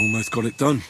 Almost got it done.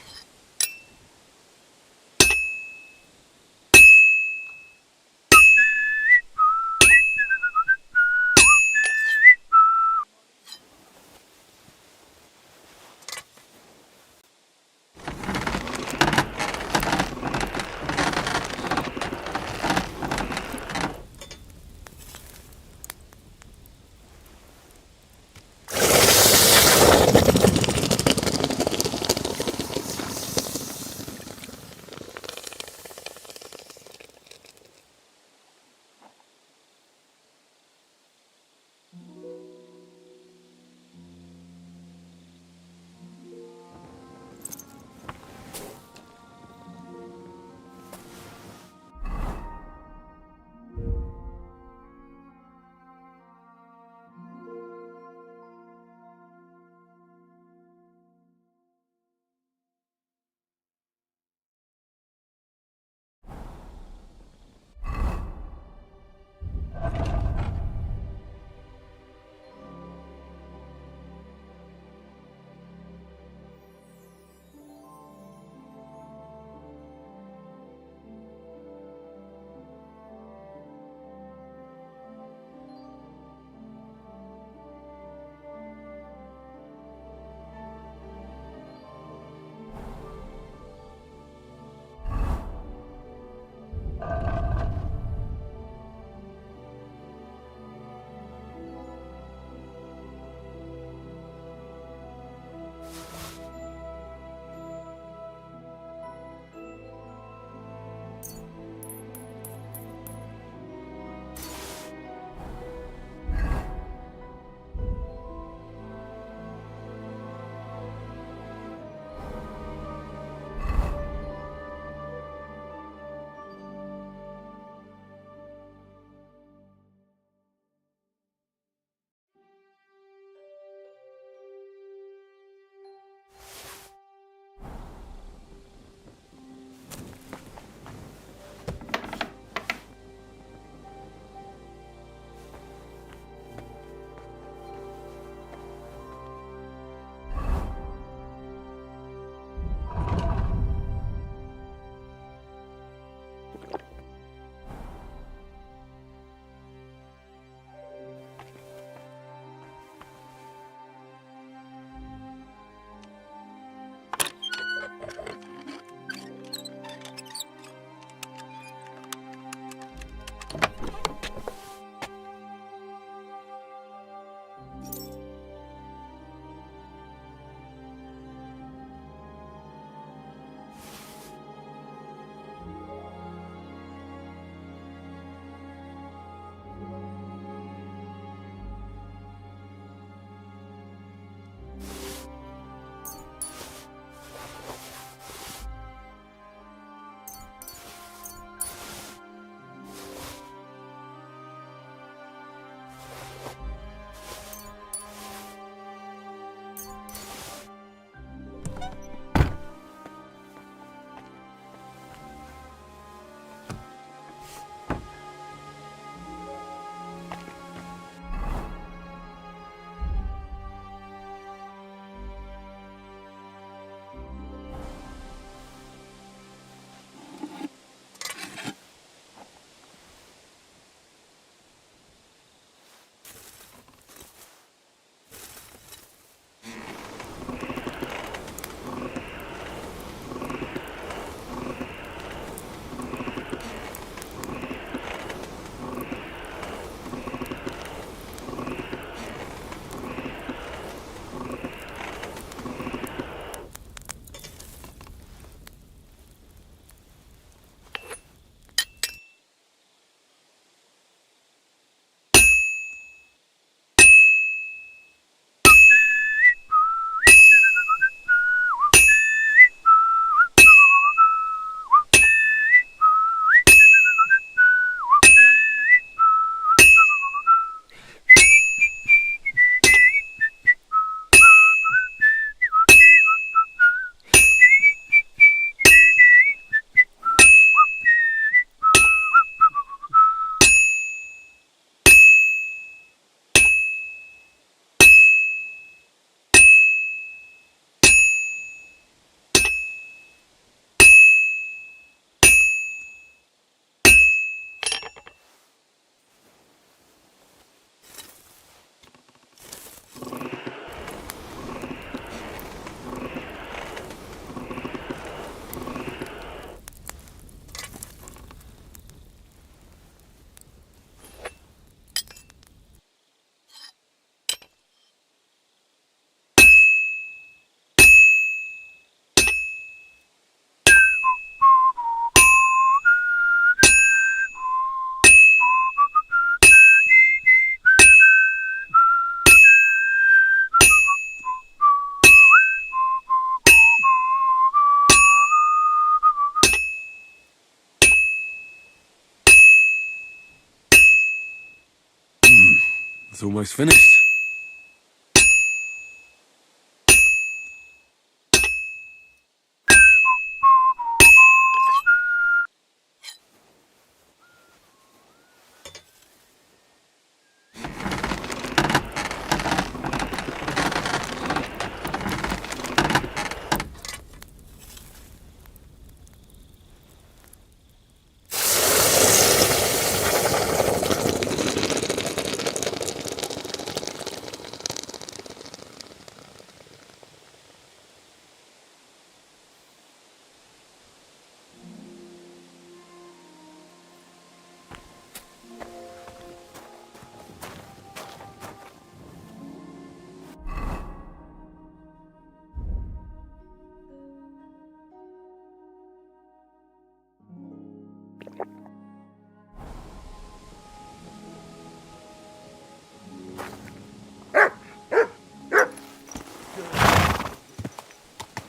It's almost finished.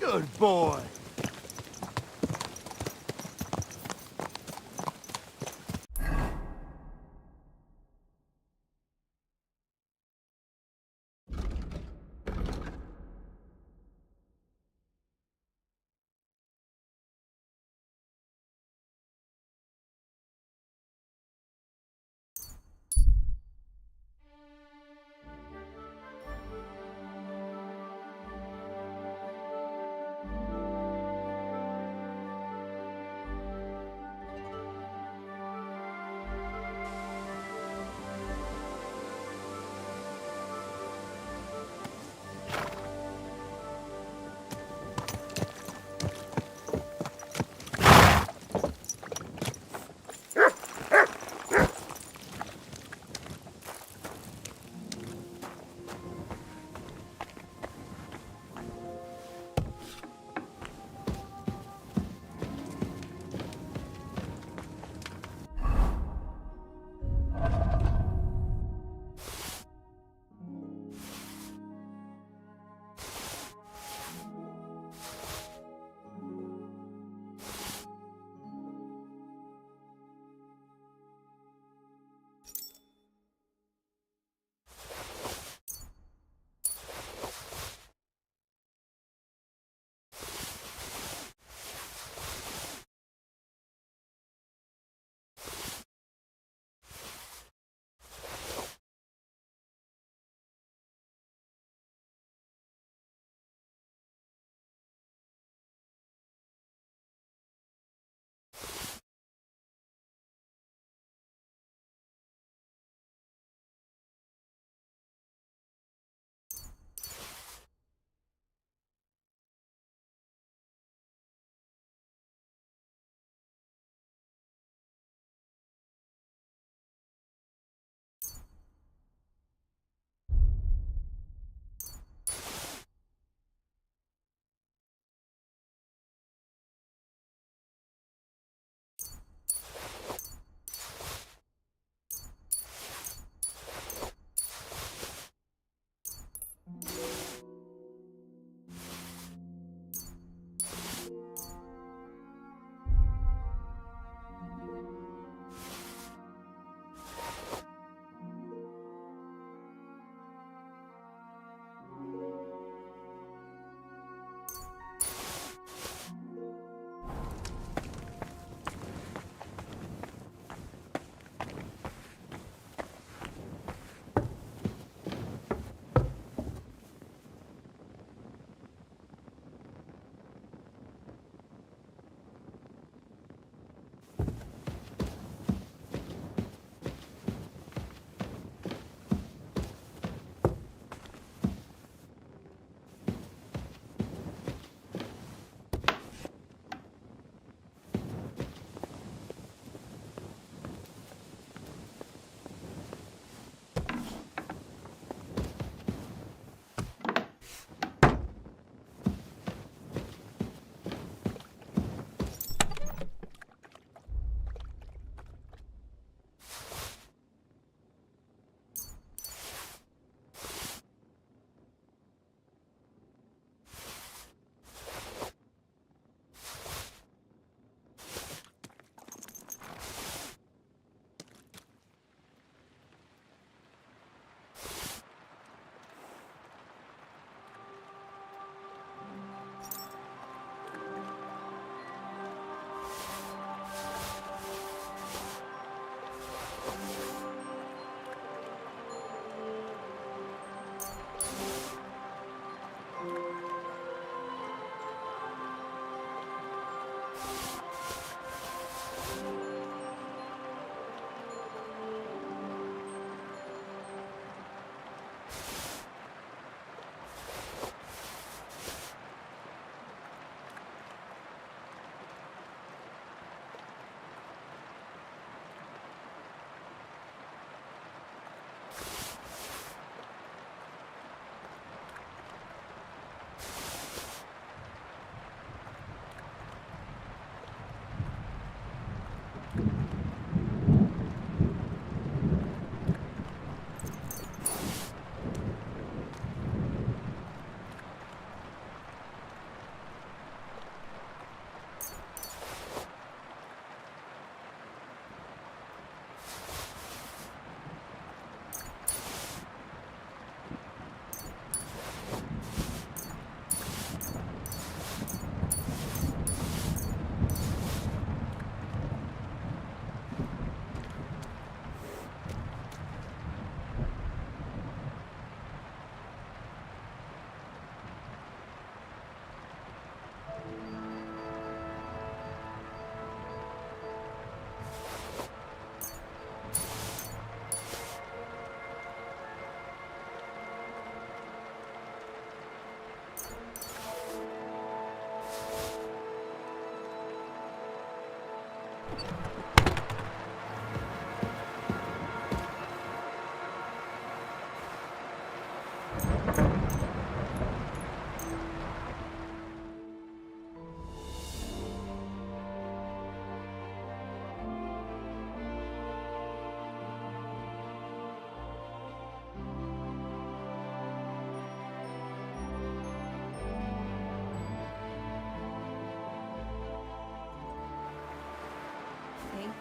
Good boy.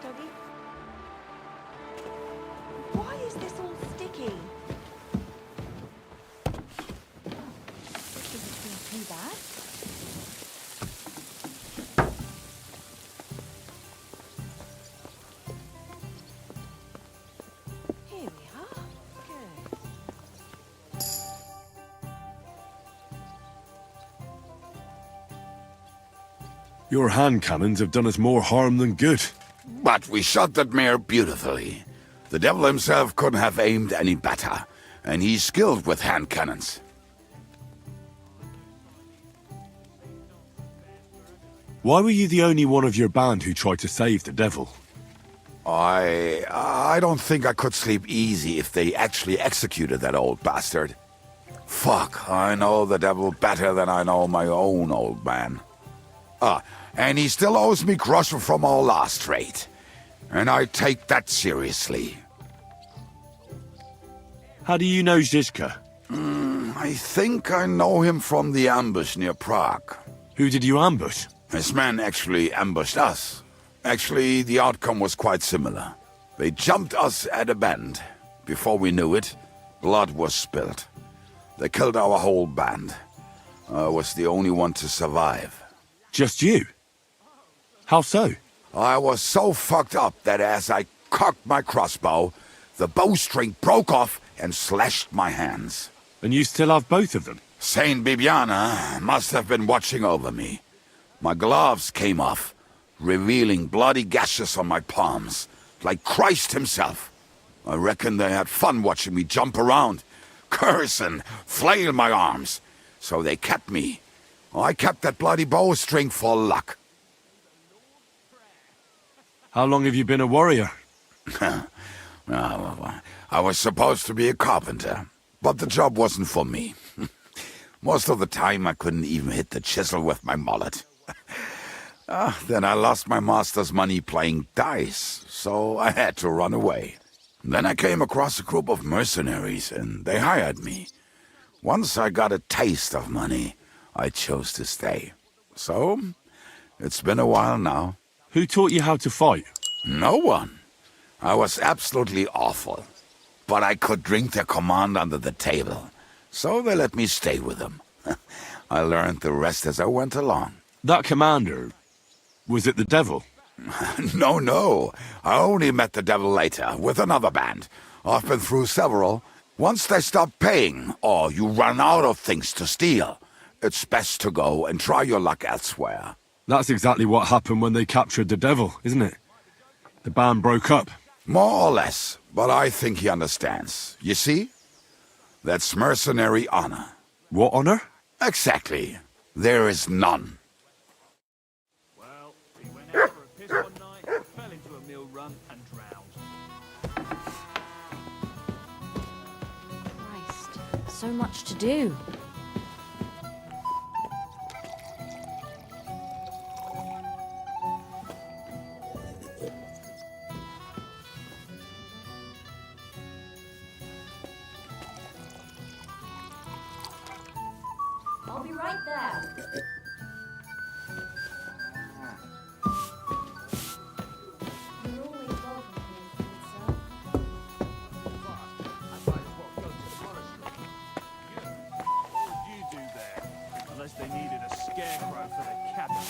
doggy. Why is this all sticky? This doesn't seem too bad. Here we are. Good. Your hand cannons have done us more harm than good. But we shot that mare beautifully. The devil himself couldn't have aimed any better, and he's skilled with hand cannons. Why were you the only one of your band who tried to save the devil? I don't think I could sleep easy if they actually executed that old bastard. Fuck, I know the devil better than I know my own old man. And he still owes me groschen from our last trade. And I take that seriously. How do you know Zizka? I think I know him from the ambush near Prague. Who did you ambush? His men actually ambushed us. Actually, the outcome was quite similar. They jumped us at a bend. Before we knew it, blood was spilled. They killed our whole band. I was the only one to survive. Just you? How so? I was so fucked up that as I cocked my crossbow, the bowstring broke off and slashed my hands. And you still have both of them? Saint Bibiana must have been watching over me. My gloves came off, revealing bloody gashes on my palms, like Christ himself. I reckon they had fun watching me jump around, curse and flail my arms. So they kept me. I kept that bloody bowstring for luck. How long have you been a warrior? I was supposed to be a carpenter, but the job wasn't for me. Most of the time I couldn't even hit the chisel with my mallet. Then I lost my master's money playing dice, so I had to run away. Then I came across a group of mercenaries, and they hired me. Once I got a taste of money, I chose to stay. So, it's been a while now. Who taught you how to fight? No one. I was absolutely awful. But I could drink their command under the table, so they let me stay with them. I learned the rest as I went along. That commander, was it the devil? No. I only met the devil later, with another band. I've been through several. Once they stop paying, or you run out of things to steal, it's best to go and try your luck elsewhere. That's exactly what happened when they captured the devil, isn't it? The band broke up. More or less, but I think he understands. You see? That's mercenary honor. What honor? Exactly. There is none. Well, he went out for a piss one night, fell into a mill run and drowned. Christ, so much to do. I'll be right there. You're always welcome here, sir. What would you do there? Unless they needed a scarecrow for the cabin.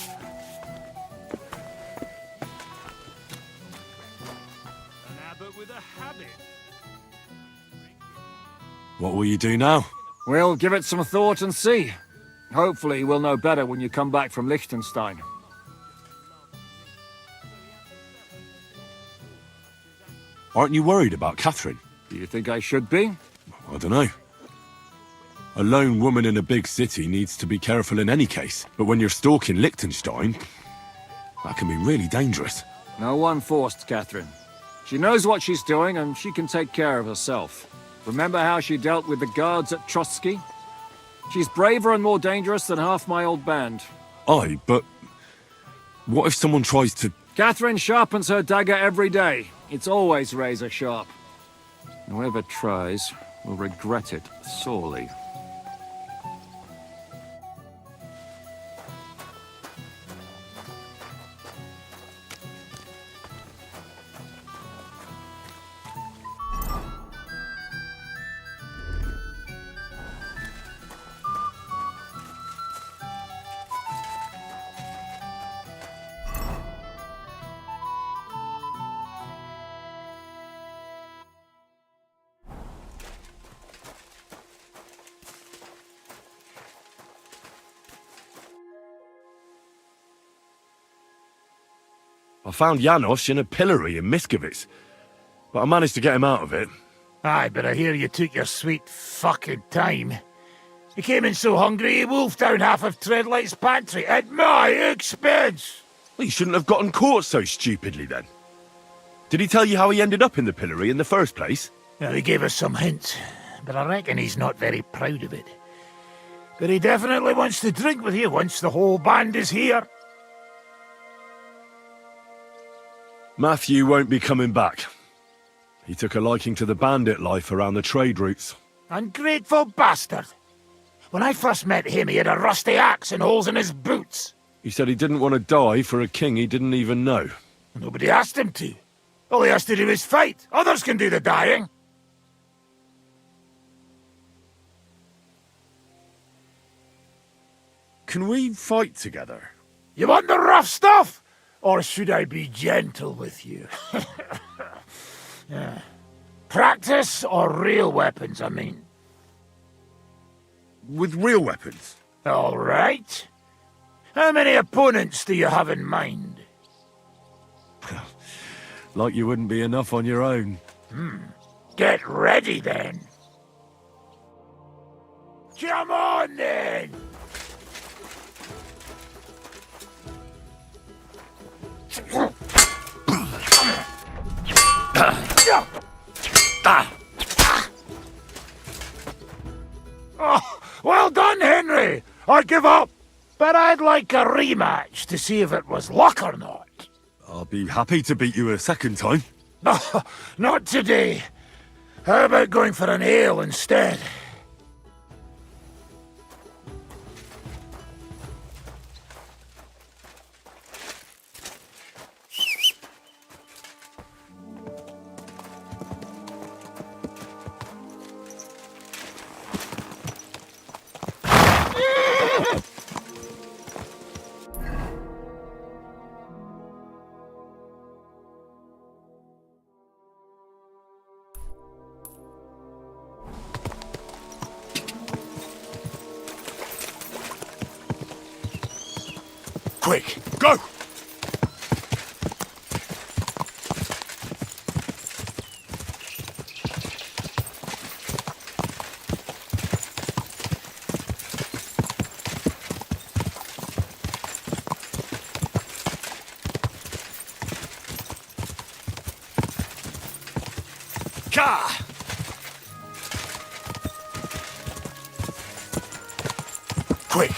An abbot with a habit. What will you do now? We'll give it some thought and see. Hopefully we'll know better when you come back from Liechtenstein. Aren't you worried about Catherine? Do you think I should be? I don't know. A lone woman in a big city needs to be careful in any case. But when you're stalking Liechtenstein, that can be really dangerous. No one forced Catherine. She knows what she's doing and she can take care of herself. Remember how she dealt with the guards at Trotsky? She's braver and more dangerous than half my old band. Aye, but what if someone tries to... Catherine sharpens her dagger every day. It's always razor sharp. Whoever tries will regret it sorely. I found Janos in a pillory in Miskovitz, but I managed to get him out of it. Aye, but I hear you took your sweet fucking time. He came in so hungry he wolfed down half of Treadlight's pantry at my expense. Well, you shouldn't have gotten caught so stupidly then. Did he tell you how he ended up in the pillory in the first place? Well, he gave us some hints, but I reckon he's not very proud of it. But he definitely wants to drink with you once the whole band is here. Matthew won't be coming back. He took a liking to the bandit life around the trade routes. Ungrateful bastard. When I first met him, he had a rusty axe and holes in his boots. He said he didn't want to die for a king he didn't even know. Nobody asked him to. All he has to do is fight. Others can do the dying. Can we fight together? You want the rough stuff? Or should I be gentle with you? Yeah. Practice or real weapons, I mean? With real weapons? All right. How many opponents do you have in mind? Like you wouldn't be enough on your own. Get ready, then. Come on, then! Oh, well done, Henry! I give up. But I'd like a rematch to see if it was luck or not. I'll be happy to beat you a second time. Oh, not today. How about going for an ale instead? Quick, go! Ka! Quick!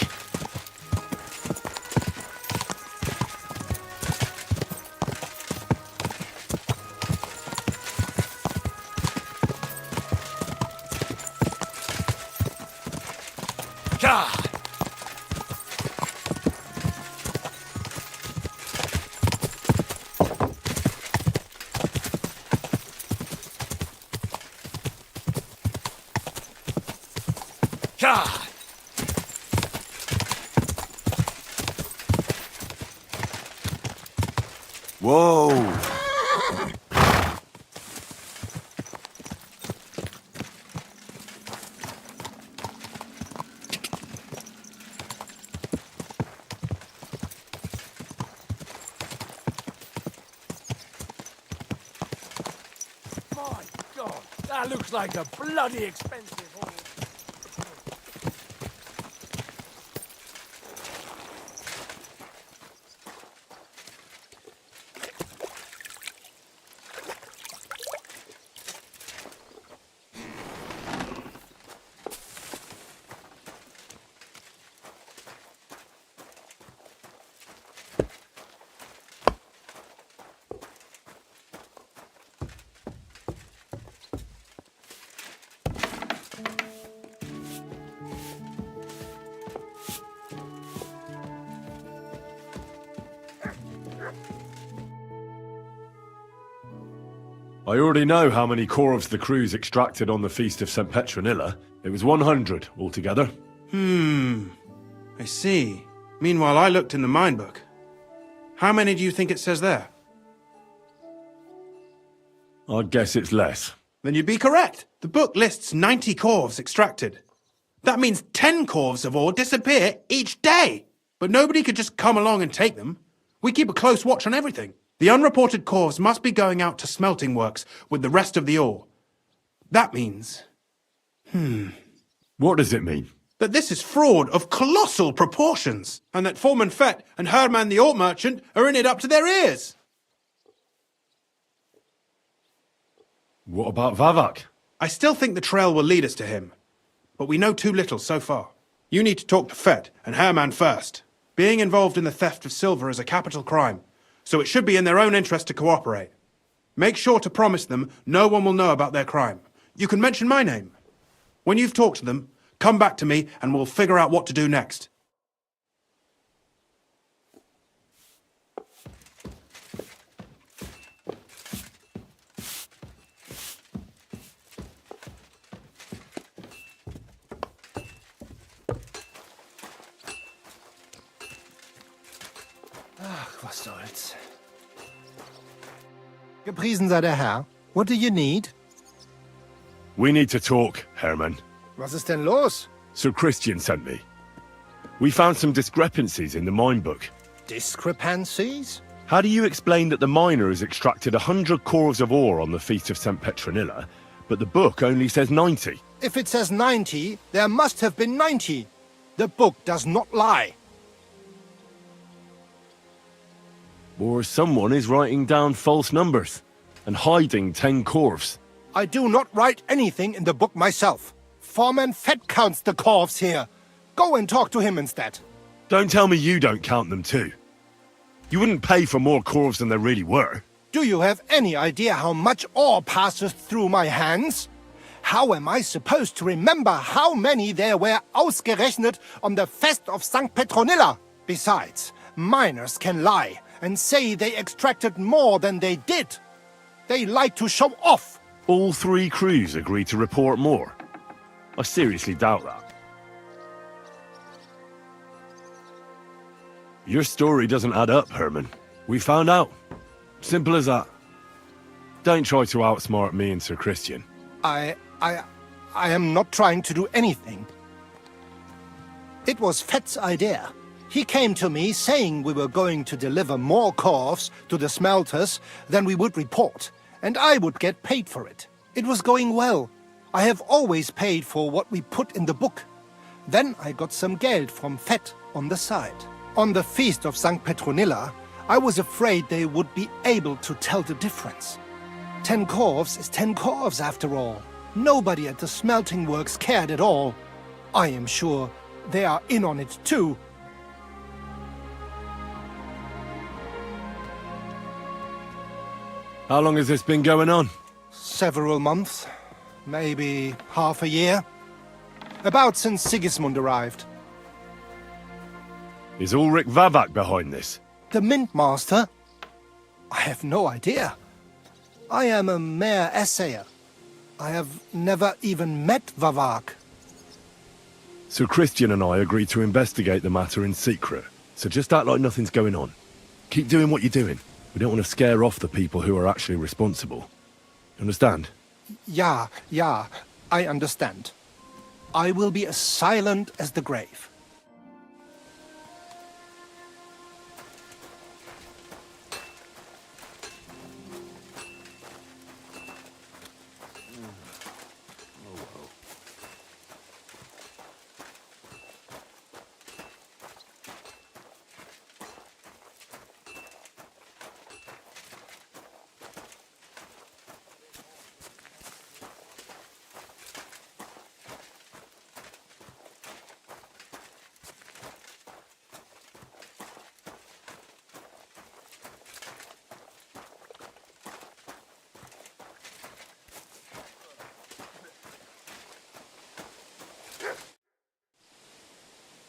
Ka! Ka! Whoa! My God, that looks like a bloody expensive haul. I already know how many corvs the crews extracted on the Feast of St. Petronilla. It was 100 altogether. I see. Meanwhile, I looked in the mine book. How many do you think it says there? I'd guess it's less. Then you'd be correct. The book lists 90 corvs extracted. That means 10 corvs of ore disappear each day. But nobody could just come along and take them. We keep a close watch on everything. The unreported corves must be going out to smelting works with the rest of the ore. That means What does it mean? that this is fraud of colossal proportions, and that Foreman Fett and Herman the ore merchant are in it up to their ears. What about Vavak? I still think the trail will lead us to him, but we know too little so far. You need to talk to Fett and Herman first. Being involved in the theft of silver is a capital crime, so it should be in their own interest to cooperate. Make sure to promise them no one will know about their crime. You can mention my name. When you've talked to them, come back to me and we'll figure out what to do next. Was soll's. Gepriesen sei der Herr. What do you need? We need to talk, Herman. Was ist denn los? Sir Christian sent me. We found some discrepancies in the mine book. Discrepancies? How do you explain that the miner has extracted 100 cores of ore on the Feast of St. Petronilla, but the book only says 90? If it says 90, there must have been 90. The book does not lie. Or someone is writing down false numbers and hiding 10 corves. I do not write anything in the book myself. Foreman Fett counts the corves here. Go and talk to him instead. Don't tell me you don't count them too. You wouldn't pay for more corves than there really were. Do you have any idea how much ore passes through my hands? How am I supposed to remember how many there were ausgerechnet on the Fest of St. Petronilla? Besides, miners can lie and say they extracted more than they did. They like to show off. All 3 crews agreed to report more. I seriously doubt that. Your story doesn't add up, Herman. We found out. Simple as that. Don't try to outsmart me and Sir Christian. I am not trying to do anything. It was Fett's idea. He came to me saying we were going to deliver more corves to the smelters than we would report, and I would get paid for it. It was going well. I have always paid for what we put in the book. Then I got some geld from Fett on the side. On the Feast of St. Petronilla, I was afraid they would be able to tell the difference. 10 corves is 10 corves after all. Nobody at the smelting works cared at all. I am sure they are in on it too. How long has this been going on? Several months. Maybe half a year. About since Sigismund arrived. Is Ulrich Vavak behind this? The Mint Master? I have no idea. I am a mere assayer. I have never even met Vavak. Sir Christian and I agreed to investigate the matter in secret, so just act like nothing's going on. Keep doing what you're doing. We don't want to scare off the people who are actually responsible. Understand? Yeah, I understand. I will be as silent as the grave.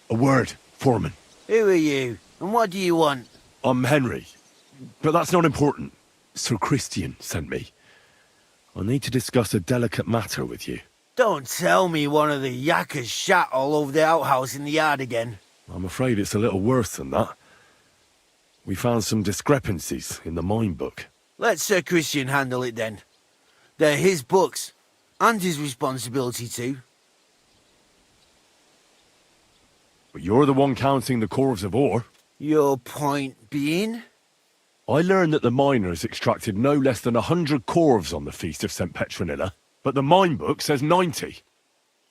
A word, Foreman. Who are you, and what do you want? I'm Henry, but that's not important. Sir Christian sent me. I need to discuss a delicate matter with you. Don't tell me one of the yakkers shat all over the outhouse in the yard again. I'm afraid it's a little worse than that. We found some discrepancies in the mine book. Let Sir Christian handle it then. They're his books, and his responsibility too. But you're the one counting the corves of ore. Your point being? I learned that the miners extracted no less than 100 corves on the Feast of St. Petronilla, but the mine book says 90.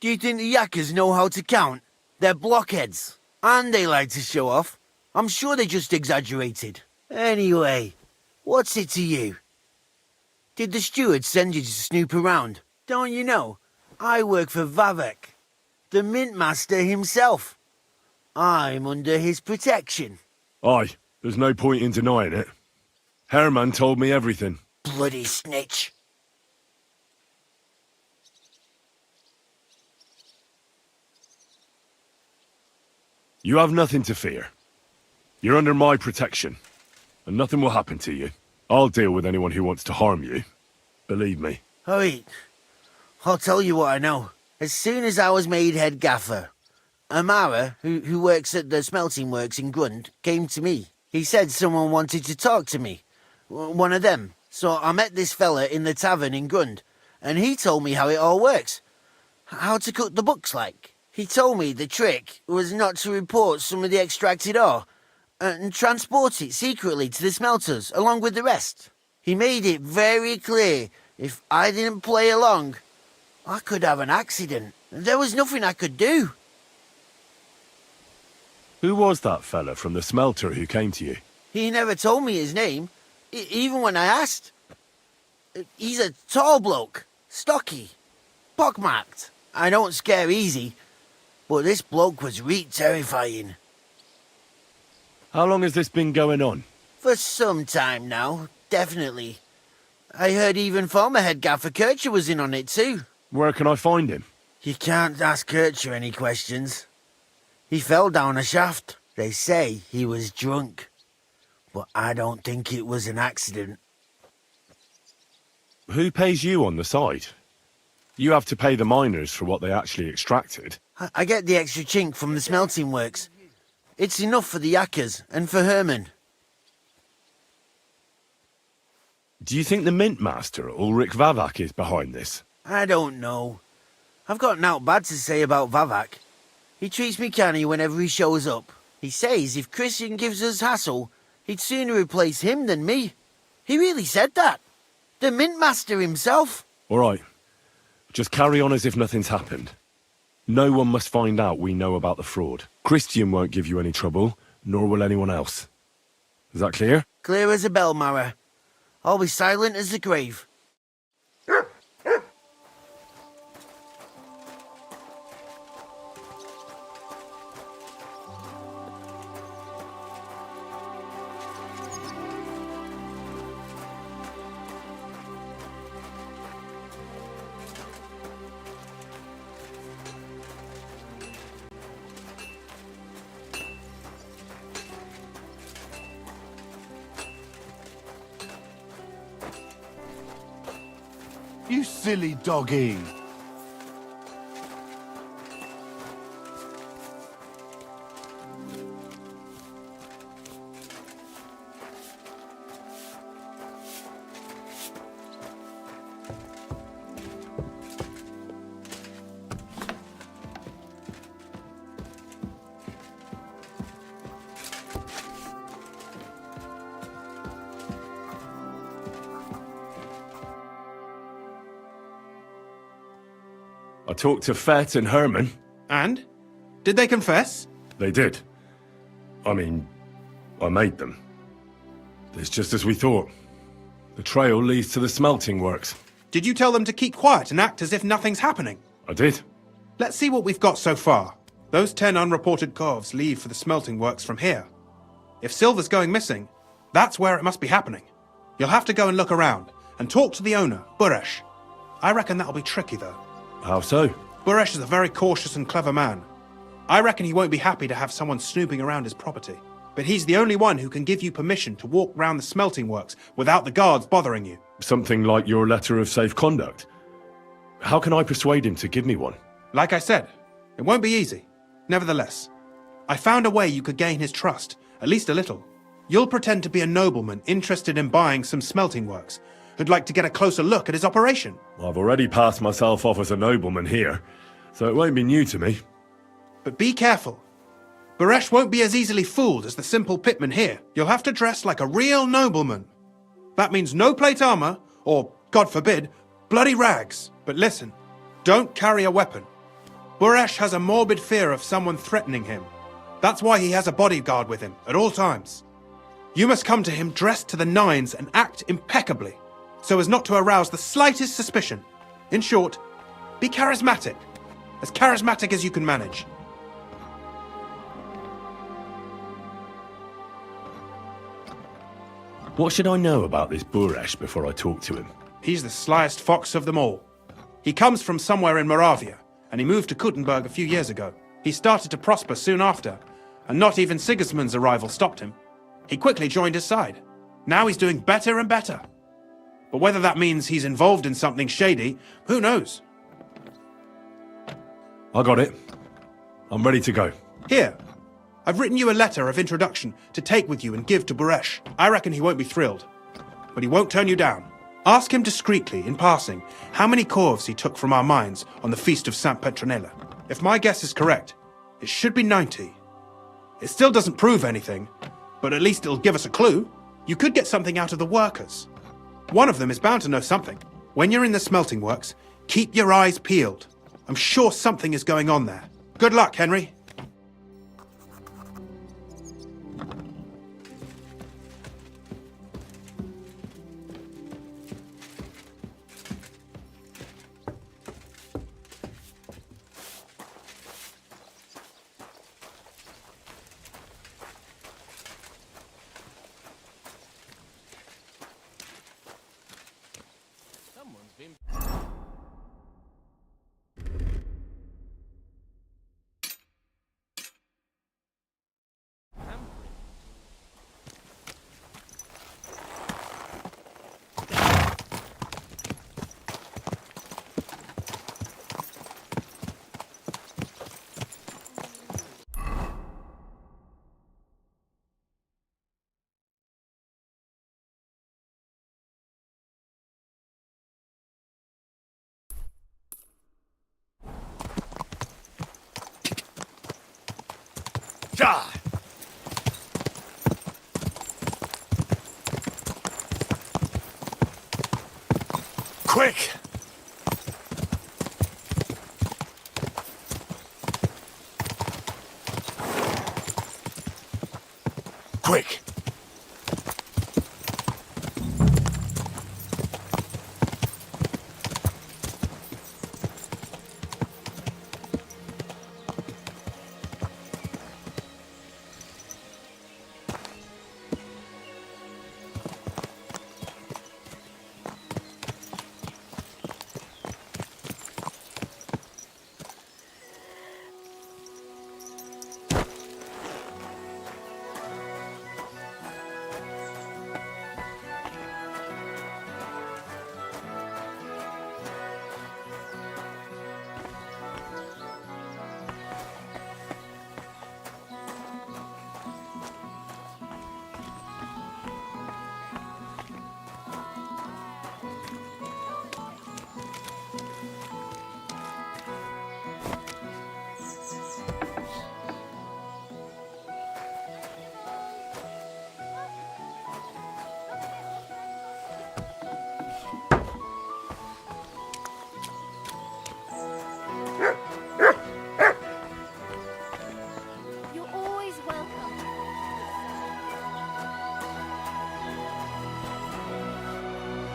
Do you think the yakkers know how to count? They're blockheads. And they like to show off. I'm sure they just exaggerated. Anyway, what's it to you? Did the steward send you to snoop around? Don't you know? I work for Vavek, the mint master himself. I'm under his protection. Aye, there's no point in denying it. Herman told me everything. Bloody snitch. You have nothing to fear. You're under my protection, and nothing will happen to you. I'll deal with anyone who wants to harm you. Believe me. Wait, I'll tell you what I know. As soon as I was made head gaffer, Amara, who works at the smelting works in Grund, came to me. He said someone wanted to talk to me. One of them. So I met this fella in the tavern in Grund, and he told me how it all works. How to cook the books like. He told me the trick was not to report some of the extracted ore, and transport it secretly to the smelters, along with the rest. He made it very clear if I didn't play along, I could have an accident. There was nothing I could do. Who was that fella from the smelter who came to you? He never told me his name, even when I asked. He's a tall bloke, stocky, pockmarked. I don't scare easy, but this bloke was reet terrifying. How long has this been going on? For some time now, definitely. I heard even former head gaffer Kircher was in on it too. Where can I find him? You can't ask Kircher any questions. He fell down a shaft. They say he was drunk, but I don't think it was an accident. Who pays you on the side? You have to pay the miners for what they actually extracted. I get the extra chink from the smelting works. It's enough for the yakkers and for Herman. Do you think the mint master, Ulrich Vavak, is behind this? I don't know. I've got naught bad to say about Vavak. He treats me canny whenever he shows up. He says if Christian gives us hassle, he'd sooner replace him than me. He really said that. The mint master himself. All right. Just carry on as if nothing's happened. No one must find out we know about the fraud. Christian won't give you any trouble, nor will anyone else. Is that clear? Clear as a bell, Mara. I'll be silent as the grave. You silly doggy. I talked to Fett and Herman. And? Did they confess? They did. I mean, I made them. It's just as we thought. The trail leads to the smelting works. Did you tell them to keep quiet and act as if nothing's happening? I did. Let's see what we've got so far. Those 10 unreported corves leave for the smelting works from here. If silver's going missing, that's where it must be happening. You'll have to go and look around, and talk to the owner, Buresh. I reckon that'll be tricky, though. How so? Buresh is a very cautious and clever man. I reckon he won't be happy to have someone snooping around his property. But he's the only one who can give you permission to walk round the smelting works without the guards bothering you. Something like your letter of safe conduct. How can I persuade him to give me one? Like I said, it won't be easy. Nevertheless, I found a way you could gain his trust, at least a little. You'll pretend to be a nobleman interested in buying some smelting works, who'd like to get a closer look at his operation. I've already passed myself off as a nobleman here, so it won't be new to me. But be careful. Baresh won't be as easily fooled as the simple pitman here. You'll have to dress like a real nobleman. That means no plate armor, or, God forbid, bloody rags. But listen, don't carry a weapon. Baresh has a morbid fear of someone threatening him. That's why he has a bodyguard with him at all times. You must come to him dressed to the nines and act impeccably, so as not to arouse the slightest suspicion. In short, be charismatic as you can manage. What should I know about this Baresh before I talk to him? He's the slyest fox of them all. He comes from somewhere in Moravia, and he moved to Kuttenberg a few years ago. He started to prosper soon after, and not even Sigismund's arrival stopped him. He quickly joined his side. Now he's doing better and better. But whether that means he's involved in something shady, who knows? I got it. I'm ready to go. Here, I've written you a letter of introduction to take with you and give to Baresh. I reckon he won't be thrilled, but he won't turn you down. Ask him discreetly, in passing, how many corves he took from our mines on the Feast of Saint Petronella. If my guess is correct, it should be 90. It still doesn't prove anything, but at least it'll give us a clue. You could get something out of the workers. One of them is bound to know something. When you're in the smelting works, keep your eyes peeled. I'm sure something is going on there. Good luck, Henry. Quick! Quick!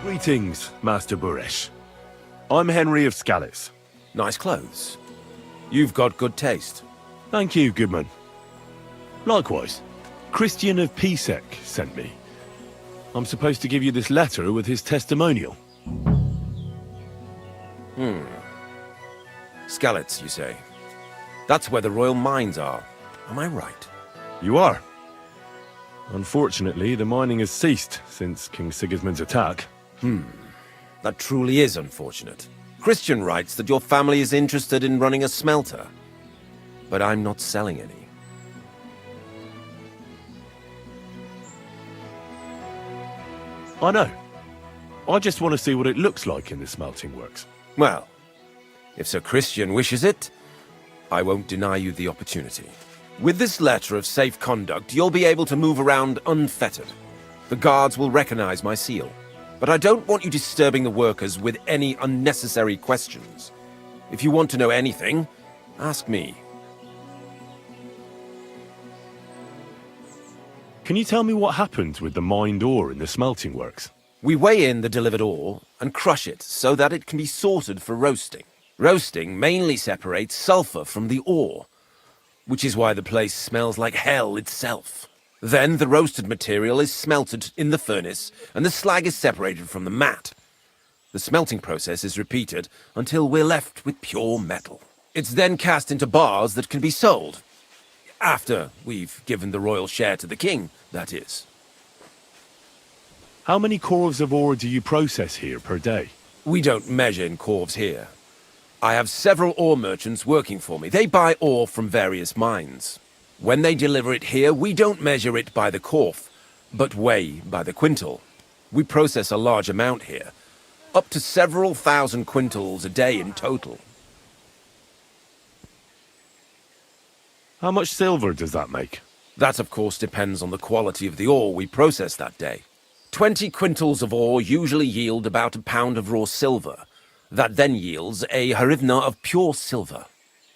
Greetings, Master Baresh. I'm Henry of Scallis. Nice clothes. You've got good taste. Thank you, Goodman. Likewise, Christian of Pisek sent me. I'm supposed to give you this letter with his testimonial. Skalitz, you say? That's where the royal mines are. Am I right? You are. Unfortunately, the mining has ceased since King Sigismund's attack. That truly is unfortunate. Christian writes that your family is interested in running a smelter. But I'm not selling any. I know. I just want to see what it looks like in the smelting works. Well, if Sir Christian wishes it, I won't deny you the opportunity. With this letter of safe conduct, you'll be able to move around unfettered. The guards will recognize my seal. But I don't want you disturbing the workers with any unnecessary questions. If you want to know anything, ask me. Can you tell me what happened with the mined ore in the smelting works? We weigh in the delivered ore and crush it so that it can be sorted for roasting. Roasting mainly separates sulfur from the ore, which is why the place smells like hell itself. Then the roasted material is smelted in the furnace and the slag is separated from the matte. The smelting process is repeated until we're left with pure metal. It's then cast into bars that can be sold. After we've given the royal share to the king, that is. How many corves of ore do you process here per day? We don't measure in corves here. I have several ore merchants working for me. They buy ore from various mines. When they deliver it here, we don't measure it by the corf, but weigh by the quintal. We process a large amount here, up to several thousand quintals a day in total. How much silver does that make? That, of course, depends on the quality of the ore we process that day. 20 quintals of ore usually yield about a pound of raw silver. That then yields a hryvnia of pure silver.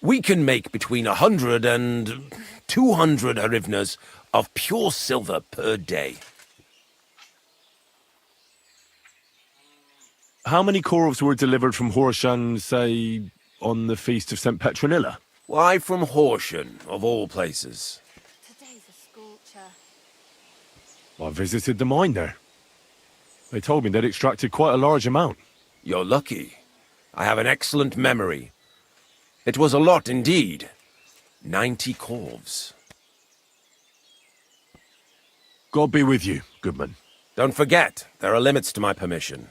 We can make between 100 and 200 hryvnias of pure silver per day. How many corves were delivered from Horshan, say, on the Feast of St. Petronilla? Why from Horshan, of all places? Today's a scorcher. I visited the mine there. They told me they'd extracted quite a large amount. You're lucky. I have an excellent memory. It was a lot indeed. 90 corves. God be with you, Goodman. Don't forget, there are limits to my permission.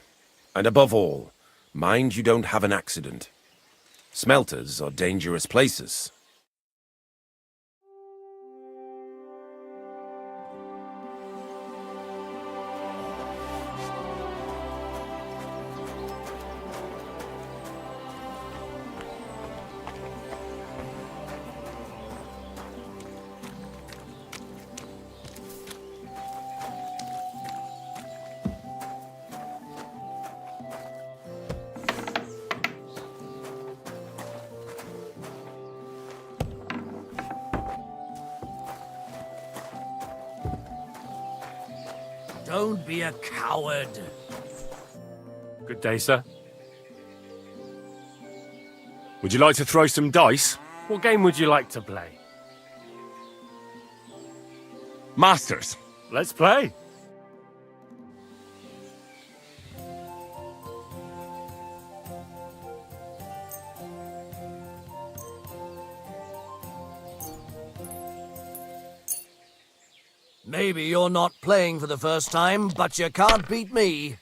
And above all, mind you don't have an accident. Smelters are dangerous places. Don't be a coward. Good day, sir. Would you like to throw some dice? What game would you like to play? Masters. Let's play. Maybe you're not playing for the first time, but you can't beat me.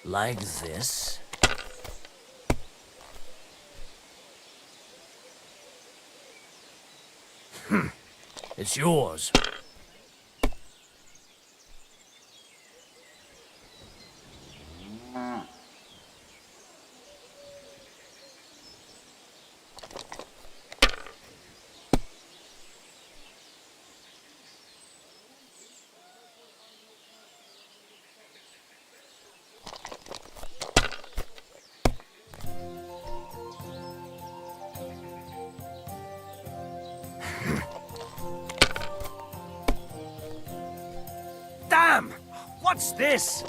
Like this. It's yours. Damn! What's this?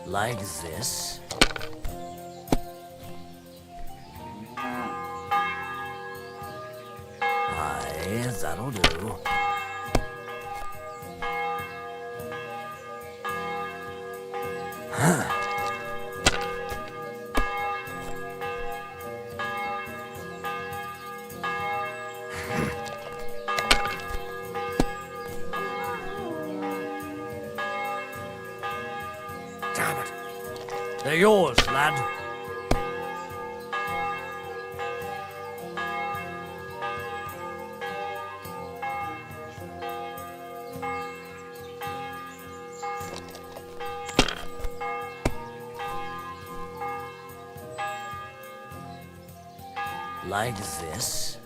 Like this. Aye, that'll do. Damn it. They're yours, lad. Like this.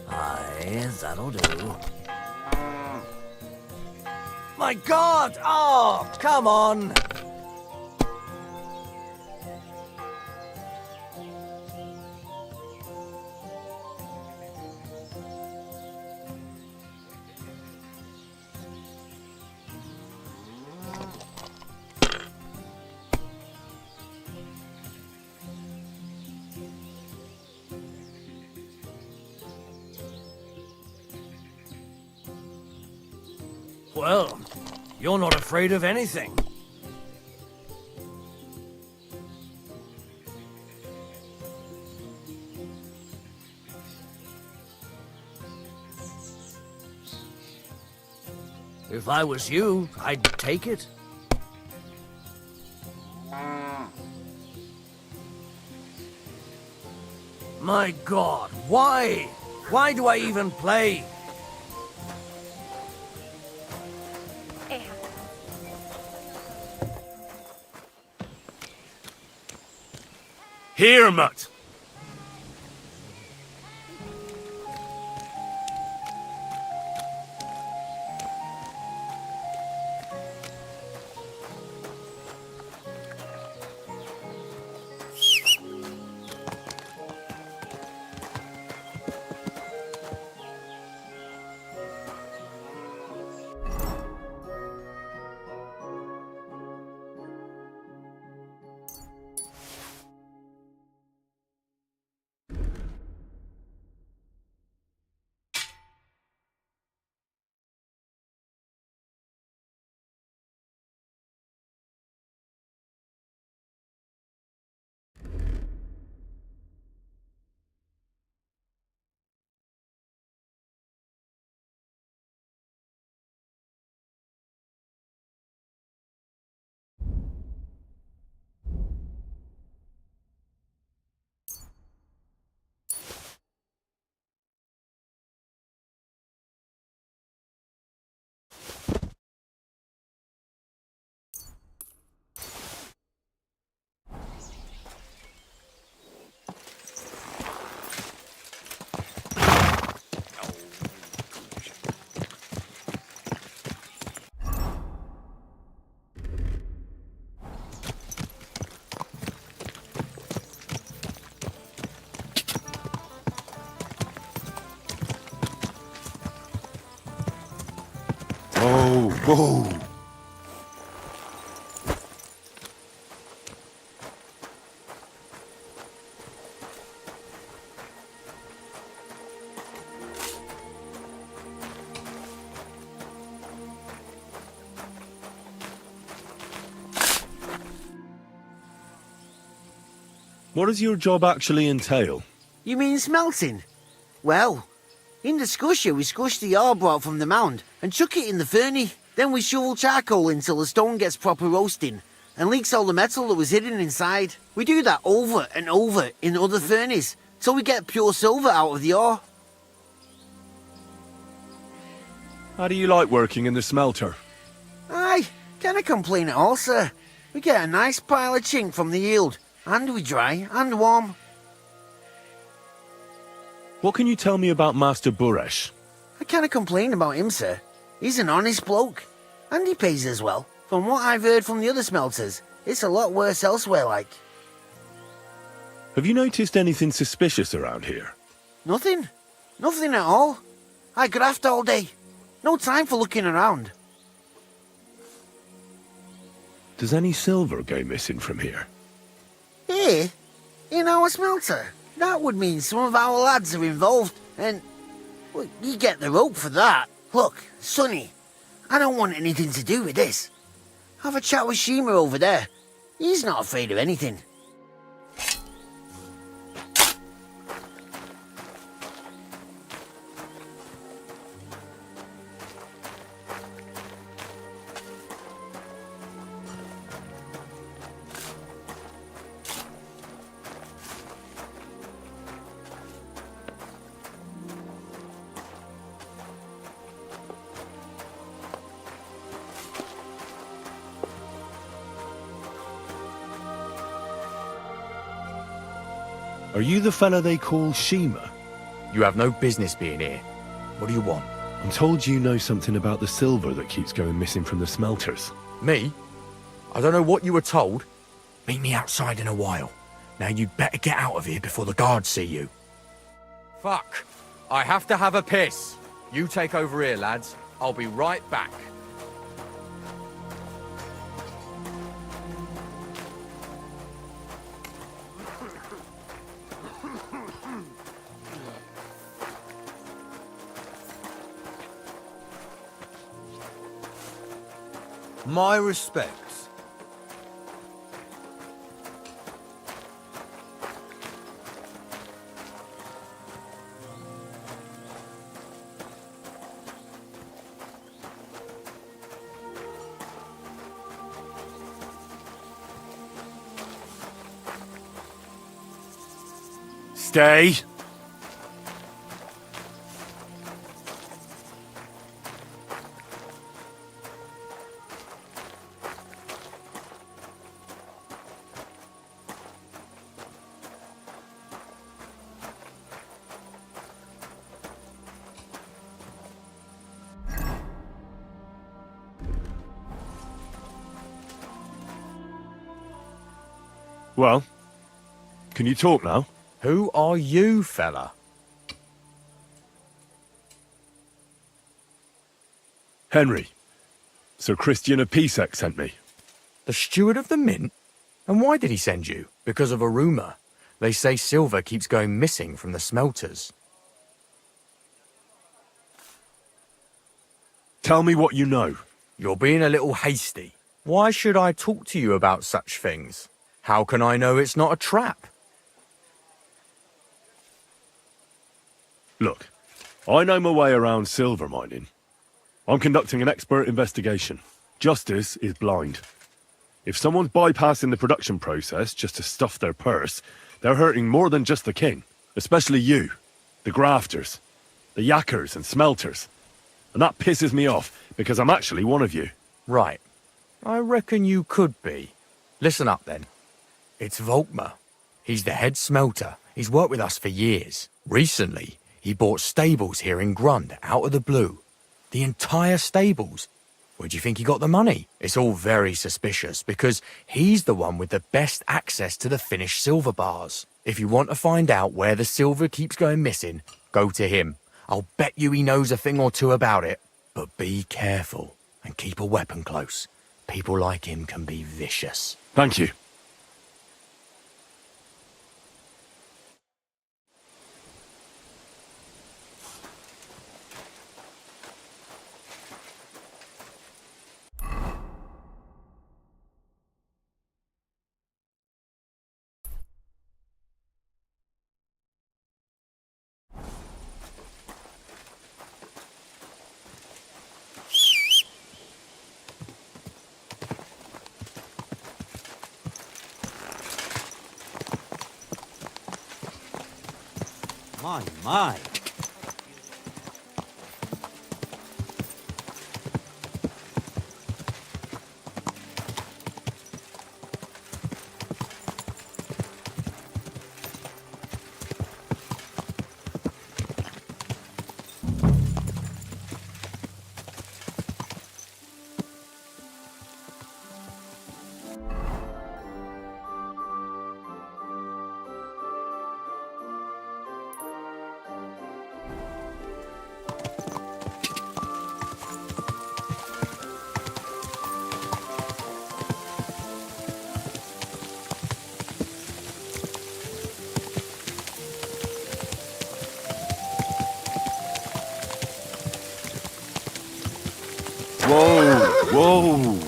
Aye, that'll do. My God! Oh, come on! Well, you're not afraid of anything. If I was you, I'd take it. My God, why? Why do I even play? Here, mutt! Oh, whoa. What does your job actually entail? You mean smelting? Well, in the skusher we scush the ore brought from the mound and chuck it in the furnace. Then we shovel charcoal until the stone gets proper roasting and leaks all the metal that was hidden inside. We do that over and over in other furnaces till we get pure silver out of the ore. How do you like working in the smelter? Aye, can't complain at all, sir. We get a nice pile of chink from the yield, and we dry and warm. What can you tell me about Master Buresh? I can't complain about him, sir. He's an honest bloke, and he pays us well. From what I've heard from the other smelters, it's a lot worse elsewhere, like. Have you noticed anything suspicious around here? Nothing. Nothing at all. I graft all day. No time for looking around. Does any silver go missing from here? Here? in our smelter. That would mean some of our lads are involved, and well, you get the rope for that. Look, Sonny, I don't want anything to do with this. Have a chat with Shima over there. He's not afraid of anything. Are you the fella they call Shima? You have no business being here. What do you want? I'm told you know something about the silver that keeps going missing from the smelters. Me? I don't know what you were told. Meet me outside in a while. Now you'd better get out of here before the guards see you. Fuck. I have to have a piss. You take over here, lads. I'll be right back. My respects. Stay. Well, can you talk now? Who are you, fella? Henry. Sir Christian of Pisek sent me. The steward of the mint? And why did he send you? Because of a rumour. They say silver keeps going missing from the smelters. Tell me what you know. You're being a little hasty. Why should I talk to you about such things? How can I know it's not a trap? Look, I know my way around silver mining. I'm conducting an expert investigation. Justice is blind. If someone's bypassing the production process just to stuff their purse, they're hurting more than just the king. Especially you, the grafters, the yackers and smelters. And that pisses me off, because I'm actually one of you. Right. I reckon you could be. Listen up, then. It's Volkmar. He's the head smelter. He's worked with us for years. Recently, he bought stables here in Grund, out of the blue. The entire stables. Where do you think he got the money? It's all very suspicious, because he's the one with the best access to the finished silver bars. If you want to find out where the silver keeps going missing, go to him. I'll bet you he knows a thing or two about it. But be careful, and keep a weapon close. People like him can be vicious. Thank you. My. Whoa, whoa.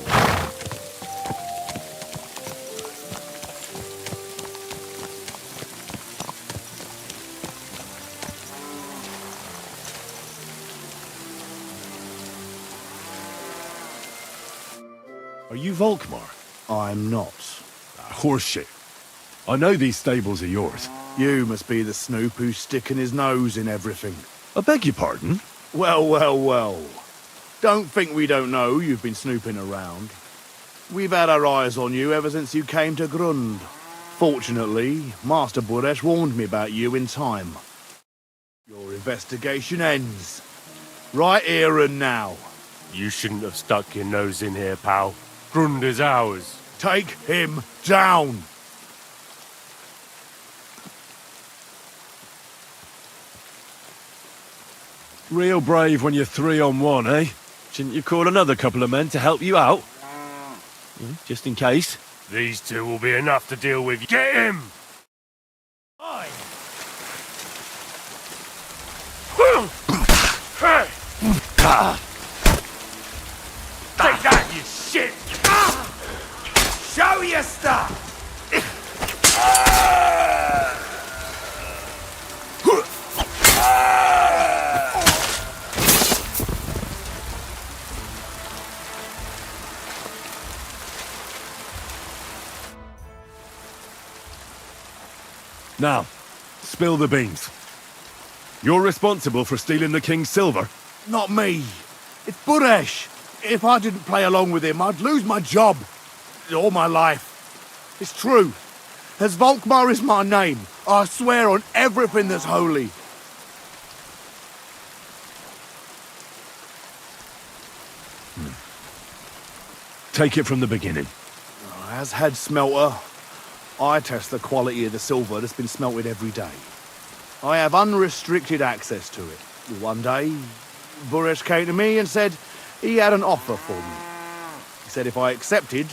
Are you Volkmar? I'm not. Horseshit. I know these stables are yours. You must be the snoop who's sticking his nose in everything. I beg your pardon? Well, well, well. Don't think we don't know you've been snooping around. We've had our eyes on you ever since you came to Grund. Fortunately, Master Buresh warned me about you in time. Your investigation ends. Right here and now. You shouldn't have stuck your nose in here, pal. Grund is ours. Take him down! Real brave when you're 3-on-1, eh? Shouldn't you call another couple of men to help you out? Just in case. These two will be enough to deal with. Get him! Take that, you shit! Show your stuff! Now, spill the beans. You're responsible for stealing the king's silver? Not me. It's Buresh. If I didn't play along with him, I'd lose my job. All my life. It's true. As Volkmar is my name, I swear on everything that's holy. Take it from the beginning. As head smelter, I test the quality of the silver that's been smelted every day. I have unrestricted access to it. One day, Buresh came to me and said he had an offer for me. He said if I accepted,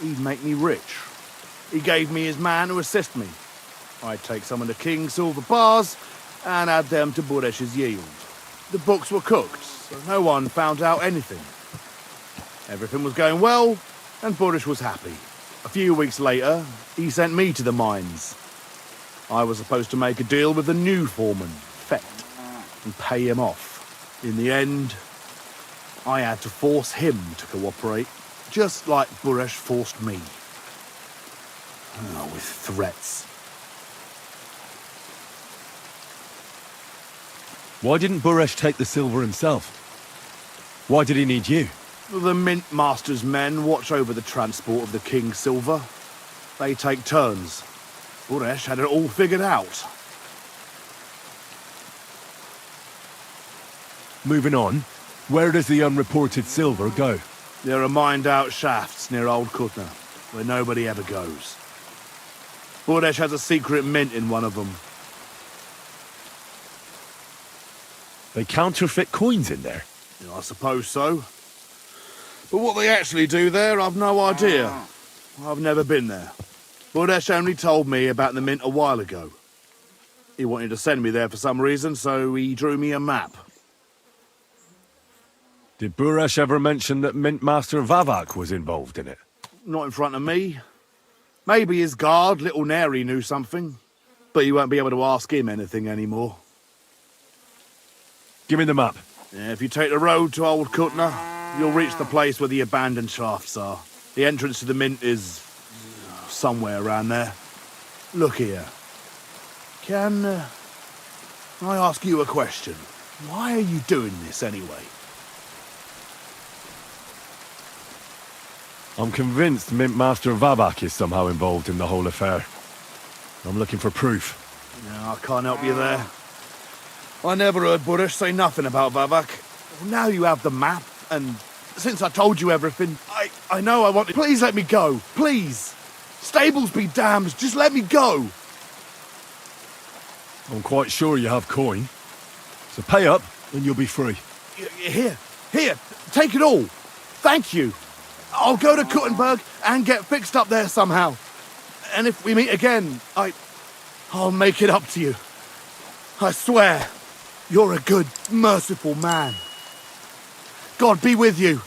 he'd make me rich. He gave me his man to assist me. I'd take some of the king's silver bars and add them to Buresh's yield. The books were cooked, so no one found out anything. Everything was going well, and Buresh was happy. A few weeks later, he sent me to the mines. I was supposed to make a deal with the new foreman, Fett, and pay him off. In the end, I had to force him to cooperate, just like Buresh forced me. With threats. Why didn't Buresh take the silver himself? Why did he need you? The Mint Master's men watch over the transport of the king's silver. They take turns. Buresh had it all figured out. Moving on, where does the unreported silver go? There are mined-out shafts near Old Kutna, where nobody ever goes. Buresh has a secret mint in one of them. They counterfeit coins in there? I suppose so. But what they actually do there, I've no idea. I've never been there. Buresh only told me about the mint a while ago. He wanted to send me there for some reason, so he drew me a map. Did Buresh ever mention that Mint Master Vavak was involved in it? Not in front of me. Maybe his guard, Little Neri, knew something. But you won't be able to ask him anything anymore. Give me the map. Yeah, if you take the road to Old Kutna, you'll reach the place where the abandoned shafts are. The entrance to the mint is somewhere around there. Look here. Can I ask you a question? Why are you doing this anyway? I'm convinced Mint Master Vavak is somehow involved in the whole affair. I'm looking for proof. No, I can't help you there. I never heard Buresh say nothing about Vavak. Now you have the map, and since I told you everything, I know I want to... Please let me go, please! Stables be damned, just let me go! I'm quite sure you have coin. So pay up, and you'll be free. Here, take it all. Thank you. I'll go to Kuttenberg and get fixed up there somehow. And if we meet again, I'll make it up to you. I swear, you're a good, merciful man. God be with you.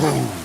go.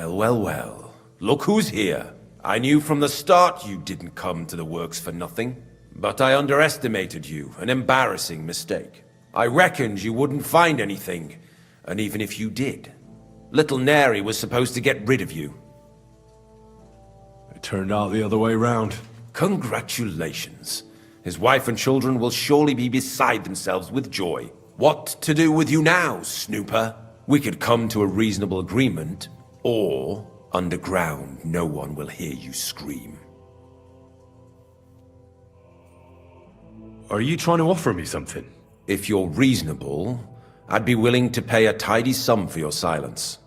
Well, well, well. Look who's here. I knew from the start you didn't come to the works for nothing. But I underestimated you, an embarrassing mistake. I reckoned you wouldn't find anything, and even if you did, little Neri was supposed to get rid of you. It turned out the other way round. Congratulations. His wife and children will surely be beside themselves with joy. What to do with you now, snooper? We could come to a reasonable agreement, or underground no one will hear you scream. Are you trying to offer me something? If you're reasonable, I'd be willing to pay a tidy sum for your silence.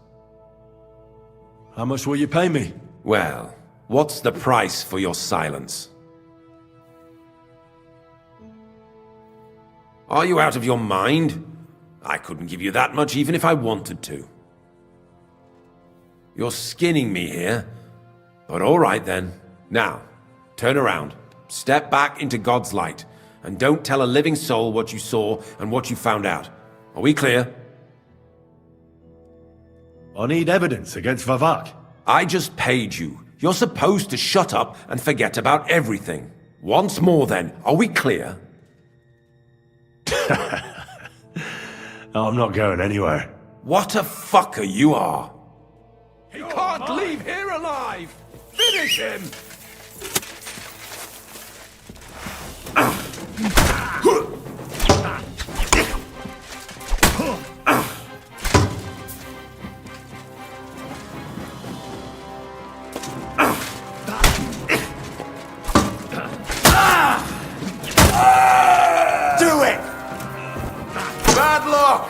How much will you pay me? Well, what's the price for your silence? Are you out of your mind? I couldn't give you that much even if I wanted to. You're skinning me here, but all right then. Now, turn around, step back into God's light, and don't tell a living soul what you saw and what you found out. Are we clear? I need evidence against Vavak. I just paid you. You're supposed to shut up and forget about everything. Once more then, are we clear? I'm not going anywhere. What a fucker you are! He can't leave here alive! Finish him! Do it! Bad luck!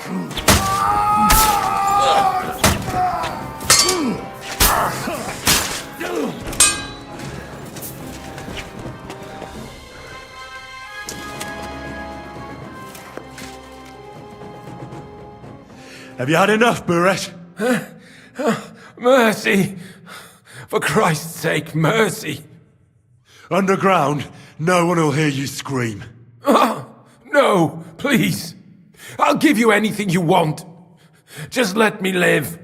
Have you had enough, Buresh? Mercy! For Christ's sake, mercy! Underground, no one will hear you scream. No, please! I'll give you anything you want. Just let me live.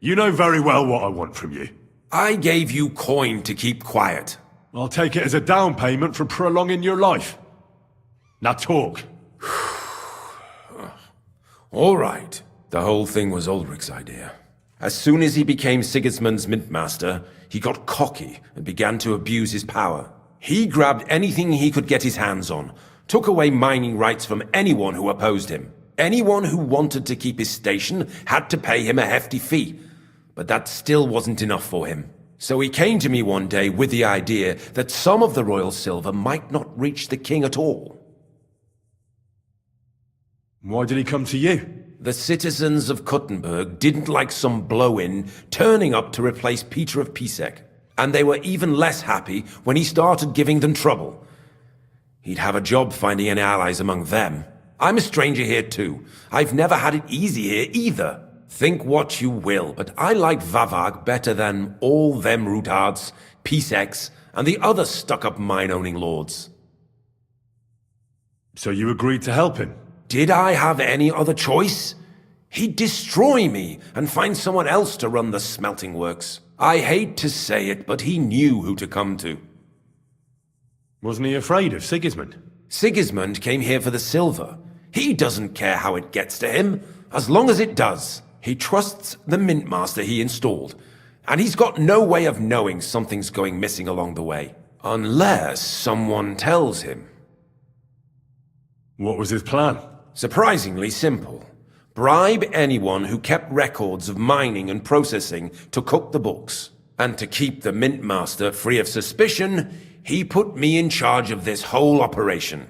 You know very well what I want from you. I gave you coin to keep quiet. I'll take it as a down payment for prolonging your life. Now talk. All right. The whole thing was Ulrich's idea. As soon as he became Sigismund's mintmaster, he got cocky and began to abuse his power. He grabbed anything he could get his hands on, took away mining rights from anyone who opposed him. Anyone who wanted to keep his station had to pay him a hefty fee. But that still wasn't enough for him. So he came to me one day with the idea that some of the royal silver might not reach the king at all. Why did he come to you? The citizens of Kuttenberg didn't like some blow-in turning up to replace Peter of Pisek. And they were even less happy when he started giving them trouble. He'd have a job finding any allies among them. I'm a stranger here too. I've never had it easy here either. Think what you will, but I like Vavag better than all them Rutards, Piseks, and the other stuck-up mine-owning lords. So you agreed to help him? Did I have any other choice? He'd destroy me and find someone else to run the smelting works. I hate to say it, but he knew who to come to. Wasn't he afraid of Sigismund? Sigismund came here for the silver. He doesn't care how it gets to him, as long as it does. He trusts the mintmaster he installed, and he's got no way of knowing something's going missing along the way. Unless someone tells him. What was his plan? Surprisingly simple. Bribe anyone who kept records of mining and processing to cook the books. And to keep the mintmaster free of suspicion, he put me in charge of this whole operation.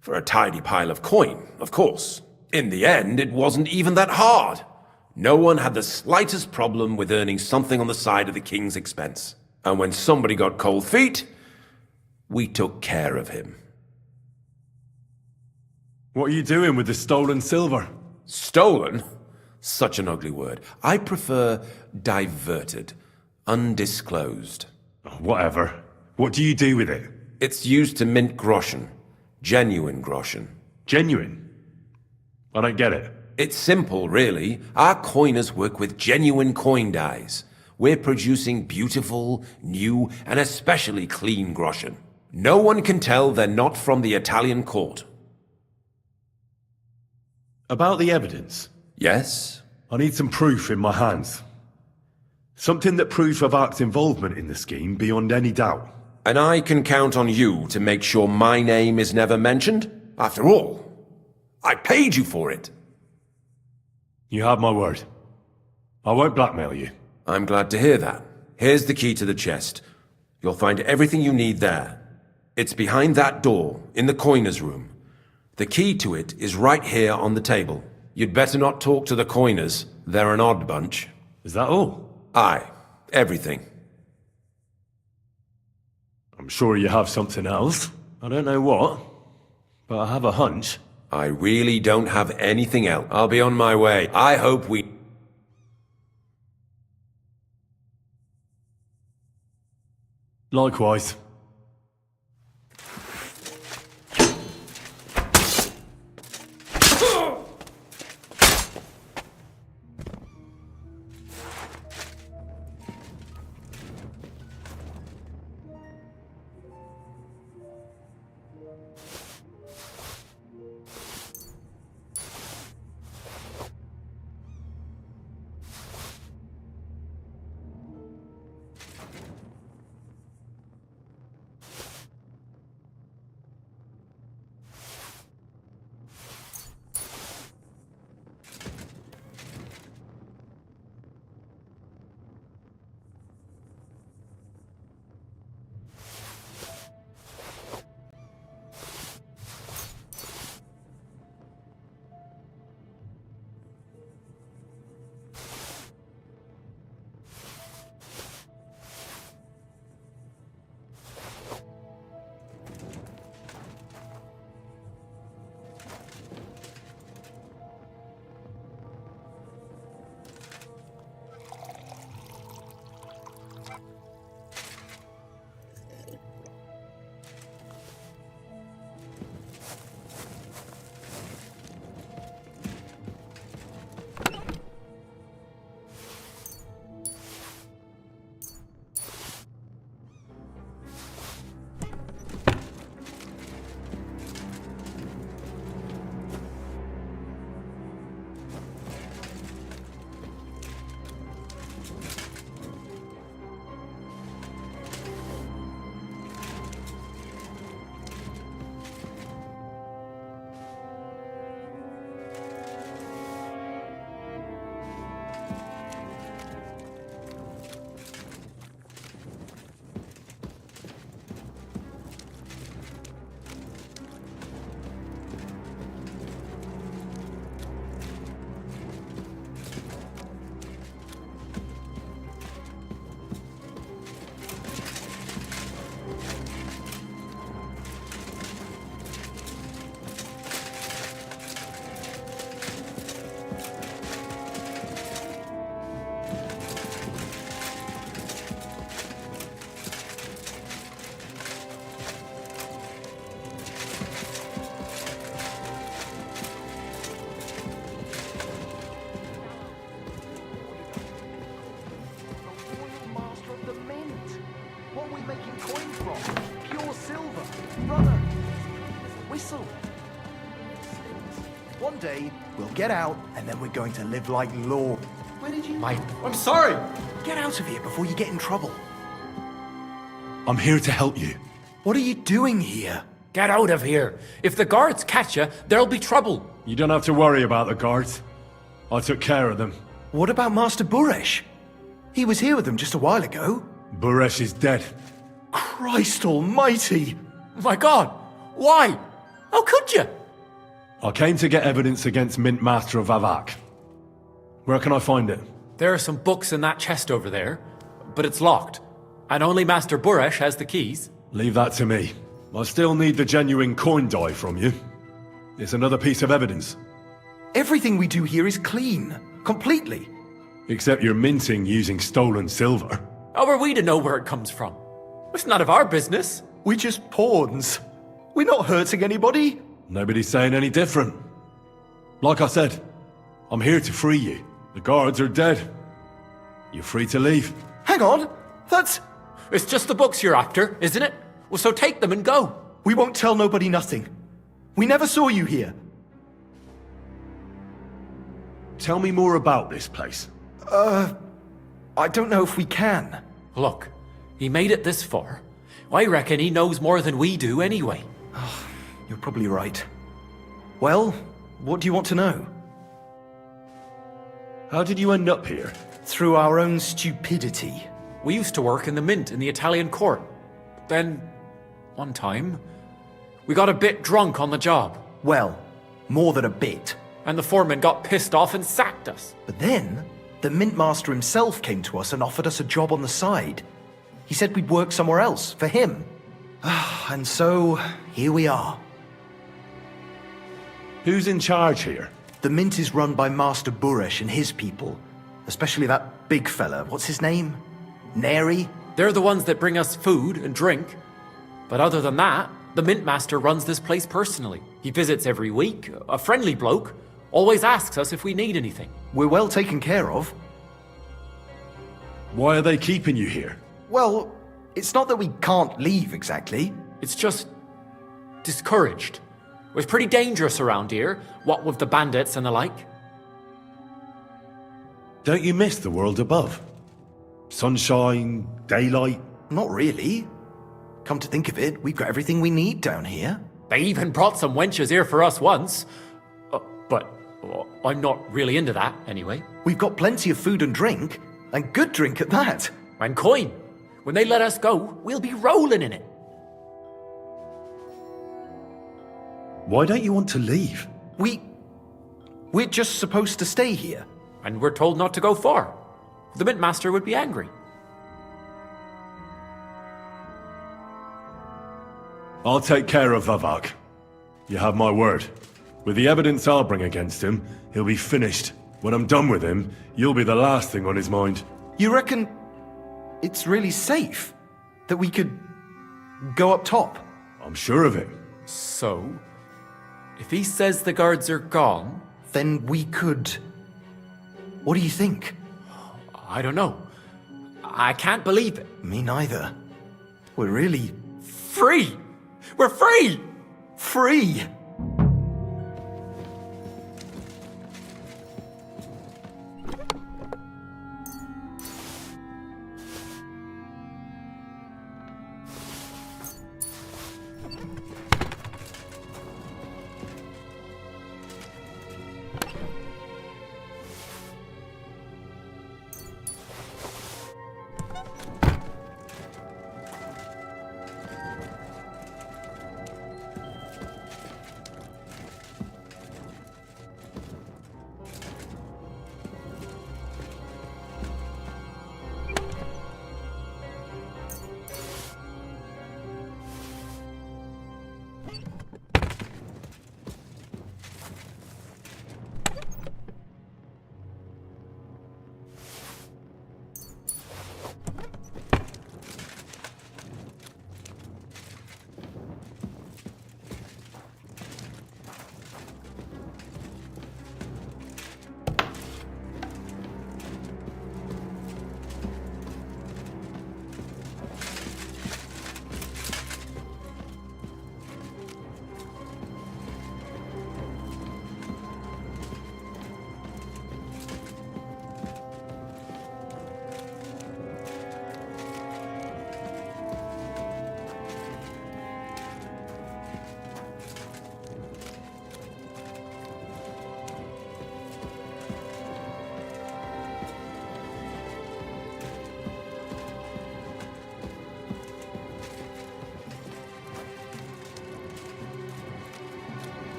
For a tidy pile of coin, of course. In the end, it wasn't even that hard. No one had the slightest problem with earning something on the side of the king's expense. And when somebody got cold feet, we took care of him. What are you doing with the stolen silver? Stolen? Such an ugly word. I prefer diverted, undisclosed. Whatever. What do you do with it? It's used to mint groschen. Genuine groschen. Genuine? I don't get it. It's simple, really. Our coiners work with genuine coin dies. We're producing beautiful, new, and especially clean groschen. No one can tell they're not from the Italian court. About the evidence? Yes? I need some proof in my hands. Something that proves Vavak's involvement in the scheme beyond any doubt. And I can count on you to make sure my name is never mentioned? After all, I paid you for it. You have my word. I won't blackmail you. I'm glad to hear that. Here's the key to the chest. You'll find everything you need there. It's behind that door, in the coiner's room. The key to it is right here on the table. You'd better not talk to the coiners. They're an odd bunch. Is that all? Aye. Everything. I'm sure you have something else. I don't know what, but I have a hunch. I really don't have anything else. I'll be on my way. I hope we... Likewise. One day, we'll get out, and then we're going to live like law. Where did you... I'm sorry! Get out of here before you get in trouble. I'm here to help you. What are you doing here? Get out of here. If the guards catch you, there'll be trouble. You don't have to worry about the guards. I took care of them. What about Master Buresh? He was here with them just a while ago. Buresh is dead. Christ almighty! My God! Why? How could you? I came to get evidence against Mint Master Vavak. Where can I find it? There are some books in that chest over there, but it's locked. And only Master Buresh has the keys. Leave that to me. I still need the genuine coin die from you. It's another piece of evidence. Everything we do here is clean. Completely. Except you're minting using stolen silver. How are we to know where it comes from? It's none of our business. We're just pawns. We're not hurting anybody. Nobody's saying any different. Like I said, I'm here to free you. The guards are dead. You're free to leave. Hang on! That's... It's just the books you're after, isn't it? Well, so take them and go. We won't tell nobody nothing. We never saw you here. Tell me more about this place. I don't know if we can. Look, he made it this far. I reckon he knows more than we do anyway. You're probably right. Well, what do you want to know? How did you end up here? Through our own stupidity. We used to work in the mint in the Italian court. Then, one time, we got a bit drunk on the job. Well, more than a bit. And the foreman got pissed off and sacked us. But then, the mint master himself came to us and offered us a job on the side. He said we'd work somewhere else, for him. And so, here we are. Who's in charge here? The mint is run by Master Buresh and his people. Especially that big fella. What's his name? Neri? They're the ones that bring us food and drink. But other than that, the mint master runs this place personally. He visits every week, a friendly bloke, always asks us if we need anything. We're well taken care of. Why are they keeping you here? Well, it's not that we can't leave exactly. It's just discouraged. It was pretty dangerous around here, what with the bandits and the like. Don't you miss the world above? Sunshine, daylight? Not really. Come to think of it, we've got everything we need down here. They even brought some wenches here for us once. But I'm not really into that, anyway. We've got plenty of food and drink, and good drink at that. And coin. When they let us go, we'll be rolling in it. Why don't you want to leave? We're just supposed to stay here. And we're told not to go far. The mint master would be angry. I'll take care of Vavak. You have my word. With the evidence I'll bring against him, he'll be finished. When I'm done with him, you'll be the last thing on his mind. You reckon it's really safe that we could go up top? I'm sure of it. So, if he says the guards are gone... Then we could... What do you think? I don't know. I can't believe it. Me neither. We're really... Free! We're free! Free!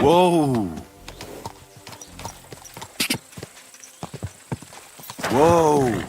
Whoa! Whoa!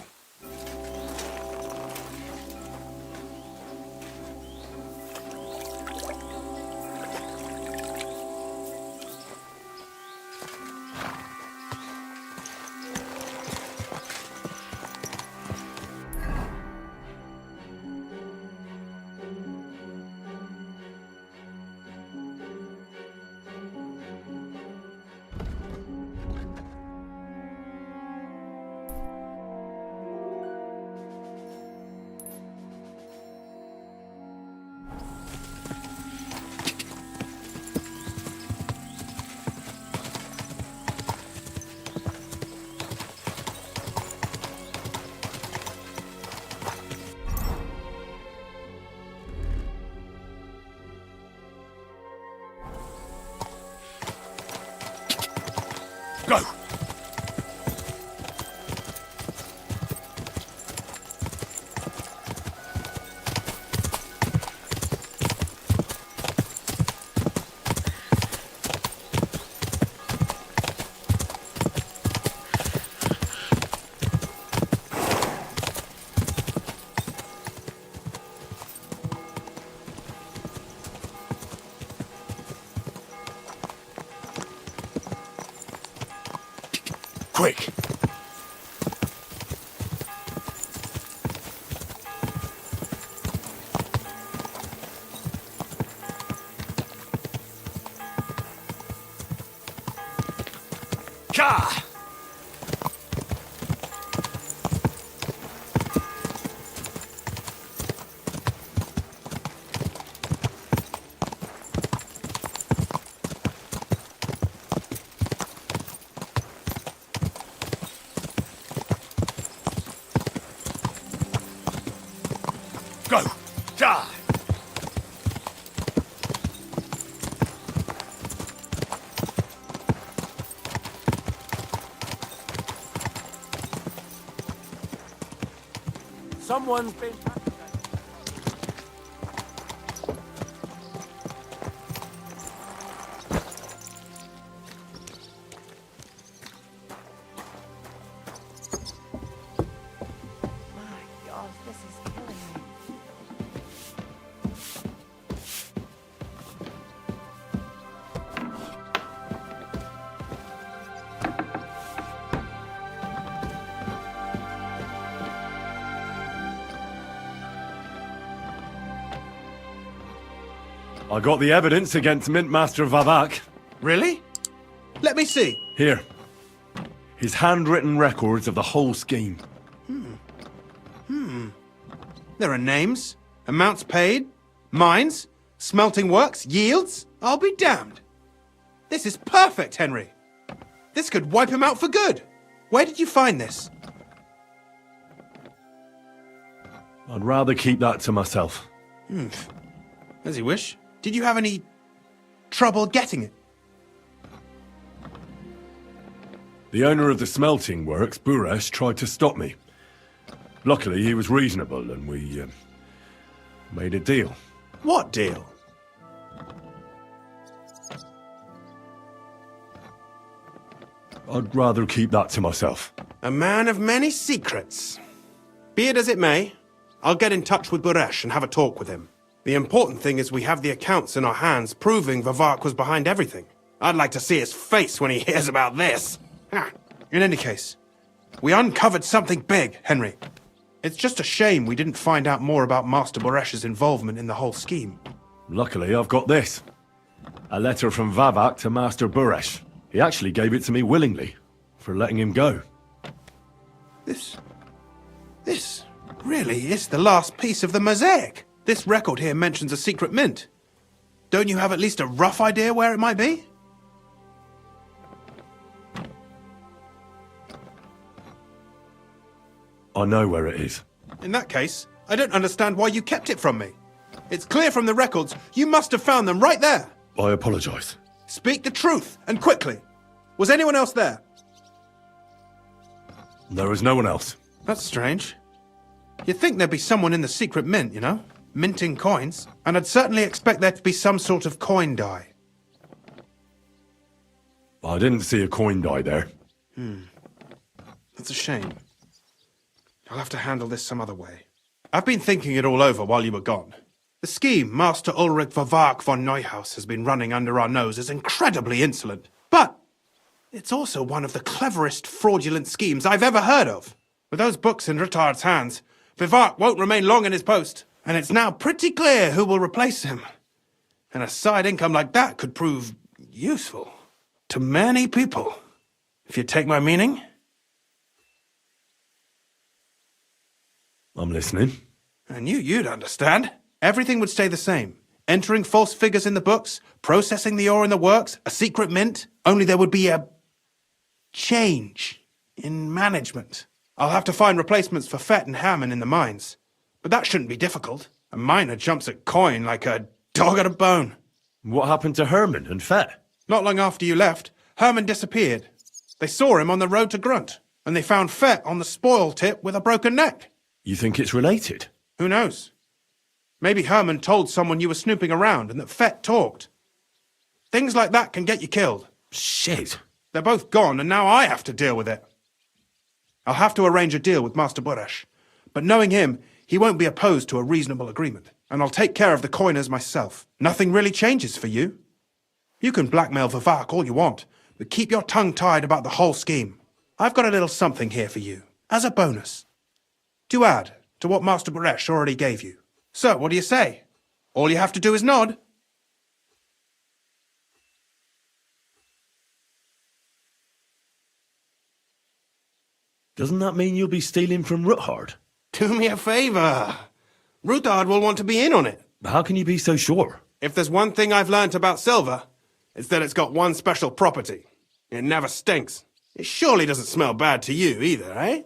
Go! Quick! Ka! Go! Die! Someone's been... My God, this is killing me. I got the evidence against Mintmaster Vavak. Really? Let me see. Here. His handwritten records of the whole scheme. There are names, amounts paid, mines, smelting works, yields. I'll be damned. This is perfect, Henry. This could wipe him out for good. Where did you find this? I'd rather keep that to myself. As you wish. Did you have any trouble getting it? The owner of the smelting works, Buresh, tried to stop me. Luckily, he was reasonable and we made a deal. What deal? I'd rather keep that to myself. A man of many secrets. Be it as it may, I'll get in touch with Buresh and have a talk with him. The important thing is we have the accounts in our hands proving Vavak was behind everything. I'd like to see his face when he hears about this. In any case, we uncovered something big, Henry. It's just a shame we didn't find out more about Master Boresh's involvement in the whole scheme. Luckily, I've got this. A letter from Vavak to Master Buresh. He actually gave it to me willingly, for letting him go. This really is the last piece of the mosaic. This record here mentions a secret mint. Don't you have at least a rough idea where it might be? I know where it is. In that case, I don't understand why you kept it from me. It's clear from the records you must have found them right there. I apologize. Speak the truth, and quickly. Was anyone else there? There was no one else. That's strange. You'd think there'd be someone in the secret mint, you know? Minting coins. And I'd certainly expect there to be some sort of coin die. I didn't see a coin die there. That's a shame. I'll have to handle this some other way. I've been thinking it all over while you were gone. The scheme Master Ulrich Vervark von Neuhaus has been running under our nose is incredibly insolent. But it's also one of the cleverest fraudulent schemes I've ever heard of. With those books in Rittard's hands, Vervark won't remain long in his post, and it's now pretty clear who will replace him. And a side income like that could prove useful to many people, if you take my meaning. I'm listening. I knew you'd understand. Everything would stay the same. Entering false figures in the books, processing the ore in the works, a secret mint, only there would be a change in management. I'll have to find replacements for Fett and Hammond in the mines. But that shouldn't be difficult. A miner jumps at coin like a dog at a bone. What happened to Herman and Fett? Not long after you left, Herman disappeared. They saw him on the road to Grunt, and they found Fett on the spoil tip with a broken neck. You think it's related? Who knows? Maybe Herman told someone you were snooping around and that Fett talked. Things like that can get you killed. Shit. They're both gone, and now I have to deal with it. I'll have to arrange a deal with Master Boresh, but knowing him, he won't be opposed to a reasonable agreement, and I'll take care of the coiners myself. Nothing really changes for you. You can blackmail Vervark all you want, but keep your tongue tied about the whole scheme. I've got a little something here for you, as a bonus, to add to what Master Boresh already gave you. So, what do you say? All you have to do is nod. Doesn't that mean you'll be stealing from Ruthard? Do me a favour. Ruthard will want to be in on it. How can you be so sure? If there's one thing I've learnt about silver, it's that it's got one special property. It never stinks. It surely doesn't smell bad to you either, eh?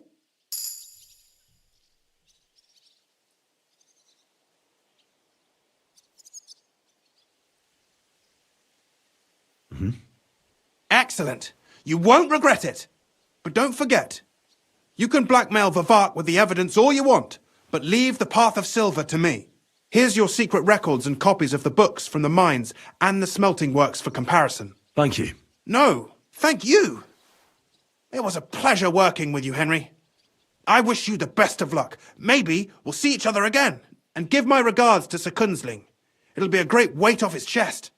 Excellent. You won't regret it. But don't forget, you can blackmail Vervark with the evidence all you want, but leave the path of silver to me. Here's your secret records and copies of the books from the mines and the smelting works for comparison. Thank you. No, thank you. It was a pleasure working with you, Henry. I wish you the best of luck. Maybe we'll see each other again. And give my regards to Sir Kunzling. It'll be a great weight off his chest.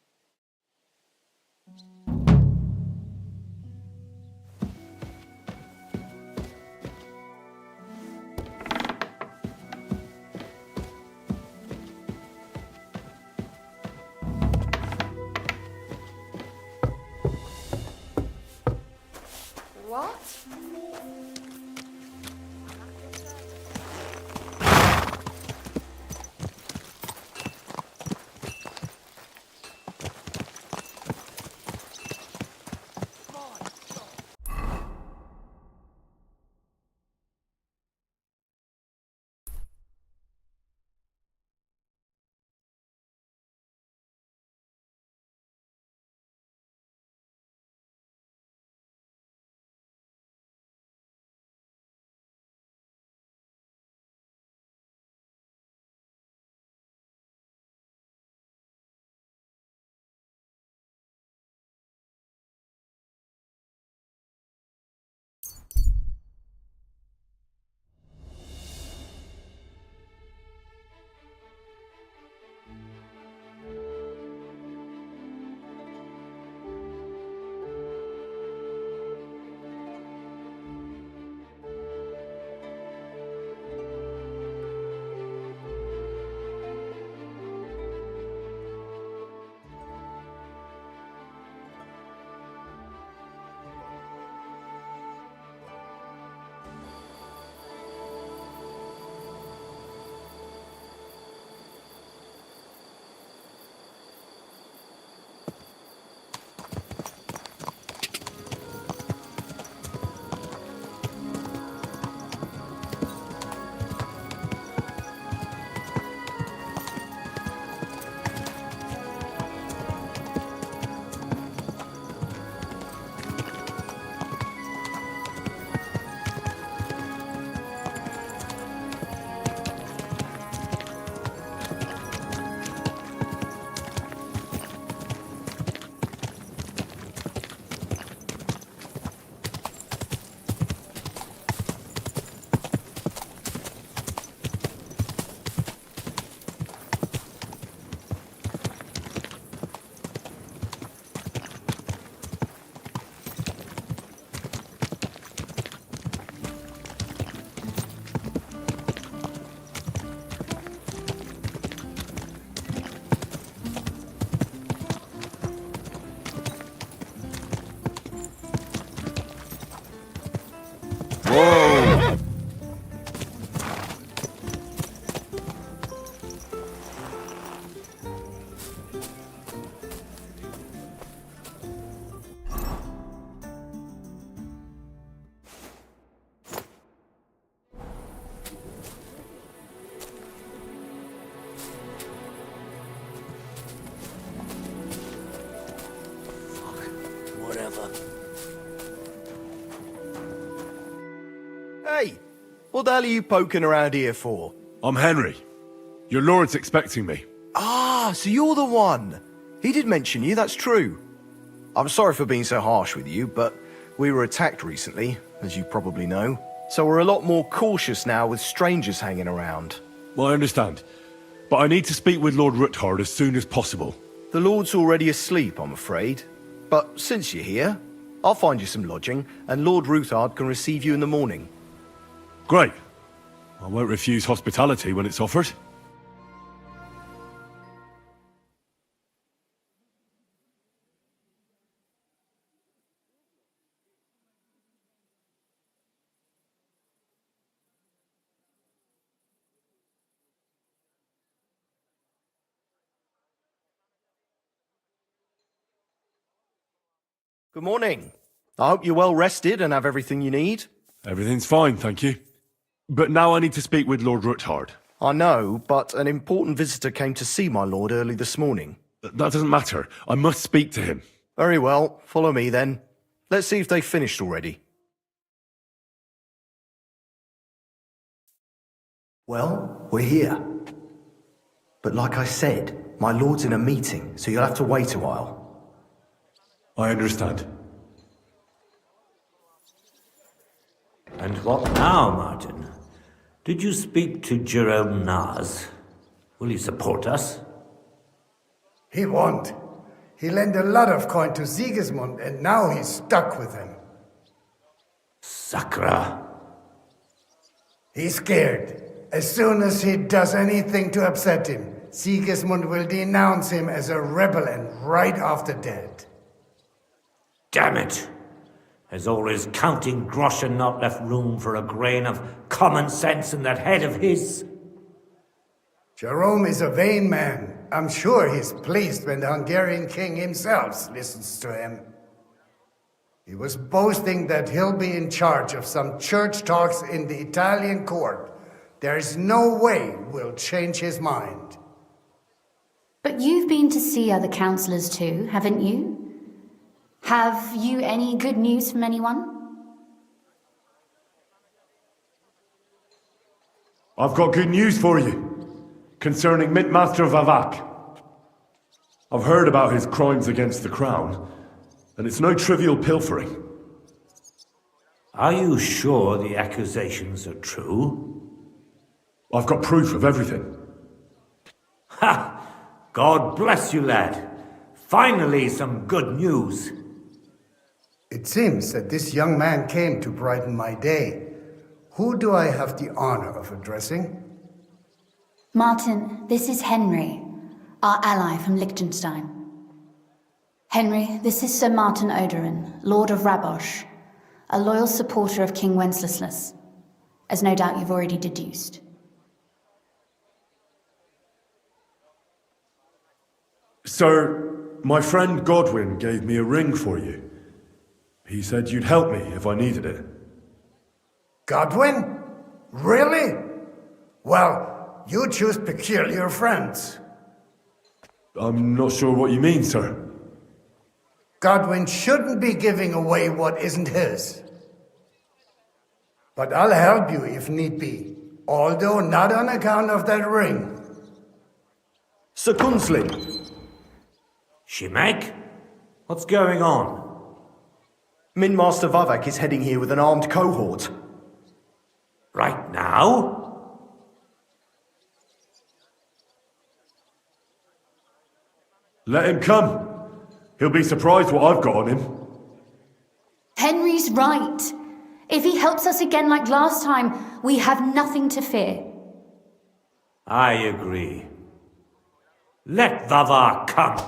Hey, what the hell are you poking around here for? I'm Henry. Your lord's expecting me. Ah, so you're the one. He did mention you, that's true. I'm sorry for being so harsh with you, but we were attacked recently, as you probably know. So we're a lot more cautious now with strangers hanging around. Well, I understand. But I need to speak with Lord Ruthard as soon as possible. The Lord's already asleep, I'm afraid. But since you're here, I'll find you some lodging, and Lord Ruthard can receive you in the morning. Great. I won't refuse hospitality when it's offered. Good morning. I hope you're well rested and have everything you need. Everything's fine, thank you. But now I need to speak with Lord Ruthard. I know, but an important visitor came to see my lord early this morning. That doesn't matter. I must speak to him. Very well. Follow me then. Let's see if they've finished already. Well, we're here. But like I said, my lord's in a meeting, so you'll have to wait a while. I understand. And what now, Martin? Did you speak to Jerome Naz? Will he support us? He won't. He lent a lot of coin to Sigismund, and now he's stuck with him. Sakra. He's scared. As soon as he does anything to upset him, Sigismund will denounce him as a rebel and right off the dead. Damn it! Has all his counting groschen not left room for a grain of common sense in that head of his? Jerome is a vain man. I'm sure he's pleased when the Hungarian king himself listens to him. He was boasting that he'll be in charge of some church talks in the Italian court. There's no way we'll change his mind. But you've been to see other councillors too, haven't you? Have you any good news from anyone? I've got good news for you, concerning Mint Master Vavak. I've heard about his crimes against the crown, and it's no trivial pilfering. Are you sure the accusations are true? I've got proof of everything. Ha! God bless you, lad. Finally, some good news. It seems that this young man came to brighten my day. Who do I have the honor of addressing? Martin, this is Henry, our ally from Liechtenstein. Henry, this is Sir Martin Oderin, Lord of Rabosh, a loyal supporter of King Wenceslas, as no doubt you've already deduced. Sir, my friend Godwin gave me a ring for you. He said you'd help me if I needed it. Godwin? Really? Well, you choose peculiar friends. I'm not sure what you mean, sir. Godwin shouldn't be giving away what isn't his. But I'll help you if need be, although not on account of that ring. Sir Gunslin. Shimek? What's going on? Mint Master Vavak is heading here with an armed cohort. Right now? Let him come. He'll be surprised what I've got on him. Henry's right. If he helps us again like last time, we have nothing to fear. I agree. Let Vavar come.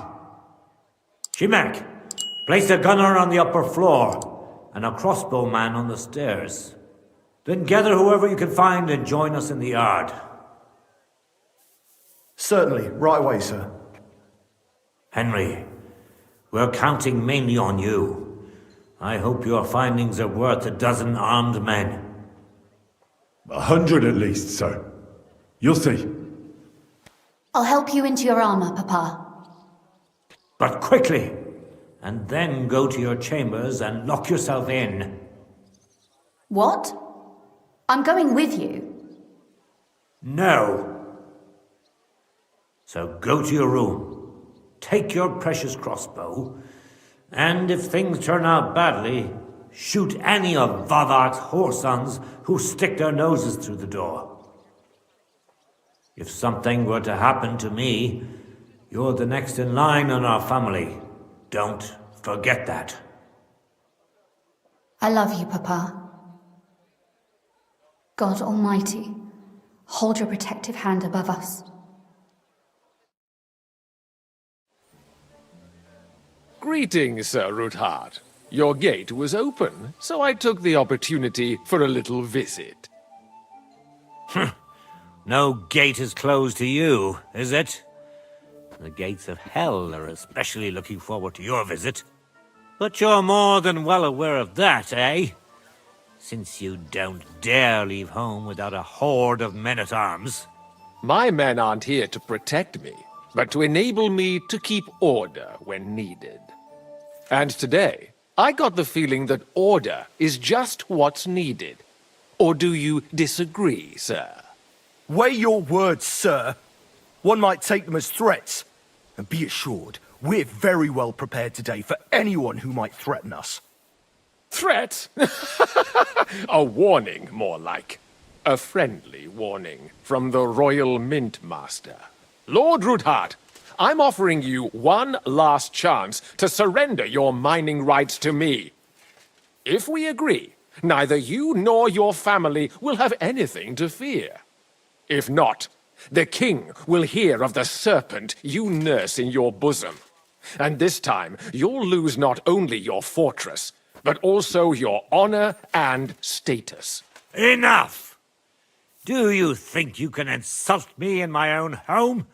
Shimek, place a gunner on the upper floor and a crossbow man on the stairs. Then gather whoever you can find and join us in the yard. Certainly, right away, sir. Henry, we're counting mainly on you. I hope your findings are worth a dozen armed men. 100 at least, sir. You'll see. I'll help you into your armor, Papa. But quickly, and then go to your chambers and lock yourself in. What? I'm going with you. No. So go to your room, take your precious crossbow, and if things turn out badly, shoot any of Vavak's whoresons who stick their noses through the door. If something were to happen to me, you're the next in line in our family. Don't forget that. I love you, Papa. God Almighty, hold your protective hand above us. Greetings, Sir Ruthard. Your gate was open, so I took the opportunity for a little visit. No gate is closed to you, is it? The gates of hell are especially looking forward to your visit. But you're more than well aware of that, eh? Since you don't dare leave home without a horde of men-at-arms. My men aren't here to protect me, but to enable me to keep order when needed. And today, I got the feeling that order is just what's needed. Or do you disagree, sir? Weigh your words, sir. One might take them as threats. And be assured, we're very well prepared today for anyone who might threaten us. Threat? A warning, more like. A friendly warning from the Royal Mint Master. Lord Ruthard, I'm offering you one last chance to surrender your mining rights to me. If we agree, neither you nor your family will have anything to fear. If not, the king will hear of the serpent you nurse in your bosom. And this time, you'll lose not only your fortress, but also your honor and status. Enough! Do you think you can insult me in my own home?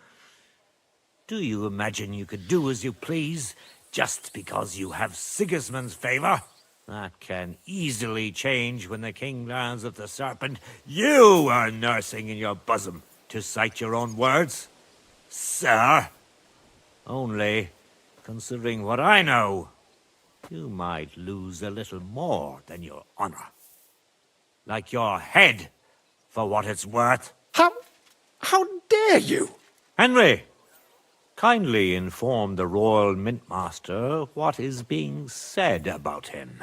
Do you imagine you could do as you please, just because you have Sigismund's favor? That can easily change when the king learns of the serpent you are nursing in your bosom, to cite your own words. Sir, only, considering what I know, you might lose a little more than your honor. Like your head, for what it's worth. How dare you? Henry, kindly inform the Royal Mintmaster what is being said about him.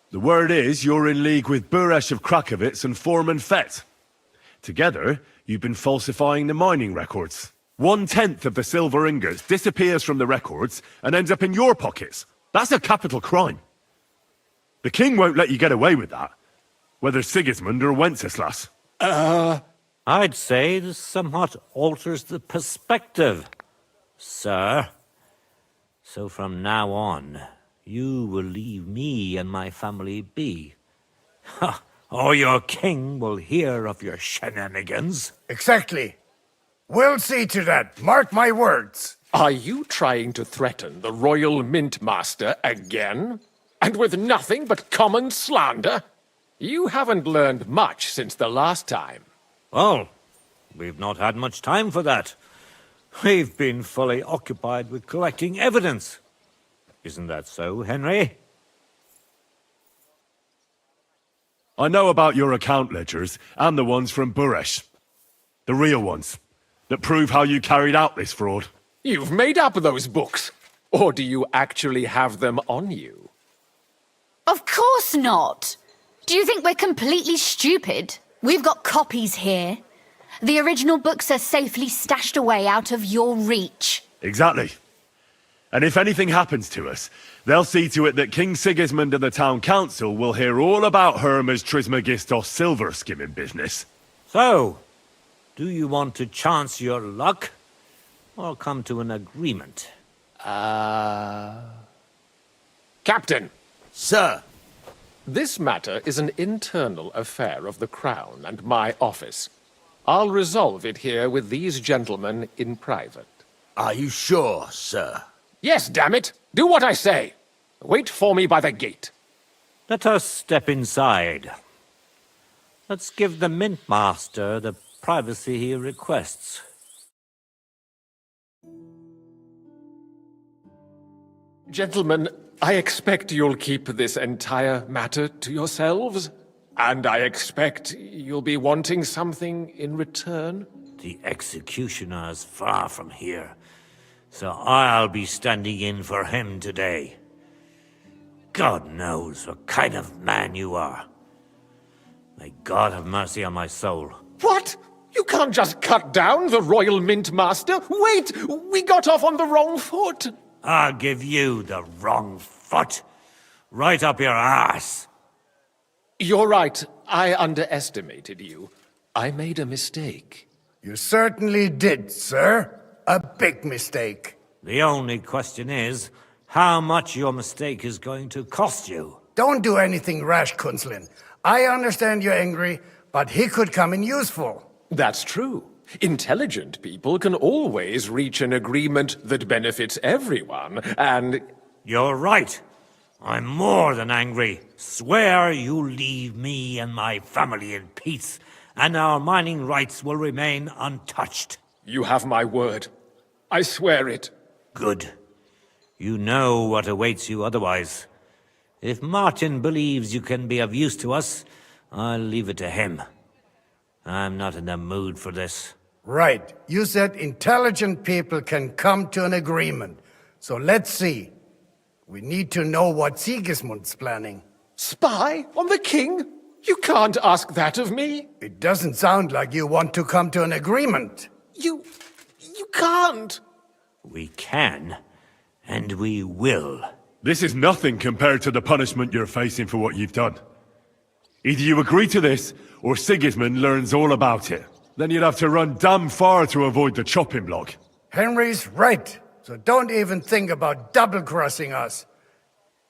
The word is you're in league with Buresh of Krakowitz and Foreman Fett. Together, you've been falsifying the mining records. 1/10 of the silver ingots disappears from the records and ends up in your pockets. That's a capital crime. The king won't let you get away with that, whether Sigismund or Wenceslas. I'd say this somewhat alters the perspective, sir. So from now on, you will leave me and my family be. Or your king will hear of your shenanigans. Exactly. We'll see to that. Mark my words. Are you trying to threaten the Royal Mint Master again? And with nothing but common slander? You haven't learned much since the last time. Well, we've not had much time for that. We've been fully occupied with collecting evidence. Isn't that so, Henry? I know about your account ledgers and the ones from Buresh. The real ones, that prove how you carried out this fraud. You've made up those books. Or do you actually have them on you? Of course not. Do you think we're completely stupid? We've got copies here. The original books are safely stashed away out of your reach. Exactly. And if anything happens to us, they'll see to it that King Sigismund and the town council will hear all about Hermes Trismegistos silver skimming business. So, do you want to chance your luck, or come to an agreement? Captain! Sir! This matter is an internal affair of the Crown and my office. I'll resolve it here with these gentlemen in private. Are you sure, sir? Yes, damn it! Do what I say! Wait for me by the gate. Let us step inside. Let's give the Mint Master the privacy he requests. Gentlemen, I expect you'll keep this entire matter to yourselves, and I expect you'll be wanting something in return. The executioner's far from here, so I'll be standing in for him today. God knows what kind of man you are. May God have mercy on my soul. What? You can't just cut down the Royal Mint Master. Wait! We got off on the wrong foot. I'll give you the wrong foot. Right up your ass. You're right. I underestimated you. I made a mistake. You certainly did, sir. A big mistake. The only question is, how much your mistake is going to cost you. Don't do anything rash, Kunzlin. I understand you're angry, but he could come in useful. That's true. Intelligent people can always reach an agreement that benefits everyone, and... You're right. I'm more than angry. Swear you'll leave me and my family in peace, and our mining rights will remain untouched. You have my word. I swear it. Good. You know what awaits you otherwise. If Martin believes you can be of use to us, I'll leave it to him. I'm not in the mood for this. Right. You said intelligent people can come to an agreement. So let's see. We need to know what Sigismund's planning. Spy on the king? You can't ask that of me. It doesn't sound like you want to come to an agreement. You can't. We can, and we will. This is nothing compared to the punishment you're facing for what you've done. Either you agree to this, or Sigismund learns all about it. Then you'd have to run damn far to avoid the chopping block. Henry's right, so don't even think about double-crossing us.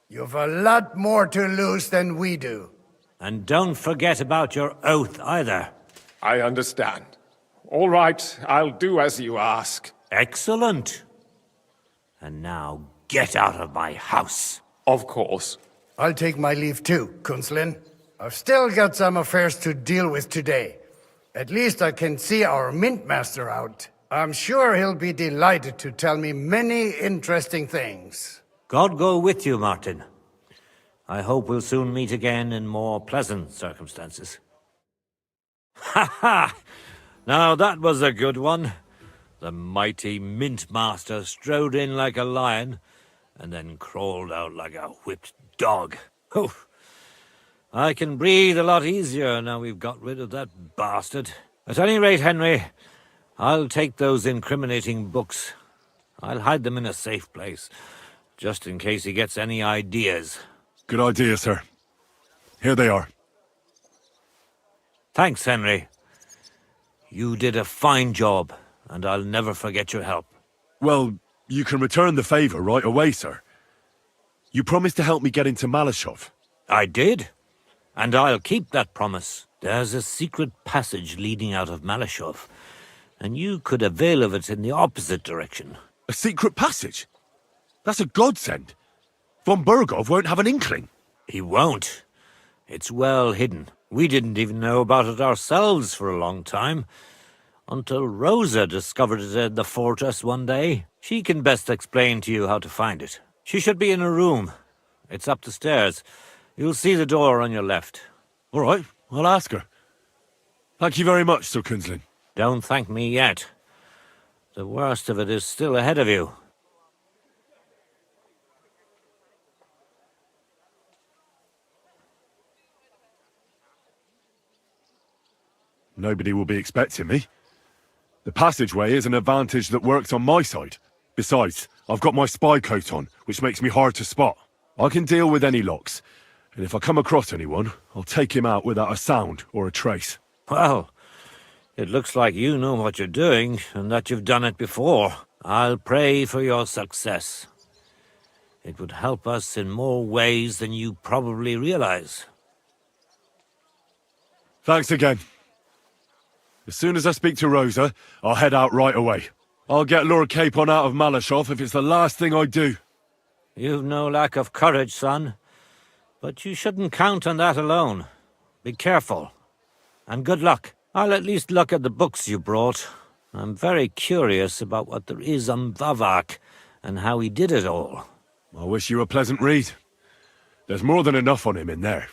You've a lot more to lose than we do. And don't forget about your oath either. I understand. All right, I'll do as you ask. Excellent. And now get out of my house. Of course. I'll take my leave too, Kunzlin. I've still got some affairs to deal with today. At least I can see our Mint Master out. I'm sure he'll be delighted to tell me many interesting things. God go with you, Martin. I hope we'll soon meet again in more pleasant circumstances. Ha ha! Now that was a good one. The mighty Mint Master strode in like a lion, and then crawled out like a whipped dog. Oof. I can breathe a lot easier now we've got rid of that bastard. At any rate, Henry, I'll take those incriminating books. I'll hide them in a safe place, just in case he gets any ideas. Good idea, sir. Here they are. Thanks, Henry. You did a fine job, and I'll never forget your help. Well, you can return the favor right away, sir. You promised to help me get into Malashov. I did, and I'll keep that promise. There's a secret passage leading out of Malashov, and you could avail of it in the opposite direction. A secret passage? That's a godsend. Von Burgov won't have an inkling. He won't. It's well hidden. We didn't even know about it ourselves for a long time, until Rosa discovered it in the fortress one day. She can best explain to you how to find it. She should be in her room. It's up the stairs. You'll see the door on your left. All right, I'll ask her. Thank you very much, Sir Kunzlin. Don't thank me yet. The worst of it is still ahead of you. Nobody will be expecting me. The passageway is an advantage that works on my side. Besides, I've got my spy coat on, which makes me hard to spot. I can deal with any locks, and if I come across anyone, I'll take him out without a sound or a trace. Well, it looks like you know what you're doing, and that you've done it before. I'll pray for your success. It would help us in more ways than you probably realize. Thanks again. As soon as I speak to Rosa, I'll head out right away. I'll get Lord Capon out of Malashov if it's the last thing I do. You've no lack of courage, son. But you shouldn't count on that alone. Be careful. And good luck. I'll at least look at the books you brought. I'm very curious about what there is on Vavak and how he did it all. I wish you a pleasant read. There's more than enough on him in there.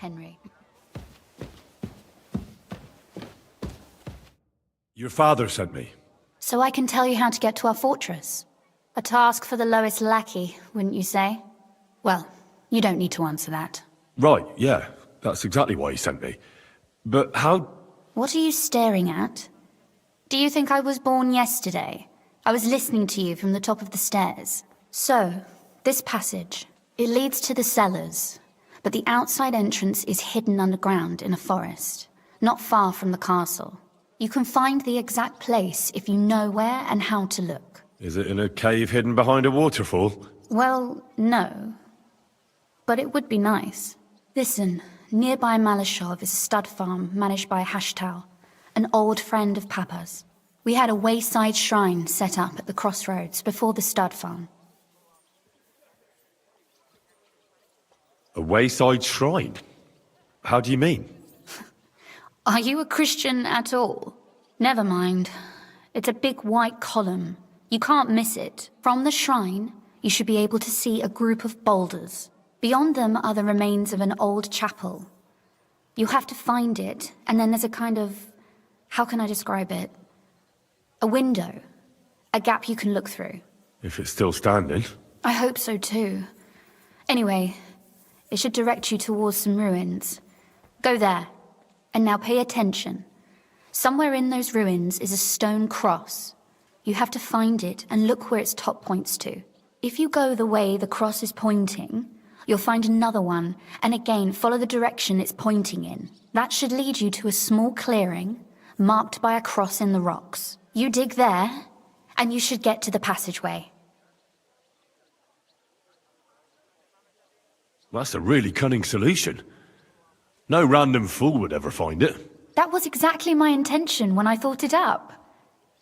Henry. Your father sent me. So I can tell you how to get to our fortress. A task for the lowest lackey, wouldn't you say? Well, you don't need to answer that. Right, yeah. That's exactly why he sent me. But how... What are you staring at? Do you think I was born yesterday? I was listening to you from the top of the stairs. So, this passage, it leads to the cellars, but the outside entrance is hidden underground in a forest, not far from the castle. You can find the exact place if you know where and how to look. Is it in a cave hidden behind a waterfall? Well, no. But it would be nice. Listen, nearby Malashov is a stud farm managed by Hashtal, an old friend of Papa's. We had a wayside shrine set up at the crossroads before the stud farm. A wayside shrine? How do you mean? Are you a Christian at all? Never mind. It's a big white column. You can't miss it. From the shrine, you should be able to see a group of boulders. Beyond them are the remains of an old chapel. You have to find it, and then there's a kind of... how can I describe it? A window. A gap you can look through. If it's still standing. I hope so too. Anyway, it should direct you towards some ruins. Go there. And now pay attention. Somewhere in those ruins is a stone cross. You have to find it and look where its top points to. If you go the way the cross is pointing, you'll find another one, and again follow the direction it's pointing in. That should lead you to a small clearing, marked by a cross in the rocks. You dig there, and you should get to the passageway. That's a really cunning solution. No random fool would ever find it. That was exactly my intention when I thought it up.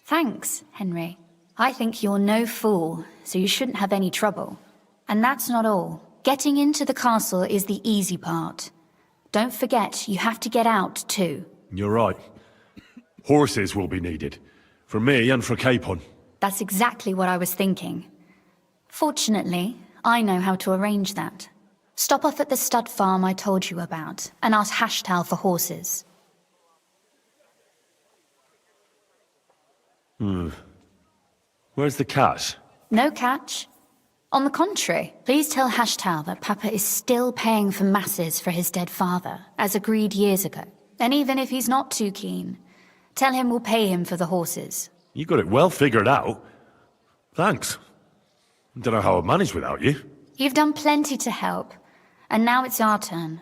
Thanks, Henry. I think you're no fool, so you shouldn't have any trouble. And that's not all. Getting into the castle is the easy part. Don't forget, you have to get out too. You're right. Horses will be needed. For me and for Capon. That's exactly what I was thinking. Fortunately, I know how to arrange that. Stop off at the stud farm I told you about, and ask Hashtal for horses. Where's the catch? No catch. On the contrary, please tell Hashtal that Papa is still paying for masses for his dead father, as agreed years ago. And even if he's not too keen, tell him we'll pay him for the horses. You got it well figured out. Thanks. Don't know how I'd manage without you. You've done plenty to help, and now it's our turn.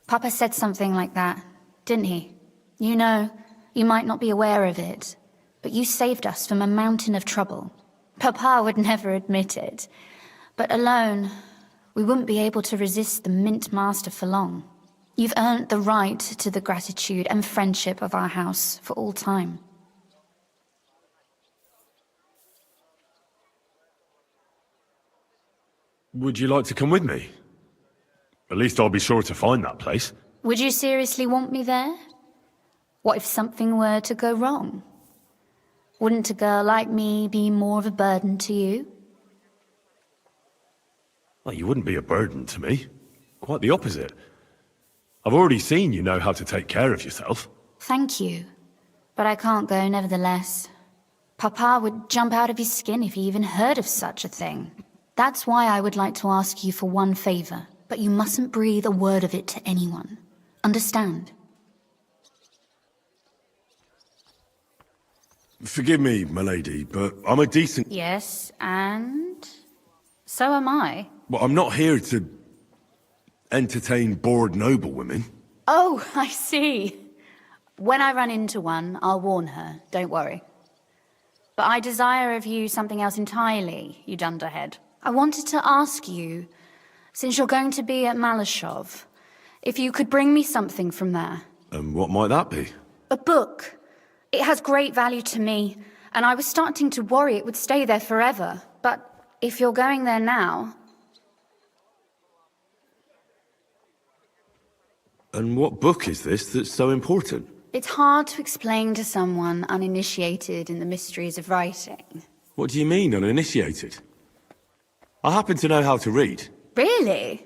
Papa said something like that, didn't he? You know, you might not be aware of it, but you saved us from a mountain of trouble. Papa would never admit it, but alone, we wouldn't be able to resist the Mint Master for long. You've earned the right to the gratitude and friendship of our house for all time. Would you like to come with me? At least I'll be sure to find that place. Would you seriously want me there? What if something were to go wrong? Wouldn't a girl like me be more of a burden to you? Well, you wouldn't be a burden to me. Quite the opposite. I've already seen you know how to take care of yourself. Thank you. But I can't go nevertheless. Papa would jump out of his skin if he even heard of such a thing. That's why I would like to ask you for one favor, but you mustn't breathe a word of it to anyone. Understand? Forgive me, milady, but I'm a decent... Yes, and... so am I. Well, I'm not here to entertain bored noblewomen. Oh, I see. When I run into one, I'll warn her, don't worry. But I desire of you something else entirely, you dunderhead. I wanted to ask you, since you're going to be at Malashov, if you could bring me something from there. And what might that be? A book. It has great value to me, and I was starting to worry it would stay there forever. But if you're going there now... And what book is this that's so important? It's hard to explain to someone uninitiated in the mysteries of writing. What do you mean, uninitiated? I happen to know how to read. Really?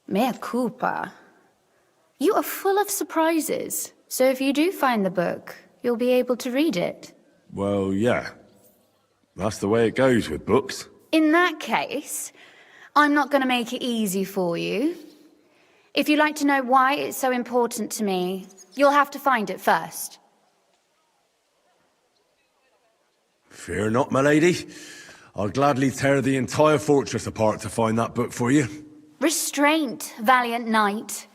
Mea culpa. You are full of surprises. So if you do find the book, you'll be able to read it. Well, yeah. That's the way it goes with books. In that case, I'm not going to make it easy for you. If you'd like to know why it's so important to me, you'll have to find it first. Fear not, my lady. I'll gladly tear the entire fortress apart to find that book for you. Restraint, valiant knight.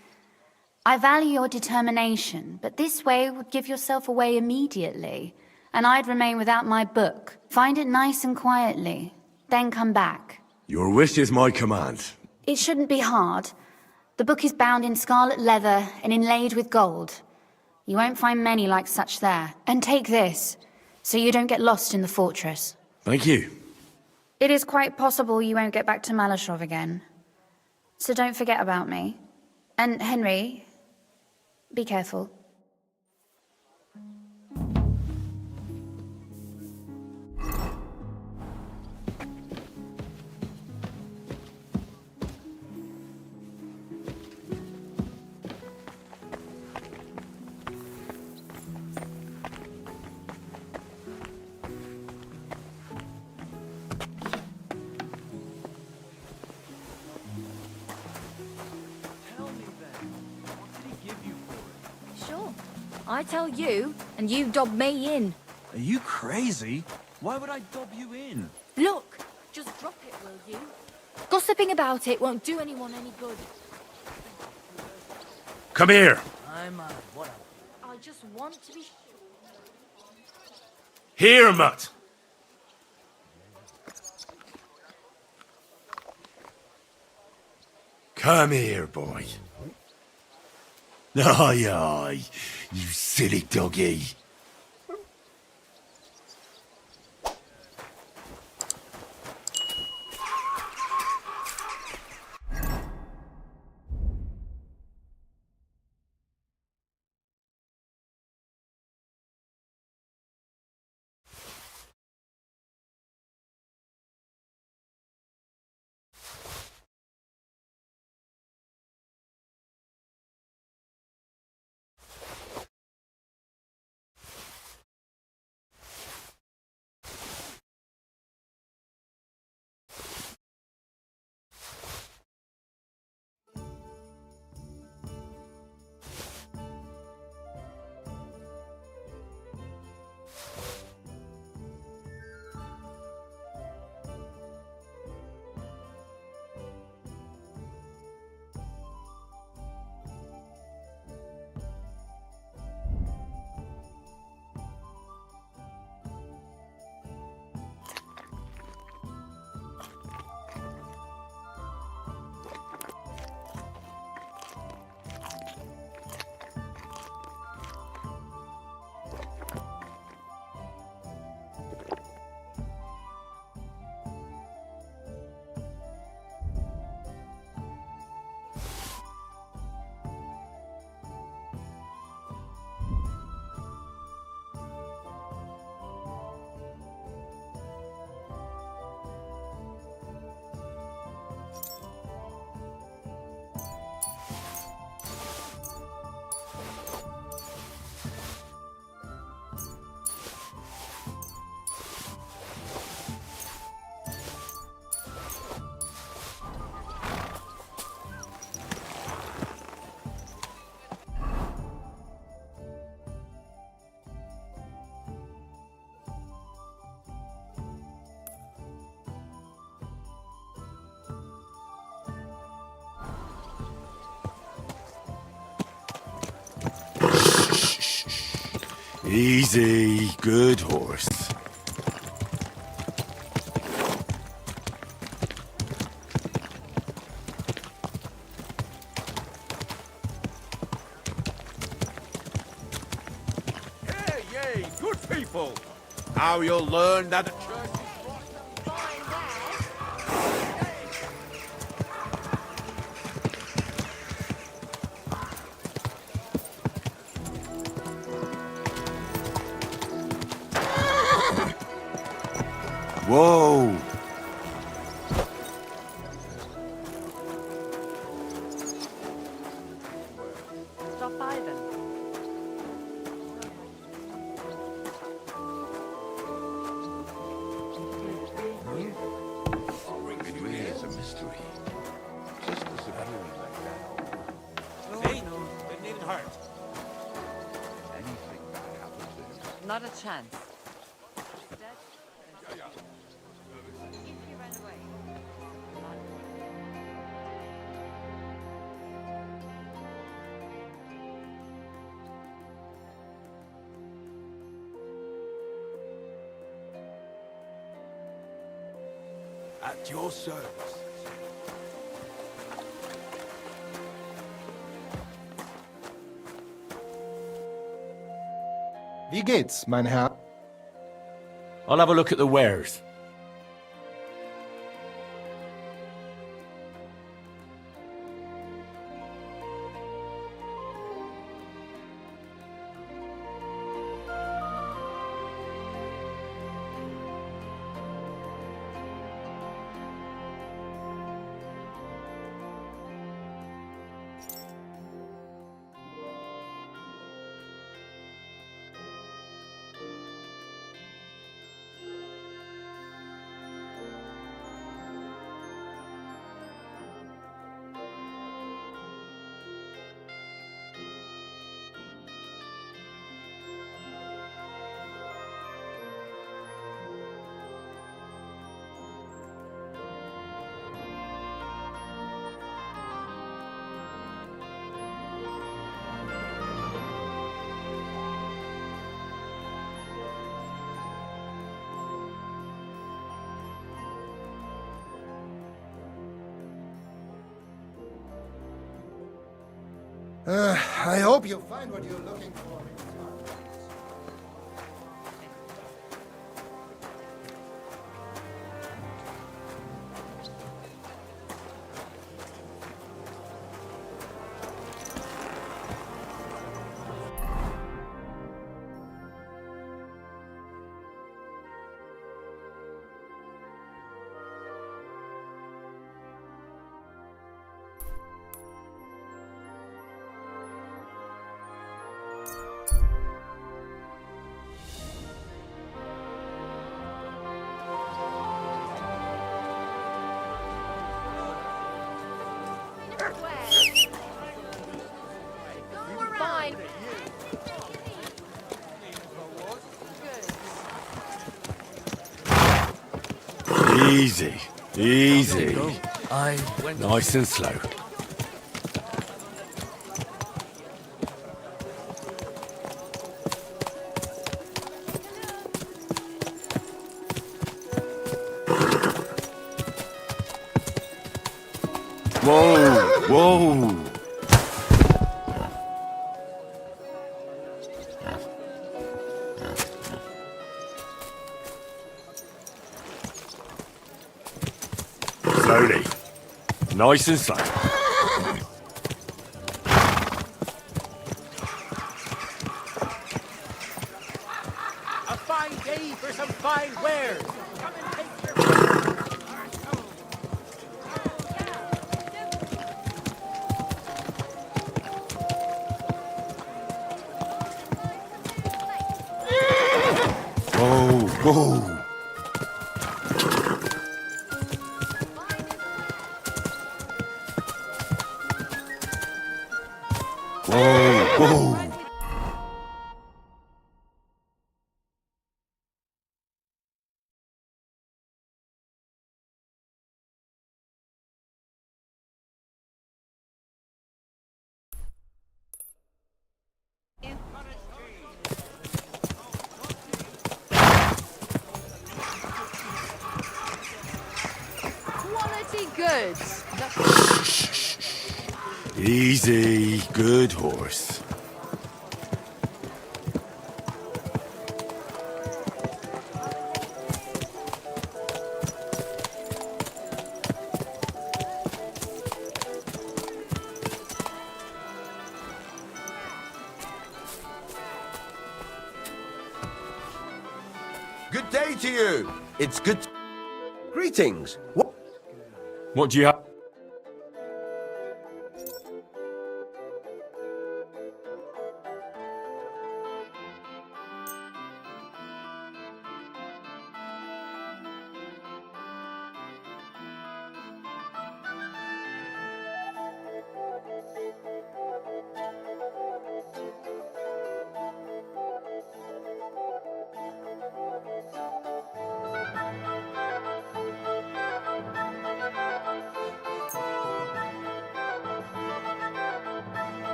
I value your determination, but this way would give yourself away immediately, and I'd remain without my book. Find it nice and quietly, then come back. Your wish is my command. It shouldn't be hard. The book is bound in scarlet leather and inlaid with gold. You won't find many like such there. And take this, so you don't get lost in the fortress. Thank you. It is quite possible you won't get back to Malashov again. So don't forget about me. And Henry, be careful. I tell you, and you dob me in. Are you crazy? Why would I dob you in? Look, just drop it, will you? Gossiping about it won't do anyone any good. Come here. I'm, whatever. I just want to be... Here, mutt. Come here, boy. Aye, aye, you silly doggy. Easy, good horse. Hey, yay, good people! Now you'll learn that the church Whoa! Stop by then. It really is a mystery. Just disappearing like that. See? Didn't need it hurt. Anything bad happens to him. Not a chance. At your service. Wie geht's, mein Herr? I'll have a look at the wares. I hope you find what you're looking for. Fine. Easy, easy. I Nice and slow. Whoa, whoa. Slowly. Nice and slow. A fine day for some fine wares. Come and take your... Whoa, whoa. Whoa, whoa. Good. Easy, good horse. Good day to you. It's good. Greetings. What do you have?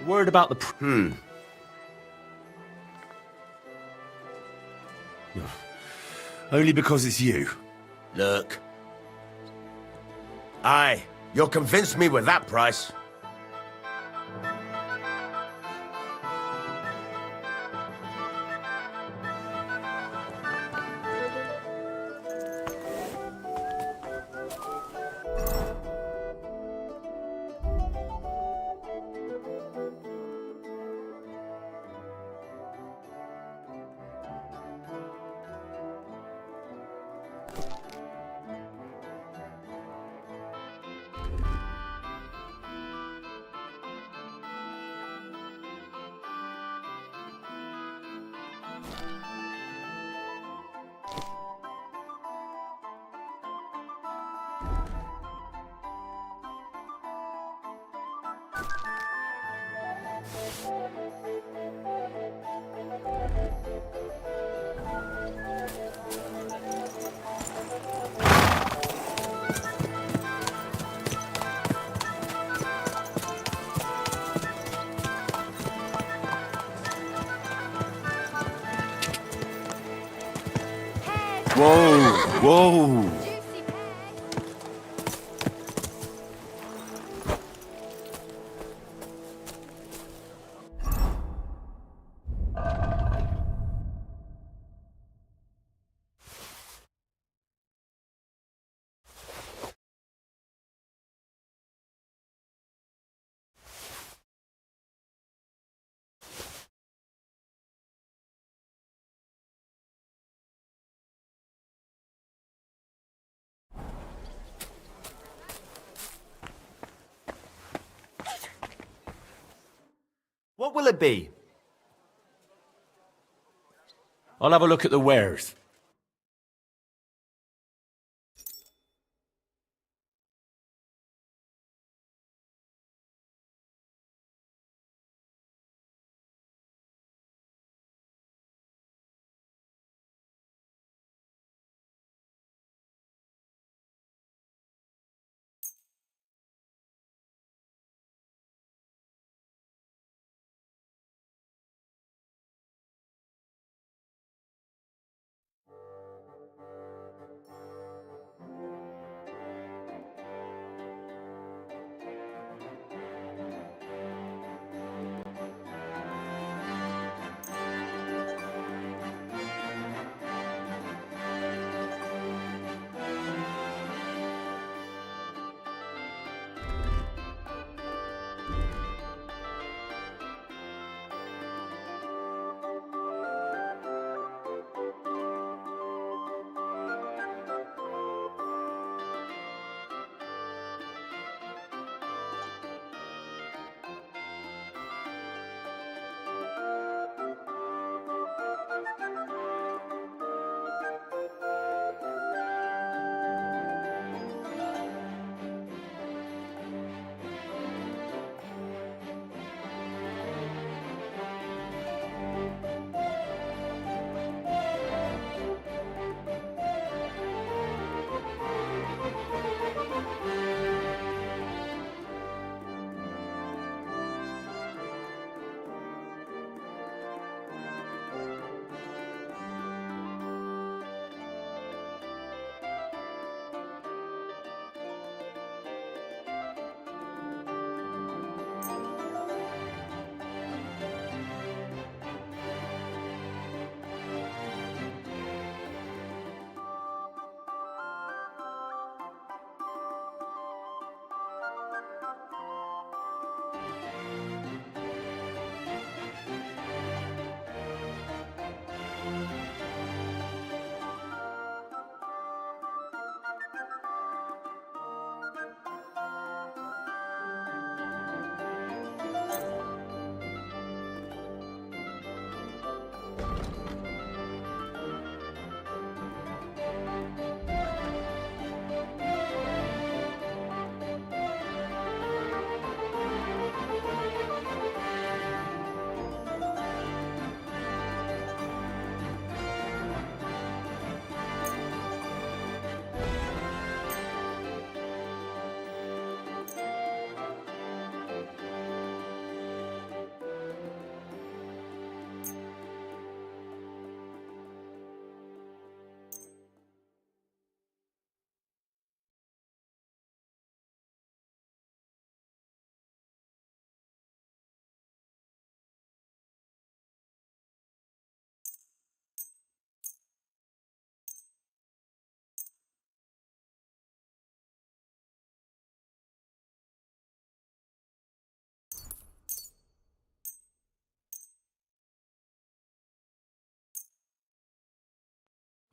Word about the... Only because it's you. Look. Aye, you'll convince me with that price. Whoa, whoa. What will it be? I'll have a look at the wares.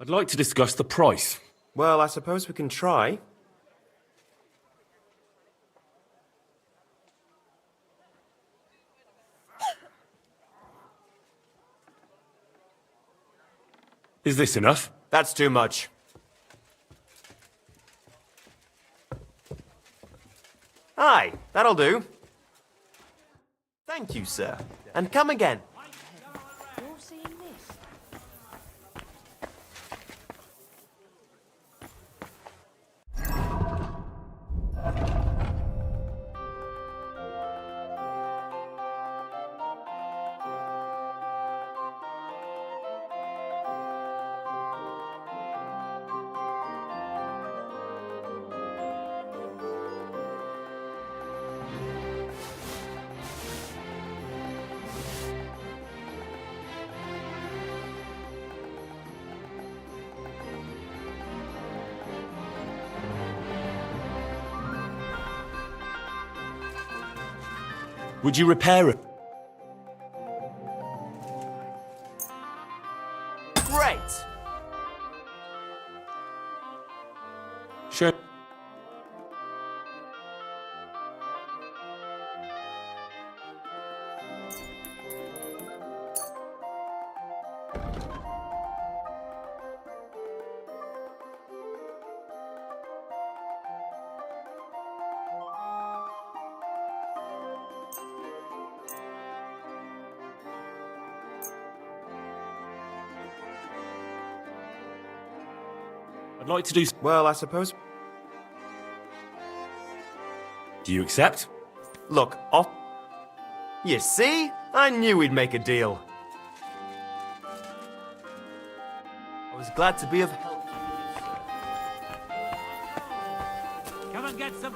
I'd like to discuss the price. Well, I suppose we can try. Is this enough? That's too much. Aye, that'll do. Thank you, sir. And come again. You're seeing this? Would you repair it? Great! Sure. I'd like to do... Well, I suppose... Do you accept? Look, off... You see? I knew we'd make a deal. I was glad to be of help. Come and get some...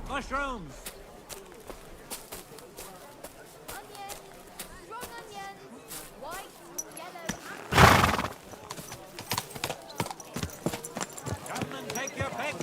Mushrooms! Strong onions, white, yellow, Come and take your pick!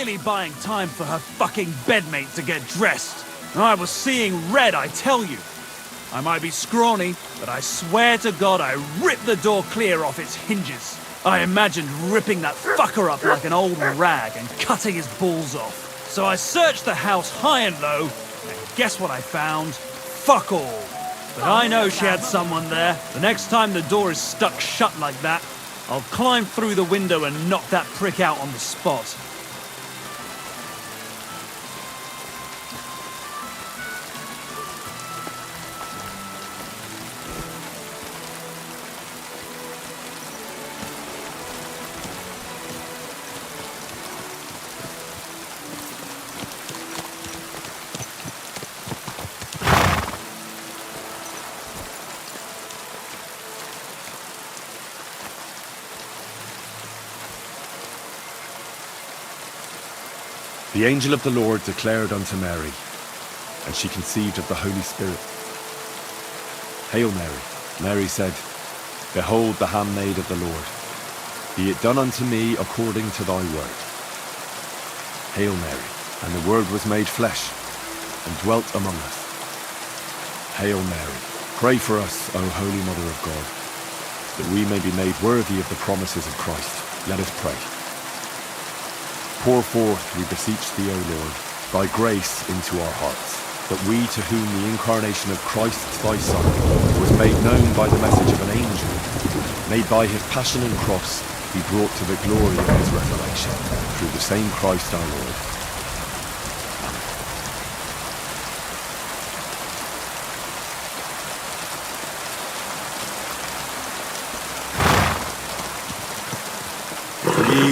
clearly buying time for her fucking bedmate to get dressed. I was seeing red, I tell you. I might be scrawny, but I swear to God I ripped the door clear off its hinges. I imagined ripping that fucker up like an old rag and cutting his balls off. So I searched the house high and low, and guess what I found? Fuck all. But I know she had someone there. The next time the door is stuck shut like that, I'll climb through the window and knock that prick out on the spot. The angel of the Lord declared unto Mary, and she conceived of the Holy Spirit. Hail Mary, Mary said, Behold the handmaid of the Lord. Be it done unto me according to thy word. Hail Mary, and the Word was made flesh, and dwelt among us. Hail Mary, pray for us, O Holy Mother of God, that we may be made worthy of the promises of Christ. Let us pray. Pour forth, we beseech thee, O Lord, thy grace into our hearts, that we, to whom the incarnation of Christ thy Son was made known by the message of an angel, may by his passion and cross be brought to the glory of his resurrection, through the same Christ our Lord.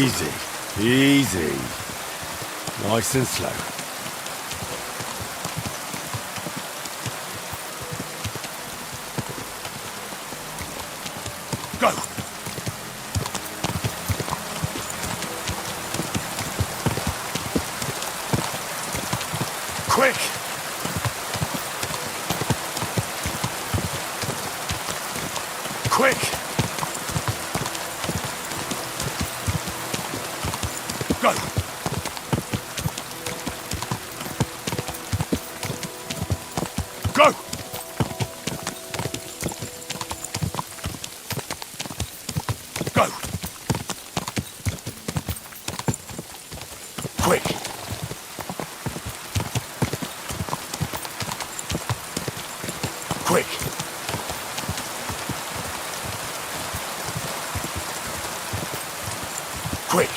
Easy, easy. Nice and slow. Go! Quick! Quick! Go! Go! Go! Quick! Quick! Quick!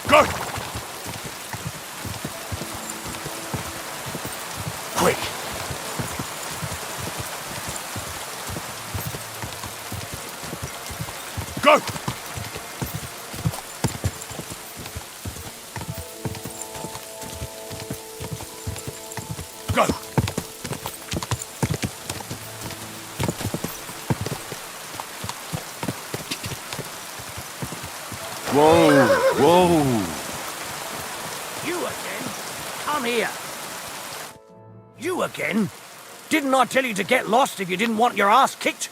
Go! Quick! Go! Go! Whoa, whoa. You again? Come here. You again? Didn't I tell you to get lost if you didn't want your ass kicked?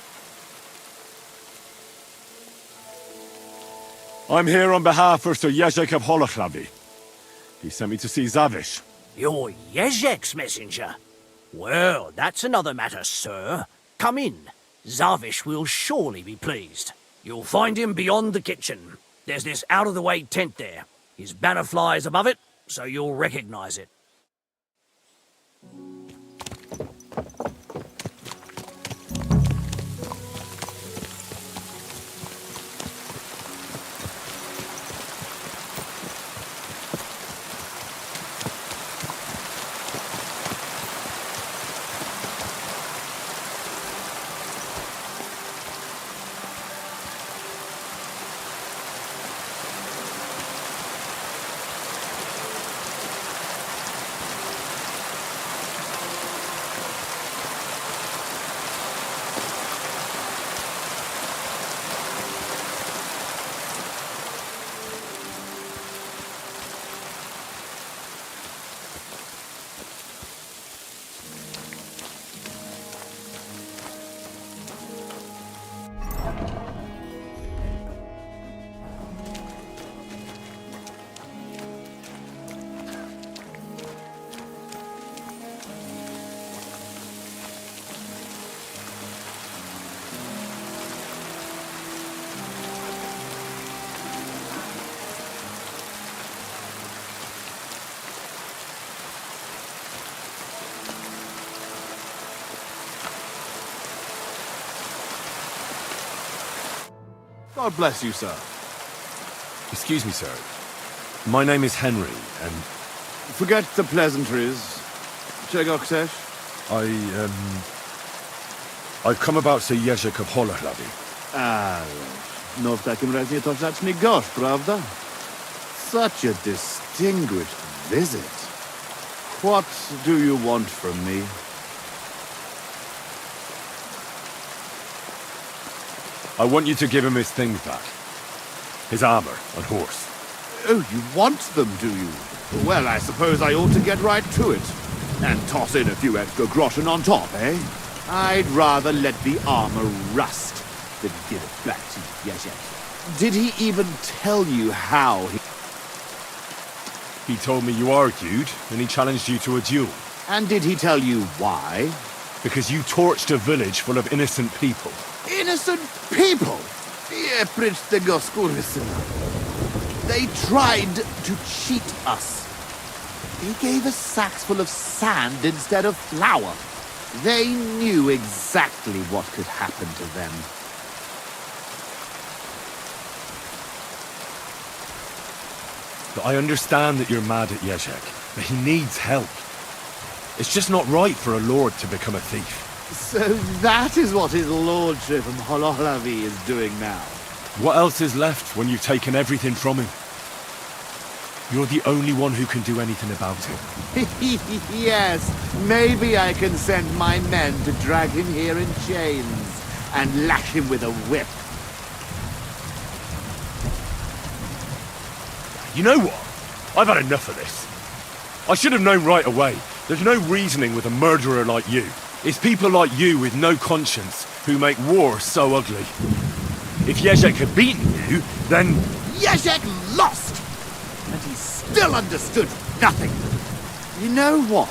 I'm here on behalf of Sir Jezek of Holochlavi. He sent me to see Zavish. You're Jezek's messenger? Well, that's another matter, sir. Come in. Zavish will surely be pleased. You'll find him beyond the kitchen. There's this out-of-the-way tent there. His banner flies above it, so you'll recognize it. God bless you, sir. Excuse me, sir. My name is Henry, and... Forget the pleasantries. Czego chcesz? I've come about Sir Jerzek of Holochlawi. No w takim razie to zacznij gość, prawda? Such a distinguished visit. What do you want from me? I want you to give him his things back. His armor and horse. Oh, you want them, do you? Well, I suppose I ought to get right to it. And toss in a few extra groschen on top, eh? I'd rather let the armor rust than give it back to Jerzek. Did he even tell you how he... He told me you argued, and he challenged you to a duel. And did he tell you why? Because you torched a village full of innocent people. Innocent people? They tried to cheat us. They gave us sacks full of sand instead of flour. They knew exactly what could happen to them. But I understand that you're mad at Jerzek, but he needs help. It's just not right for a lord to become a thief. So that is what his lordship of Holochlavi is doing now. What else is left when you've taken everything from him? You're the only one who can do anything about it. Yes, maybe I can send my men to drag him here in chains and lash him with a whip. You know what? I've had enough of this. I should have known right away. There's no reasoning with a murderer like you. It's people like you with no conscience who make war so ugly. If Jerzek had beaten you, then... Jerzek lost! And he still understood nothing. You know what?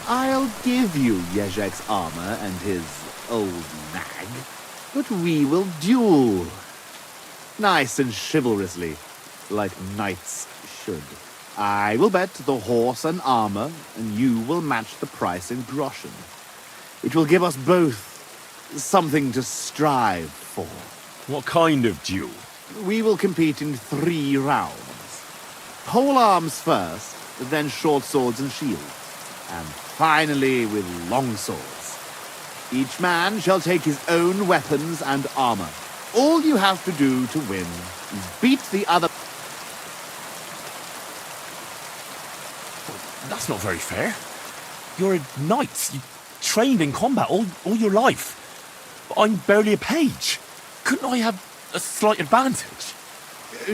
I'll give you Jerzek's armor and his old nag, but we will duel. Nice and chivalrously, like knights should. I will bet the horse and armor, and you will match the price in groschen. It will give us both something to strive for. What kind of duel? We will compete in 3 rounds. Pole arms first, then short swords and shields, and finally with long swords. Each man shall take his own weapons and armor. All you have to do to win is beat the other... That's not very fair. You're a knight. You trained in combat all your life. I'm barely a page. Couldn't I have a slight advantage?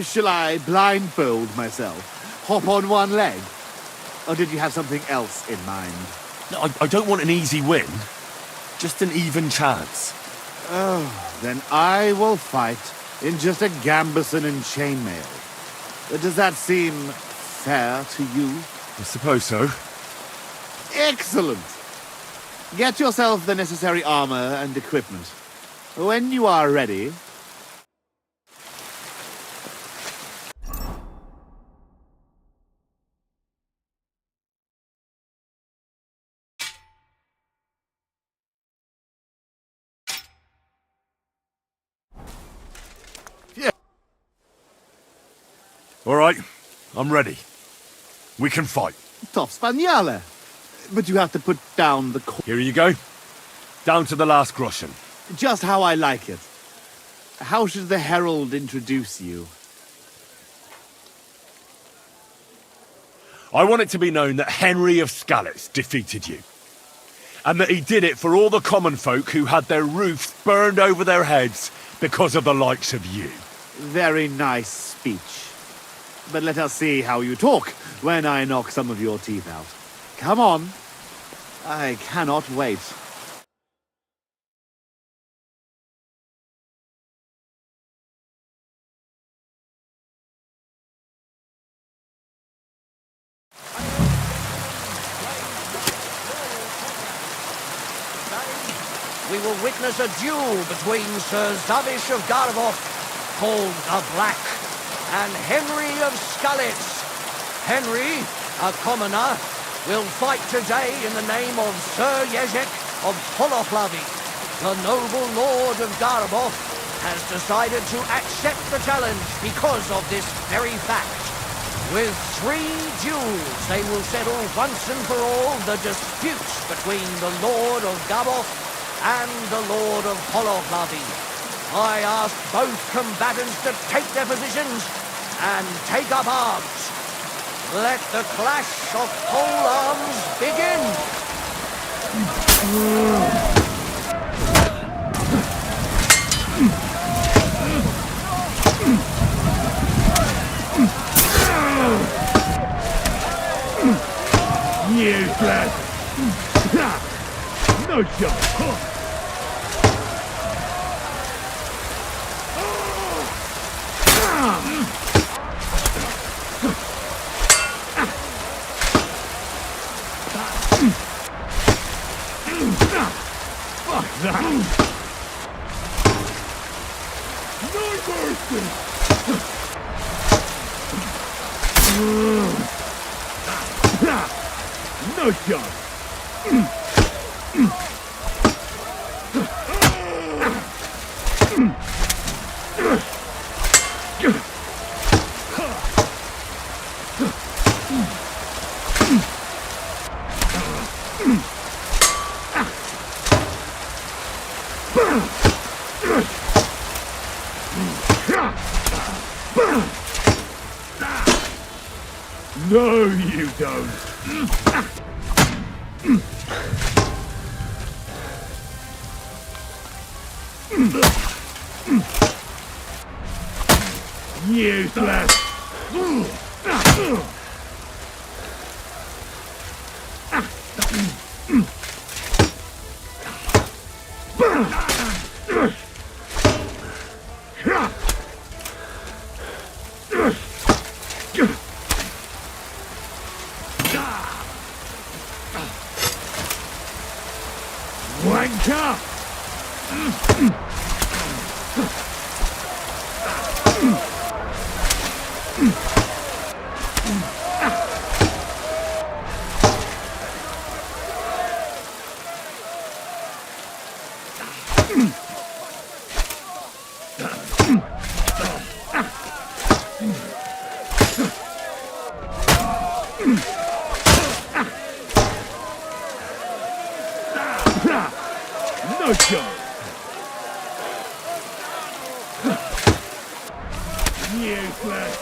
Shall I blindfold myself? Hop on one leg? Or did you have something else in mind? No, I don't want an easy win. Just an even chance. Oh, then I will fight in just a gambeson and chainmail. Does that seem fair to you? I suppose so. Excellent! Get yourself the necessary armor and equipment. When you are ready... Yeah. All right, I'm ready. We can fight. Top Spaniale. But you have to put down the... Here you go. Down to the last groschen. Just how I like it. How should the herald introduce you? I want it to be known that Henry of Skalitz defeated you. And that he did it for all the common folk who had their roofs burned over their heads because of the likes of you. Very nice speech. But let us see how you talk when I knock some of your teeth out. Come on. I cannot wait. We will witness a duel between Sir Zavish of Garvov, called the Black, and Henry of Skalitz. Henry, a commoner, will fight today in the name of Sir Jerzek of Holochlavi, the noble lord of Garabov, has decided to accept the challenge because of this very fact. With 3 duels, they will settle once and for all the dispute between the Lord of Gaboth and the Lord of Hologlavi. I ask both combatants to take their positions and take up arms. Let the clash of pole arms begin! Useless! No shot! Fuck that! No mercy! No shot! No, you don't. Useless. Wanker! No shot! Useless!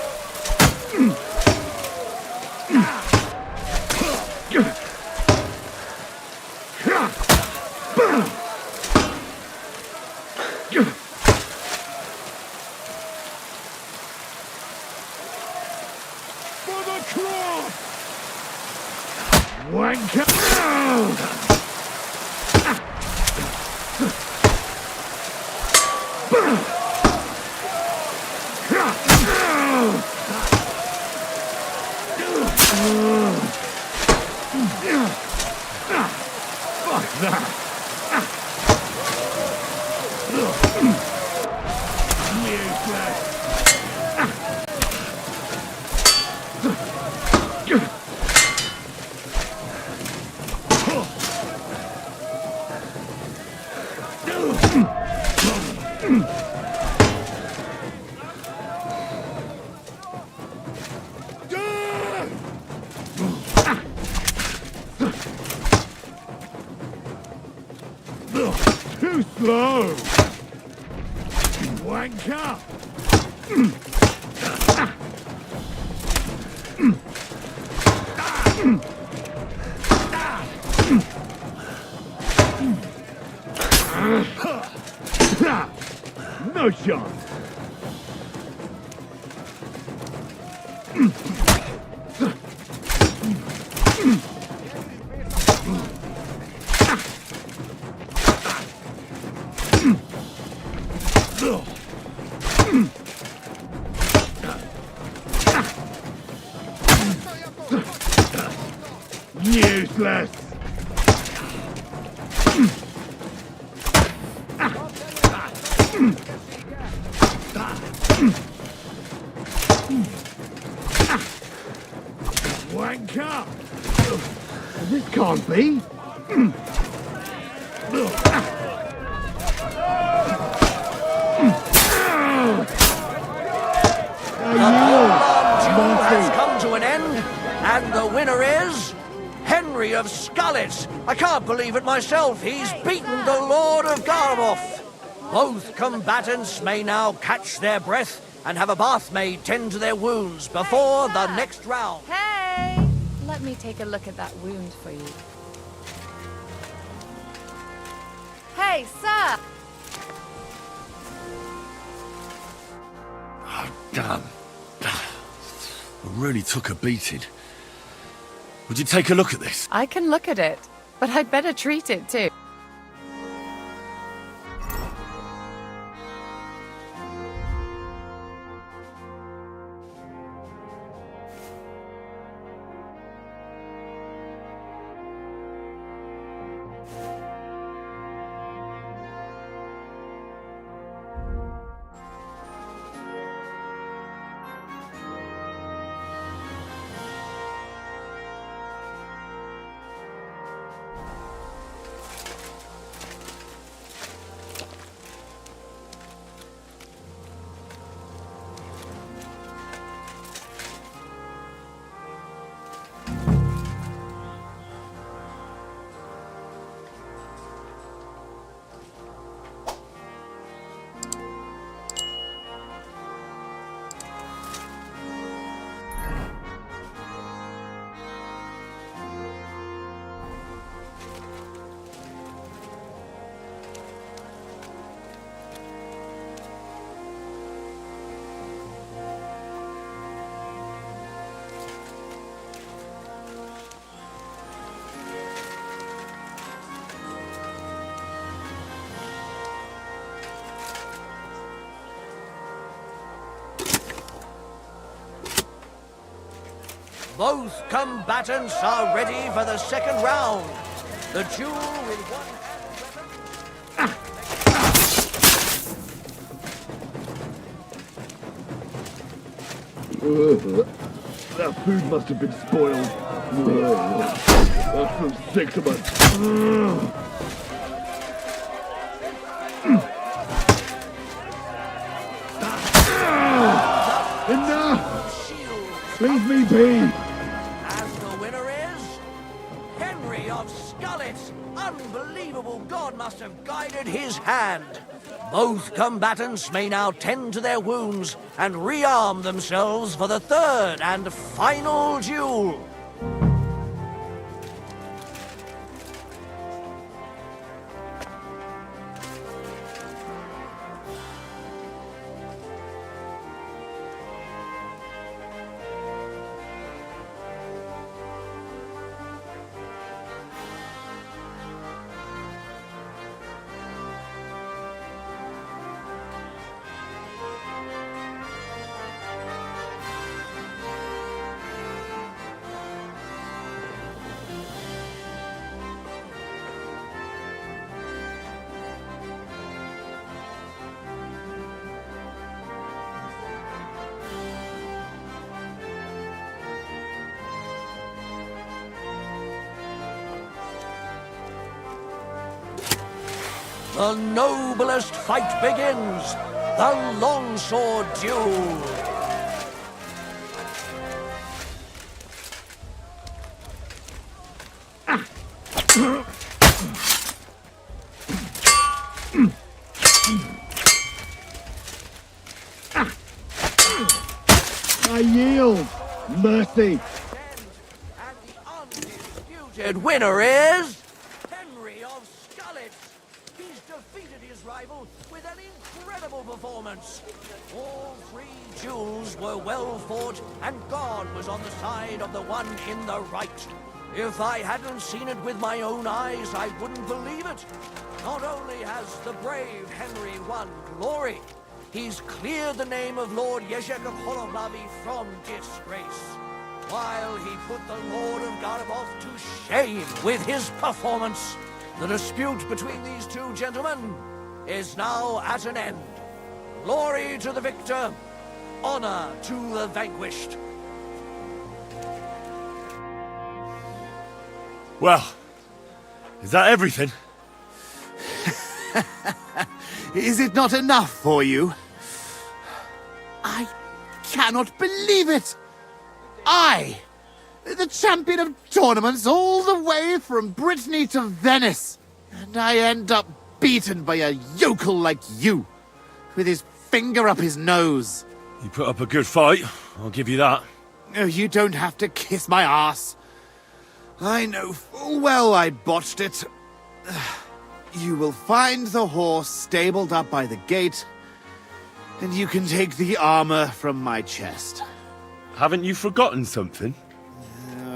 For the cross! Wanker! Fuck that! Too slow! Wanker! No shot! Useless! Wanker! This can't be! duel has come to an end, and the winner is Henry of Scarlet. I can't believe it myself. He's beaten the Lord of Garboff. Both combatants may now catch their breath and have a bath maid tend to their wounds before the next round. Hey! Let me take a look at that wound for you. Hey, sir! Oh, damn. I really took a beating. Would you take a look at this? I can look at it, but I'd better treat it too. Both combatants are ready for the second round. The duel with one That food must have been spoiled. That feels sick to my... Enough! Leave me be! And the winner is Henry of Scarlet. Unbelievable, God must have guided his hand. Both combatants may now tend to their wounds and rearm themselves for the third and final duel. The noblest fight begins, the longsword duel. I yield! Mercy! And the undisputed winner is Henry of Scarlet. He's defeated his rival with an incredible performance. All three duels were well fought, and God was on the side of the one in the right. If I hadn't seen it with my own eyes, I wouldn't believe it. Not only has the brave Henry won glory, he's cleared the name of Lord Yeshek of Holoblavi from disgrace, while he put the Lord of Garboff to shame with his performance. The dispute between these two gentlemen is now at an end. Glory to the victor, honor to the vanquished. Well, is that everything? Is it not enough for you? I cannot believe it! I, the champion of tournaments all the way from Brittany to Venice, and I end up beaten by a yokel like you, with his finger up his nose. You put up a good fight, I'll give you that. Oh, you don't have to kiss my ass. I know full well I botched it. You will find the horse stabled up by the gate, and you can take the armor from my chest. Haven't you forgotten something?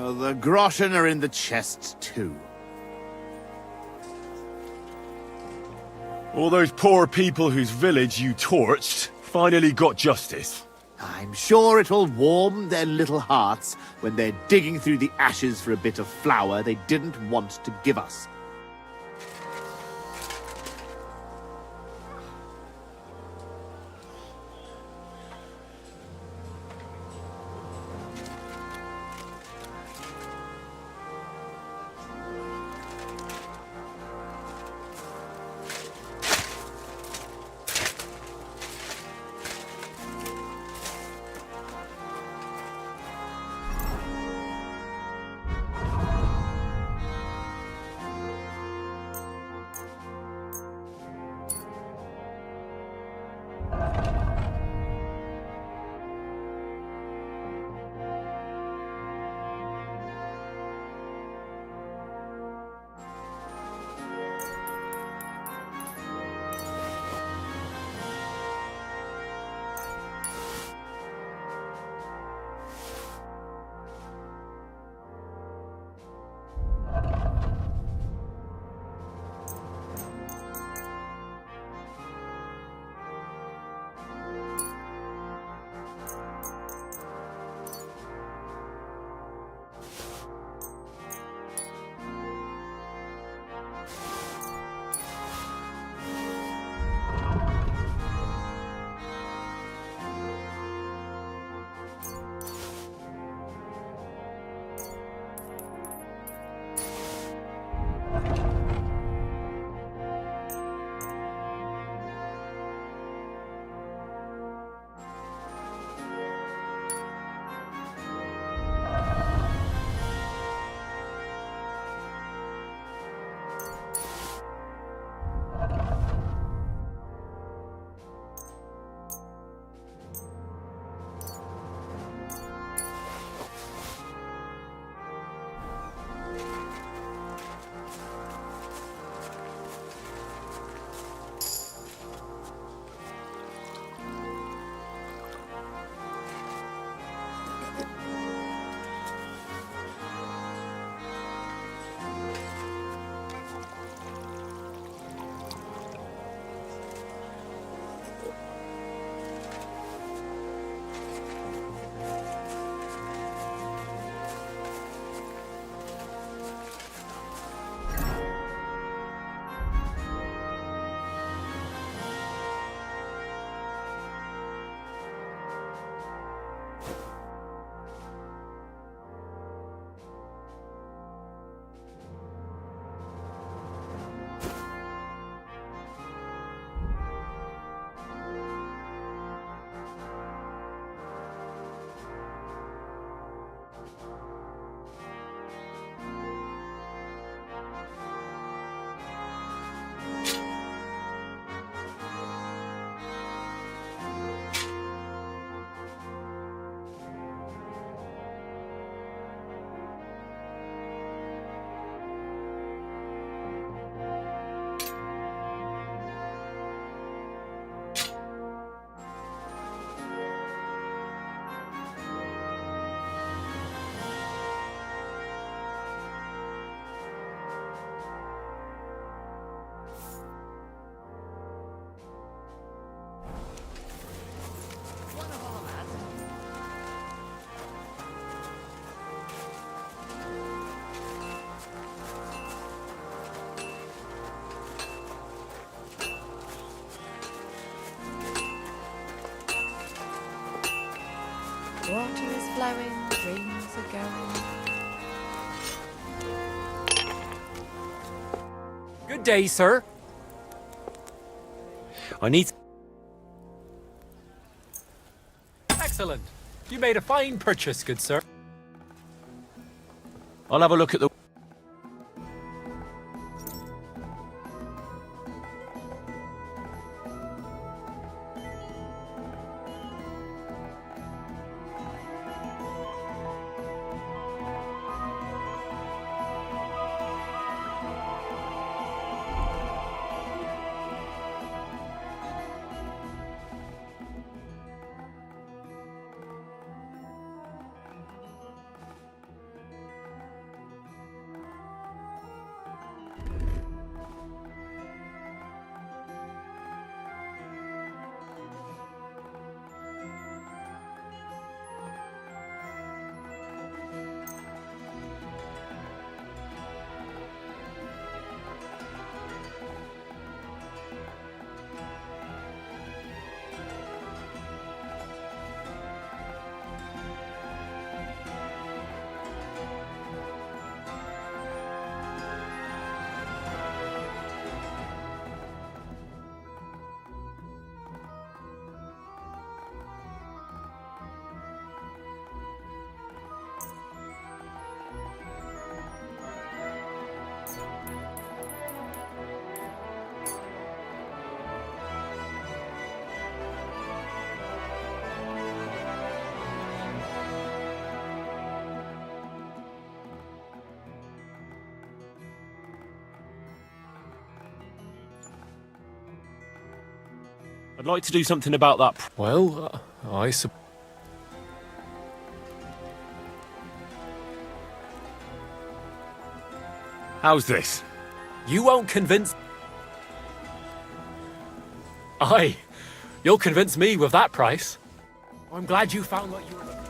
The groschen are in the chest, too. All those poor people whose village you torched finally got justice. I'm sure it'll warm their little hearts when they're digging through the ashes for a bit of flour they didn't want to give us. Water is flowing, dreams are going. Good day, sir. I need... Thanks, Excellent. You made a fine purchase, good sir. I'll have a look at the... I'd like to do something about that. Well, I suppose. How's this? You won't convince... Aye, you'll convince me with that price. I'm glad you found what you were looking for.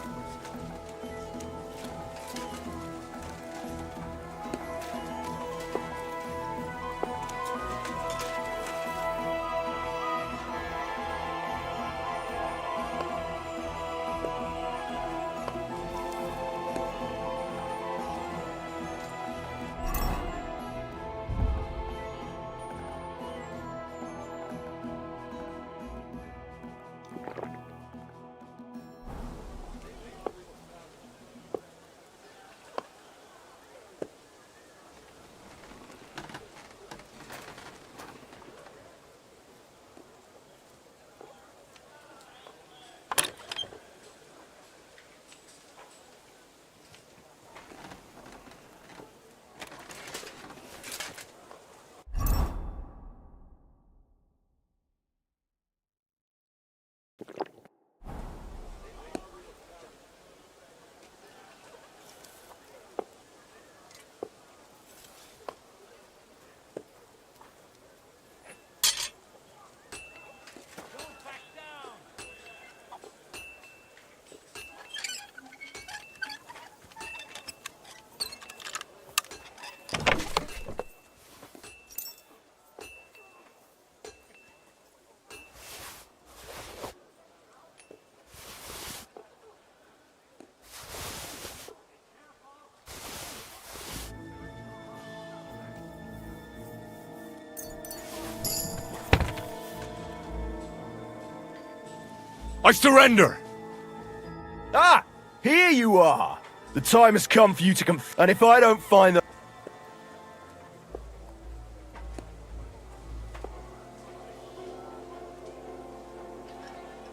I surrender! Ah! Here you are! The time has come for you to and if I don't find the...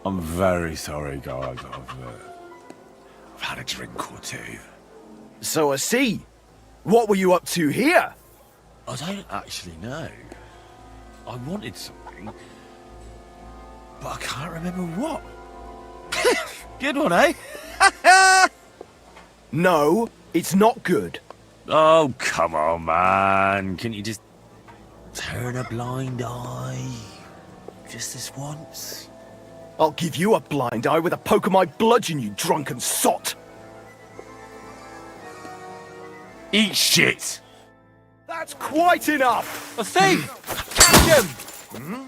I'm very sorry, guys. I've had a drink or two. So I see. What were you up to here? I don't actually know. I wanted something, but I can't remember what. Good one, eh? No, it's not good. Oh, come on, man. Can you just turn a blind eye? Just this once? I'll give you a blind eye with a poke of my bludgeon, you drunken sot! Eat shit! That's quite enough! A thief! Catch him! Hmm?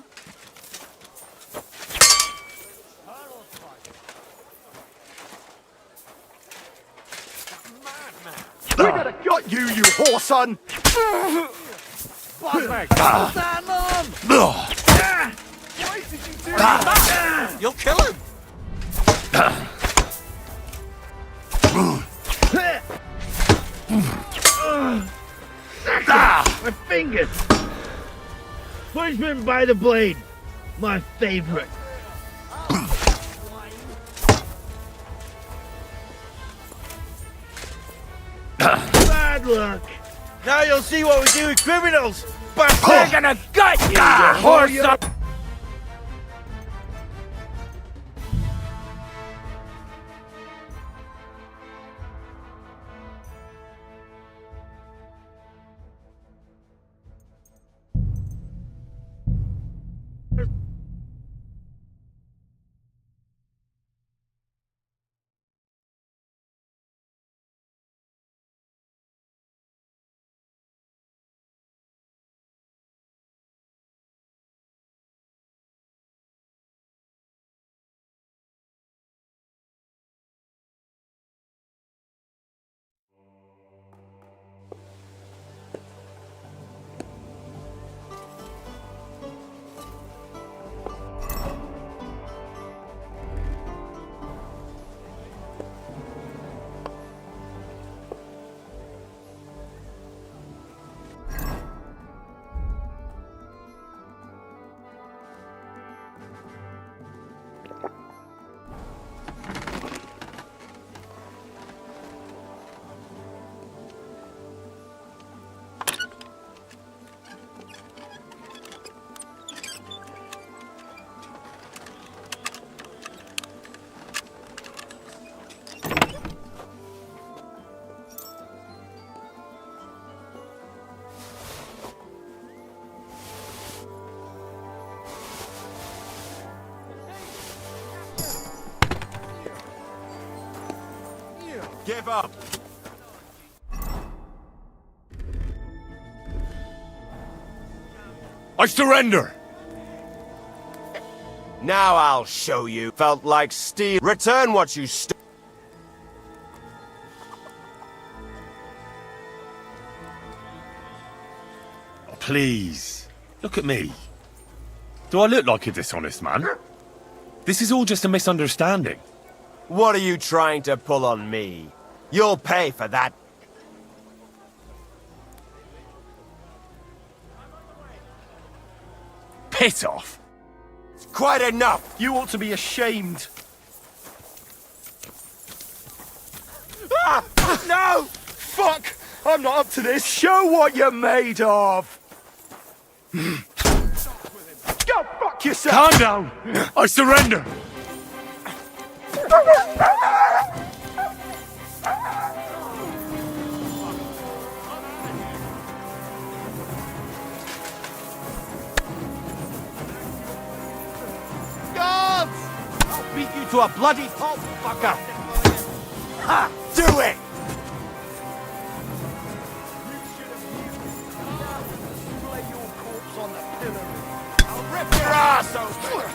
We could have got you, you whoreson! Stand on! Why did you do that? You'll kill him! My fingers! Punishment by the blade. My favorite. Bad luck. Now you'll see what we do with criminals. But we're gonna gut you, you horse up. Give up! I surrender! Now I'll show you. Felt like steel. Return what you stole. Please, look at me. Do I look like a dishonest man? This is all just a misunderstanding. What are you trying to pull on me? You'll pay for that. Piss off! It's quite enough! You ought to be ashamed. Ah! No! Fuck! I'm not up to this. Show what you're made of! Go fuck yourself! Calm down! I surrender! Guards! I'll beat you to a bloody pulp, fucker! Ha! Do it! I'll rip your ass open!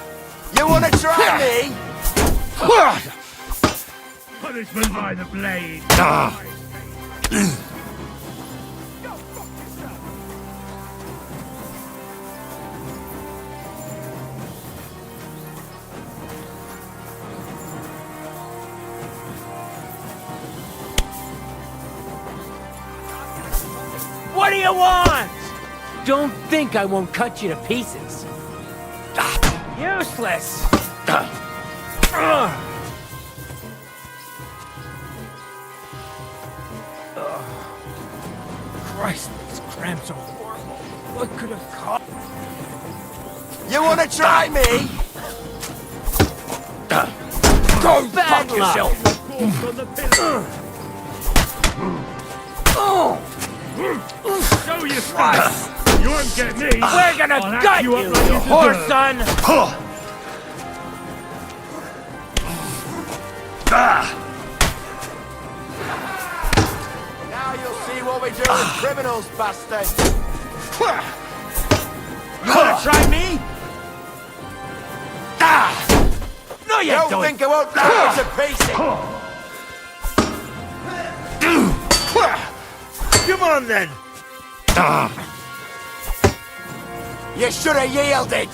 You wanna try me? Punishment by the blade. What do you want? Don't think I won't cut you to pieces. Useless! Christ, these cramps are horrible. What could have caused? You wanna try me? Go back yourself! Show your strength. You won't get me. We're gonna I'll gut you, you, up like you you horse deserve. son! Now you'll see what we do with criminals, bastard! You wanna try me? No, you don't don't! think I won't rip you to pieces! Come on then. You should have yielded!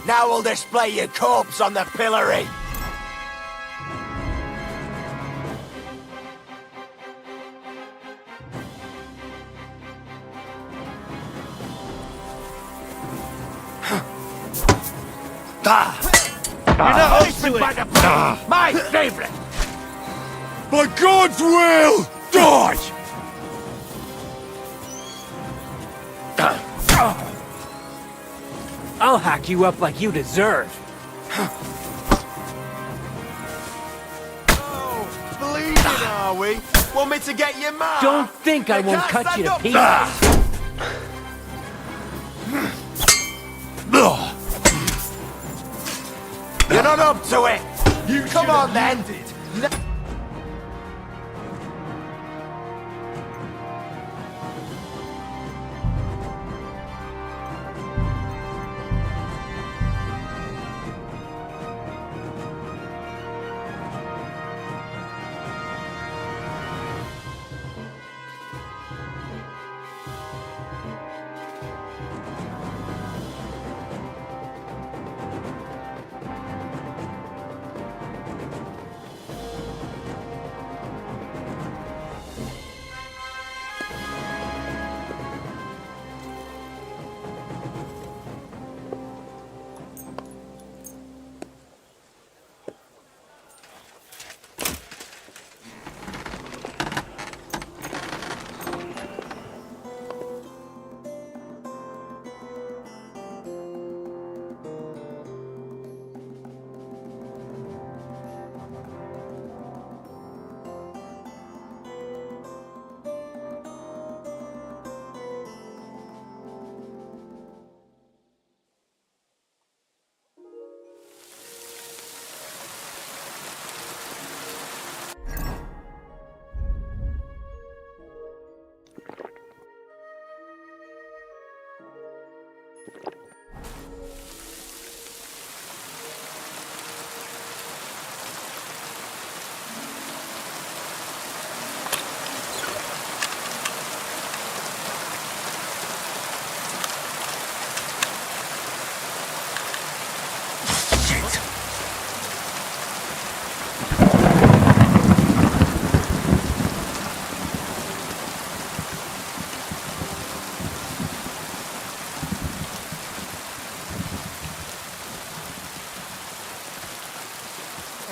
Now we'll display your corpse on the pillory! You're not up to it. My favorite. By God's will, die! I'll hack you up like you deserve. Bleeding, are we? Want me to get your mark? Don't think I won't can't cut you to stand pieces. up. You're not up to it. You come on then.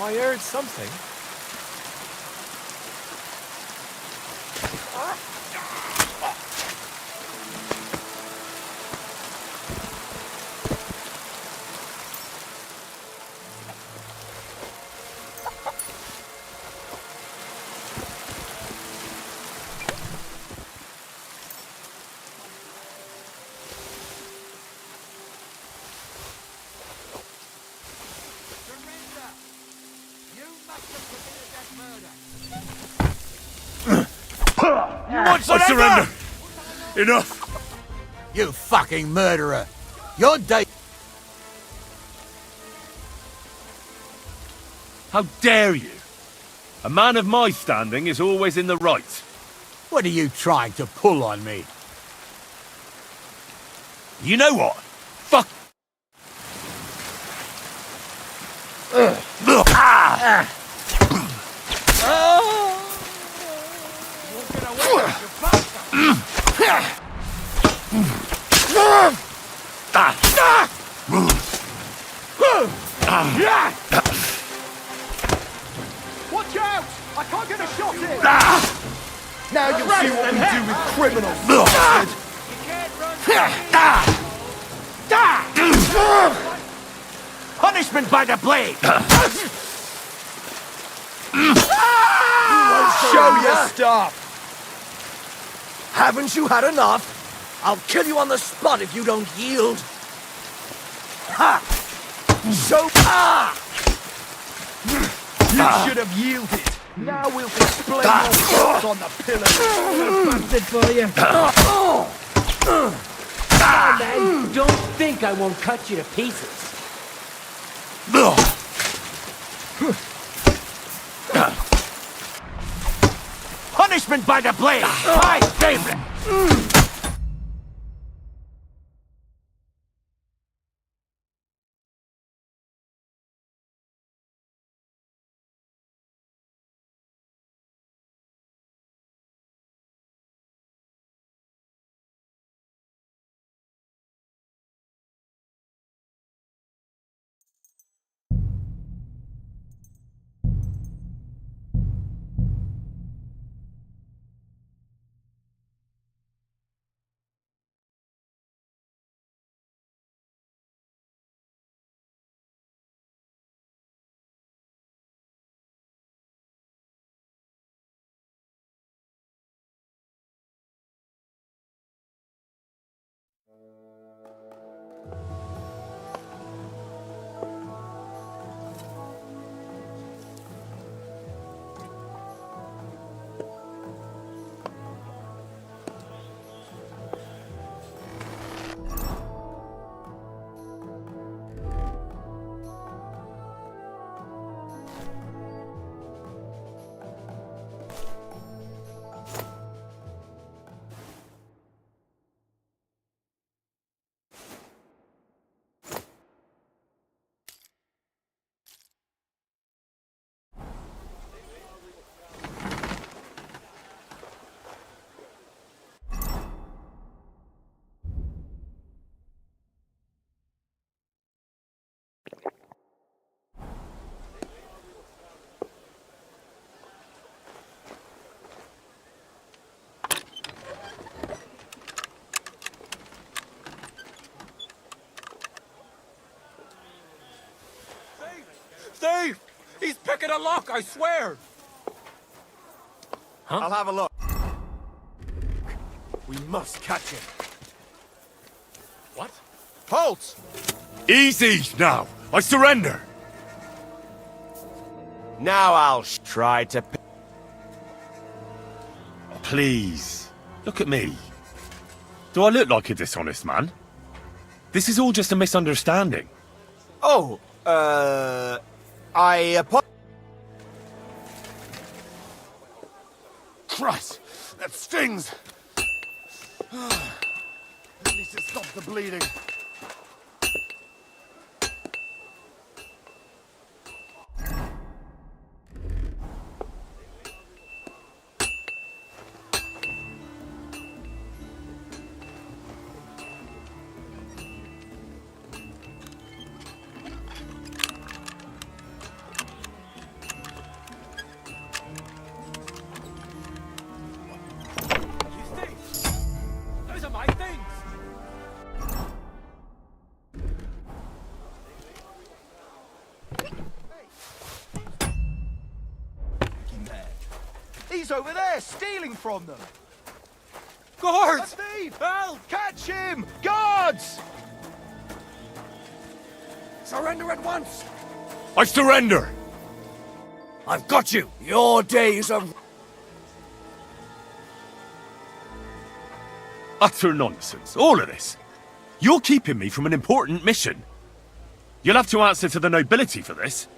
I heard something. I surrender. Enough. You fucking murderer. Your day. How dare you? A man of my standing is always in the right. What are you trying to pull on me? You know what? Fuck. Watch out! I can't get a shot in! Now you'll see what we do with criminals! Punishment by the blade! Show your stuff! Haven't you had enough? I'll kill you on the spot if you don't yield. Ha! So You should have yielded. Now we'll display your thoughts on the pillars. Bastard for you. Come on, then. Don't think I won't cut you to pieces. Punishment by the blade! My favorite! thief! He's picking a lock, I swear! Huh? I'll have a look. We must catch him. What? Halt! Easy now! I surrender! Now I'll try to... Please, look at me. Do I look like a dishonest man? This is all just a misunderstanding. Oh, Christ, that stings! At least it stopped the bleeding. Those are my things! He's over there, stealing from them! Guards! A thief! Help! Catch him! Guards! Surrender at once! I surrender! I've got you! Your days are... Utter nonsense, all of this. You're keeping me from an important mission. You'll have to answer to the nobility for this.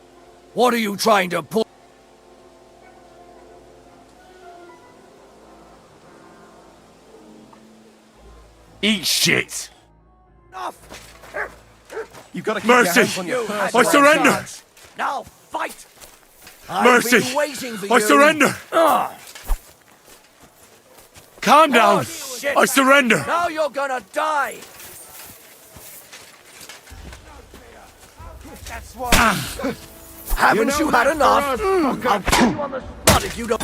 What are you trying to pull? Eat shit! You've got to keep Mercy! your hands on your purse. I surrender! Now fight! Mercy! I've been waiting for I you. surrender! Calm down! Oh, shit. I surrender! Now you're gonna die! That's why... Haven't you had enough? Okay. I'll kill you on the spot if you don't...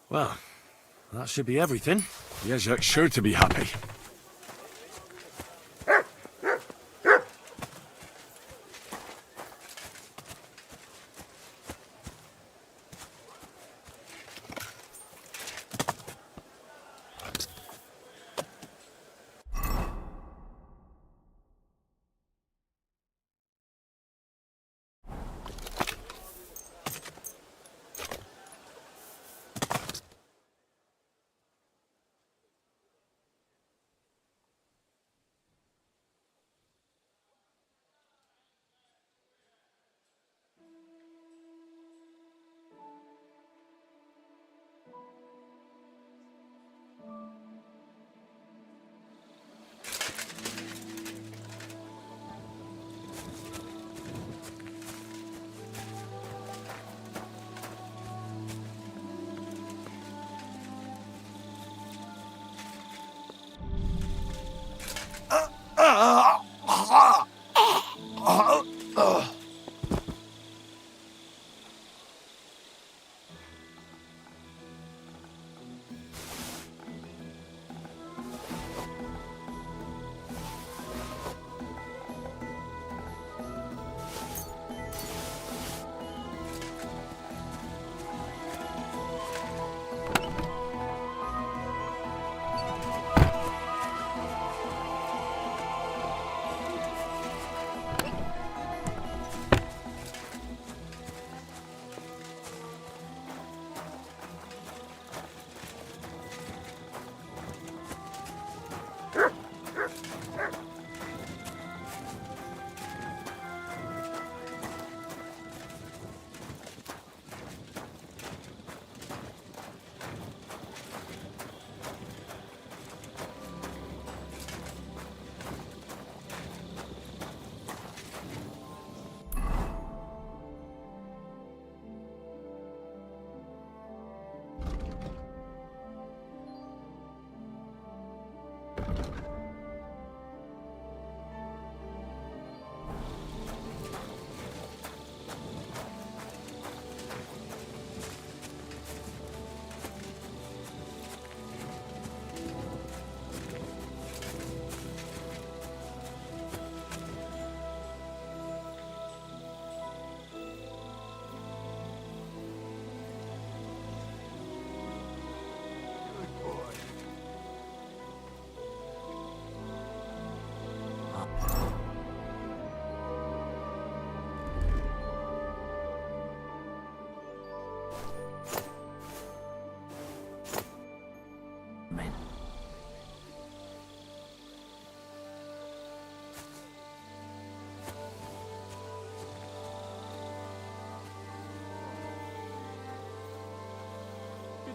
Well, that should be everything. Yezhek's sure to be happy.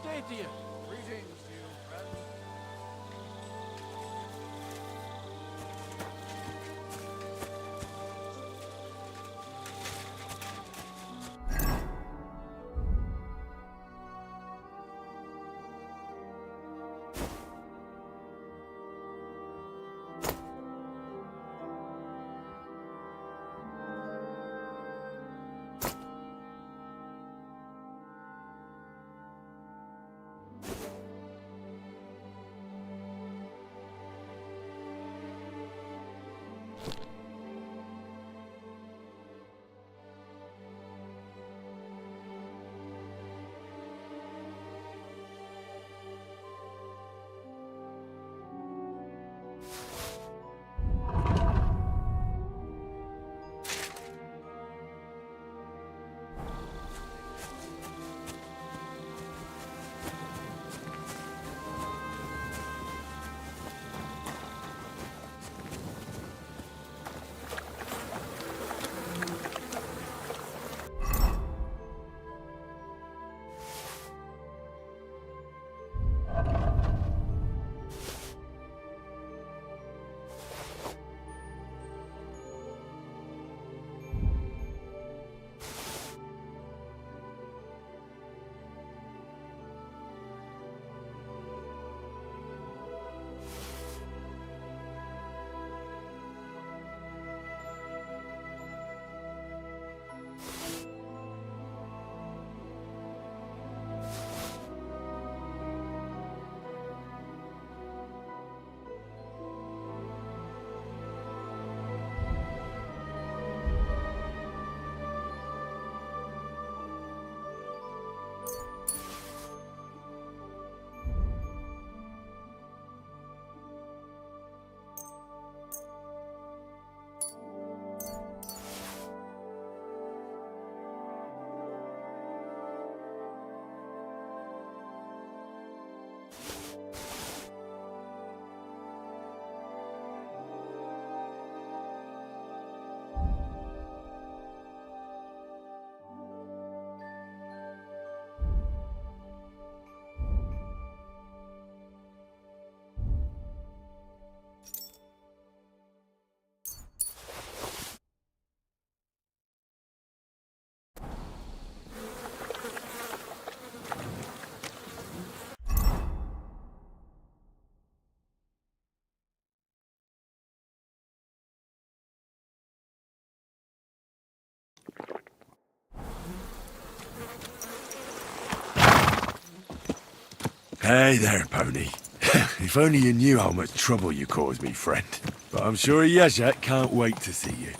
Good day to you. Greetings to you, friend. Hey there, pony. If only you knew how much trouble you caused me, friend. But I'm sure Yazet can't wait to see you.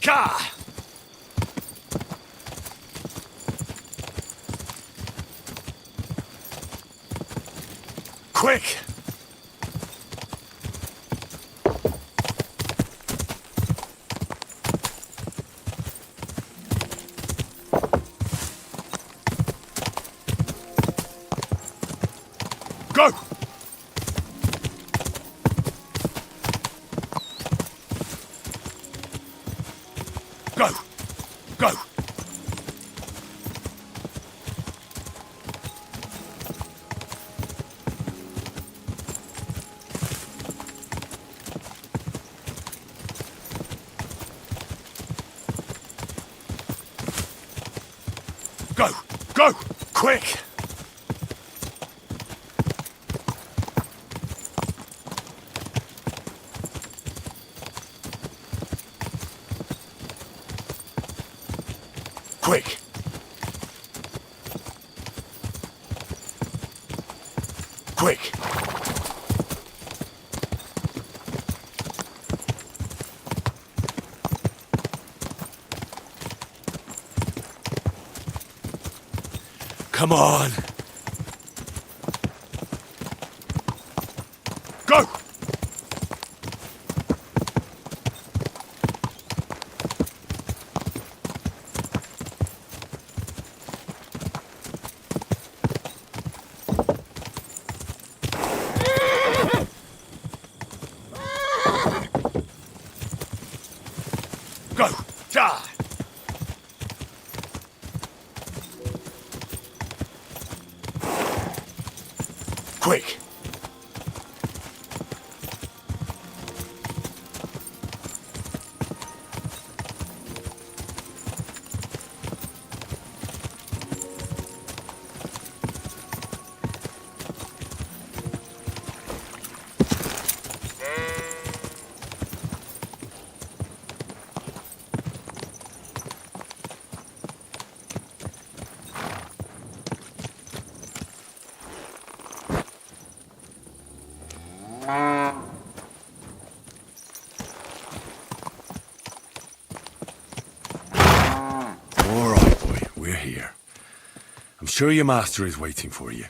Ka! Quick! Go! Go! Go! Go! Go! Quick! Quick! Quick! Come on! Go! Quick! Sure your master is waiting for you.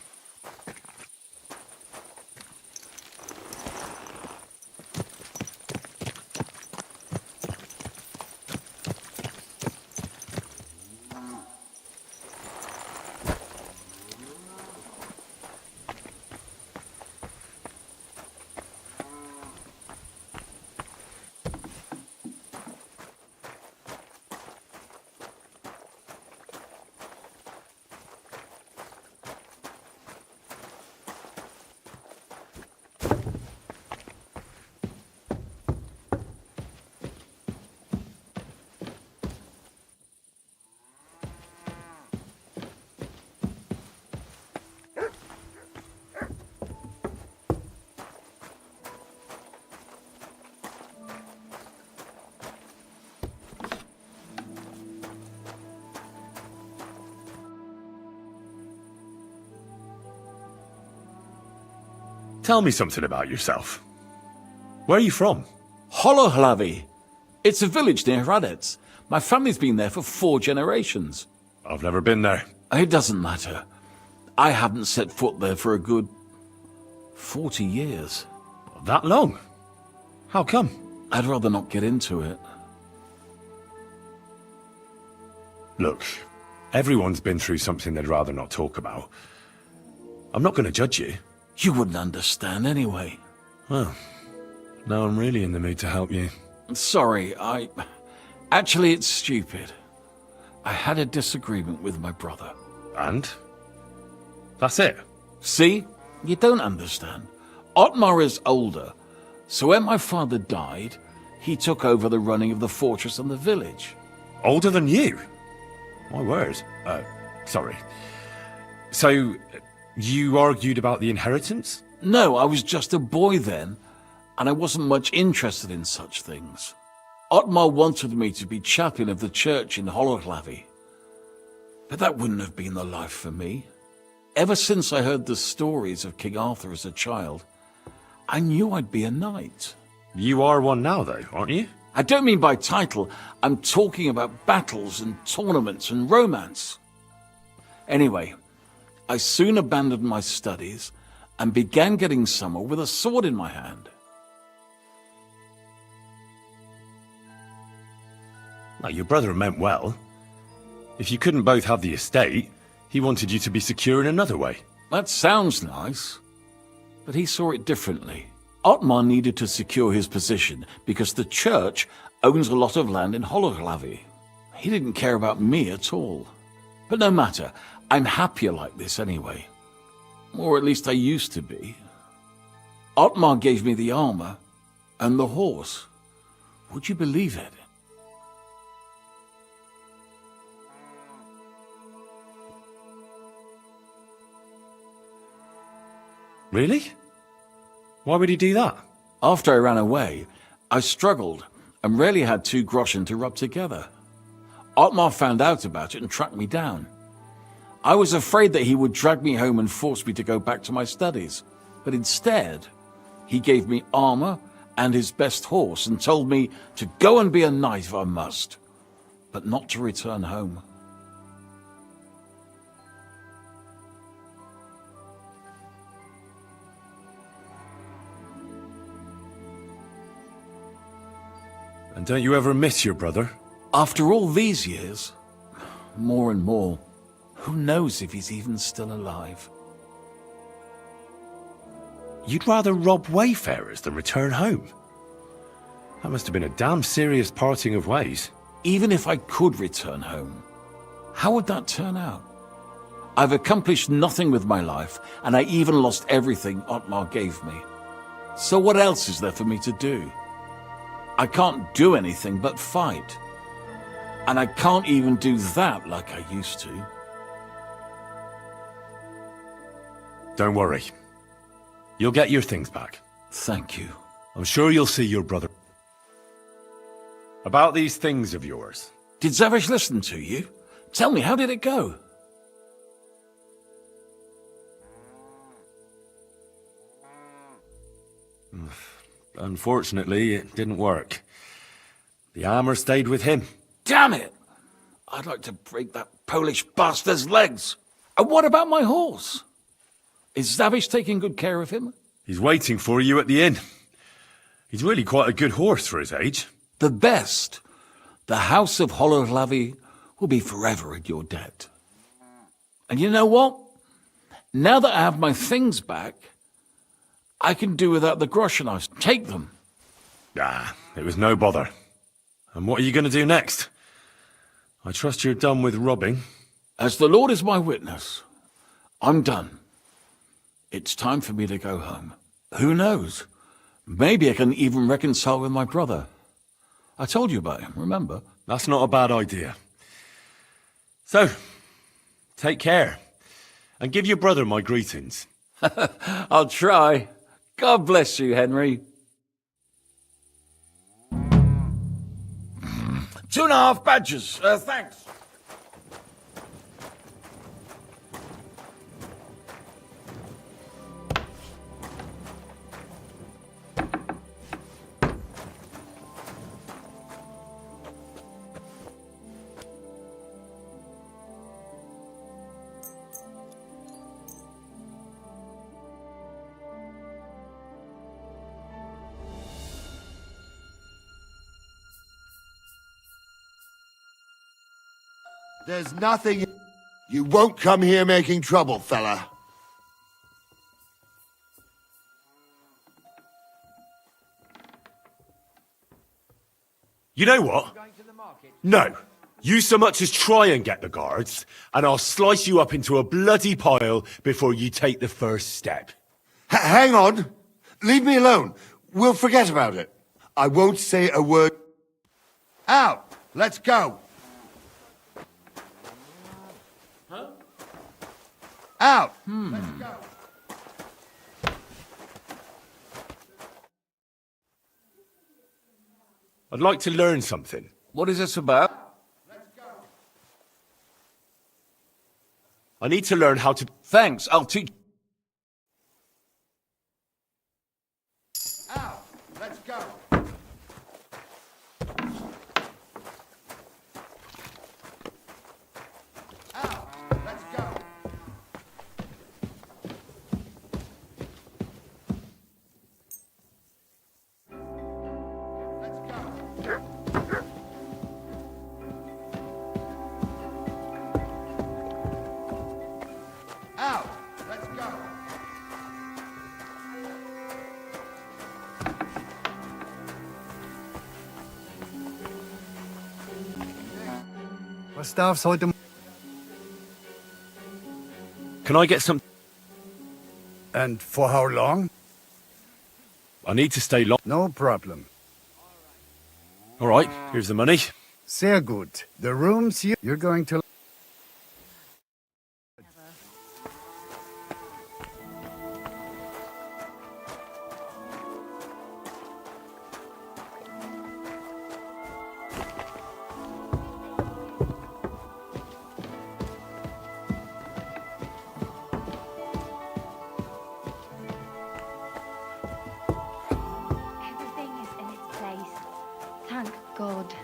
Tell me something about yourself. Where are you from? Holohlavi. It's a village near Hradec. My family's been there for 4 generations. I've never been there. It doesn't matter. I haven't set foot there for a good 40 years. That long? How come? I'd rather not get into it. Look, everyone's been through something they'd rather not talk about. I'm not going to judge you. You wouldn't understand anyway. Well, now I'm really in the mood to help you. Sorry, Actually, it's stupid. I had a disagreement with my brother. And? That's it? See? You don't understand. Otmar is older, so when my father died, he took over the running of the fortress and the village. Older than you? My word. Sorry. So, you argued about the inheritance? No, I was just a boy then, and I wasn't much interested in such things. Otmar wanted me to be chaplain of the church in Holohlavi. But that wouldn't have been the life for me. Ever since I heard the stories of King Arthur as a child, I knew I'd be a knight. You are one now, though, aren't you? I don't mean by title. I'm talking about battles and tournaments and romance. Anyway, I soon abandoned my studies and began getting somewhere with a sword in my hand. Now, your brother meant well. If you couldn't both have the estate, he wanted you to be secure in another way. That sounds nice, but he saw it differently. Otmar needed to secure his position because the church owns a lot of land in Holohlavi. He didn't care about me at all. But no matter, I'm happier like this anyway. Or at least I used to be. Otmar gave me the armor and the horse. Would you believe it? Really? Why would he do that? After I ran away, I struggled and rarely had 2 groschen to rub together. Otmar found out about it and tracked me down. I was afraid that he would drag me home and force me to go back to my studies. But instead, he gave me armor and his best horse and told me to go and be a knight if I must, but not to return home. And don't you ever miss your brother? After all these years, more and more, who knows if he's even still alive? You'd rather rob wayfarers than return home? That must have been a damn serious parting of ways. Even if I could return home, how would that turn out? I've accomplished nothing with my life, and I even lost everything Otmar gave me. So what else is there for me to do? I can't do anything but fight. And I can't even do that like I used to. Don't worry. You'll get your things back. Thank you. I'm sure you'll see your brother. About these things of yours. Did Zavish listen to you? Tell me, how did it go? Unfortunately, it didn't work. The armor stayed with him. Damn it! I'd like to break that Polish bastard's legs. And what about my horse? Is Zavish taking good care of him? He's waiting for you at the inn. He's really quite a good horse for his age. The best. The House of Hologlavi will be forever in your debt. And you know what? Now that I have my things back, I can do without the groschen knives. Take them. Ah, it was no bother. And what are you going to do next? I trust you're done with robbing. As the Lord is my witness, I'm done. It's time for me to go home. Who knows? Maybe I can even reconcile with my brother. I told you about him, remember? That's not a bad idea. So, take care. And give your brother my greetings. I'll try. God bless you, Henry. 2.5 badges, thanks. There's nothing... You won't come here making trouble, fella. You know what? No. You so much as try and get the guards, and I'll slice you up into a bloody pile before you take the first step. Hang on. Leave me alone. We'll forget about it. I won't say a word. Out. Let's go. Out! Let's go! I'd like to learn something. What is this about? Let's go! I need to learn how to... Thanks, I'll teach... Out! Let's go! Out! Let's go! Out! Let's go! Was darf's heute... Can I get some... And for how long? I need to stay long. No problem. All right, here's the money. Sehr gut. The rooms here, you're going to... Everything is in its place. Thank God.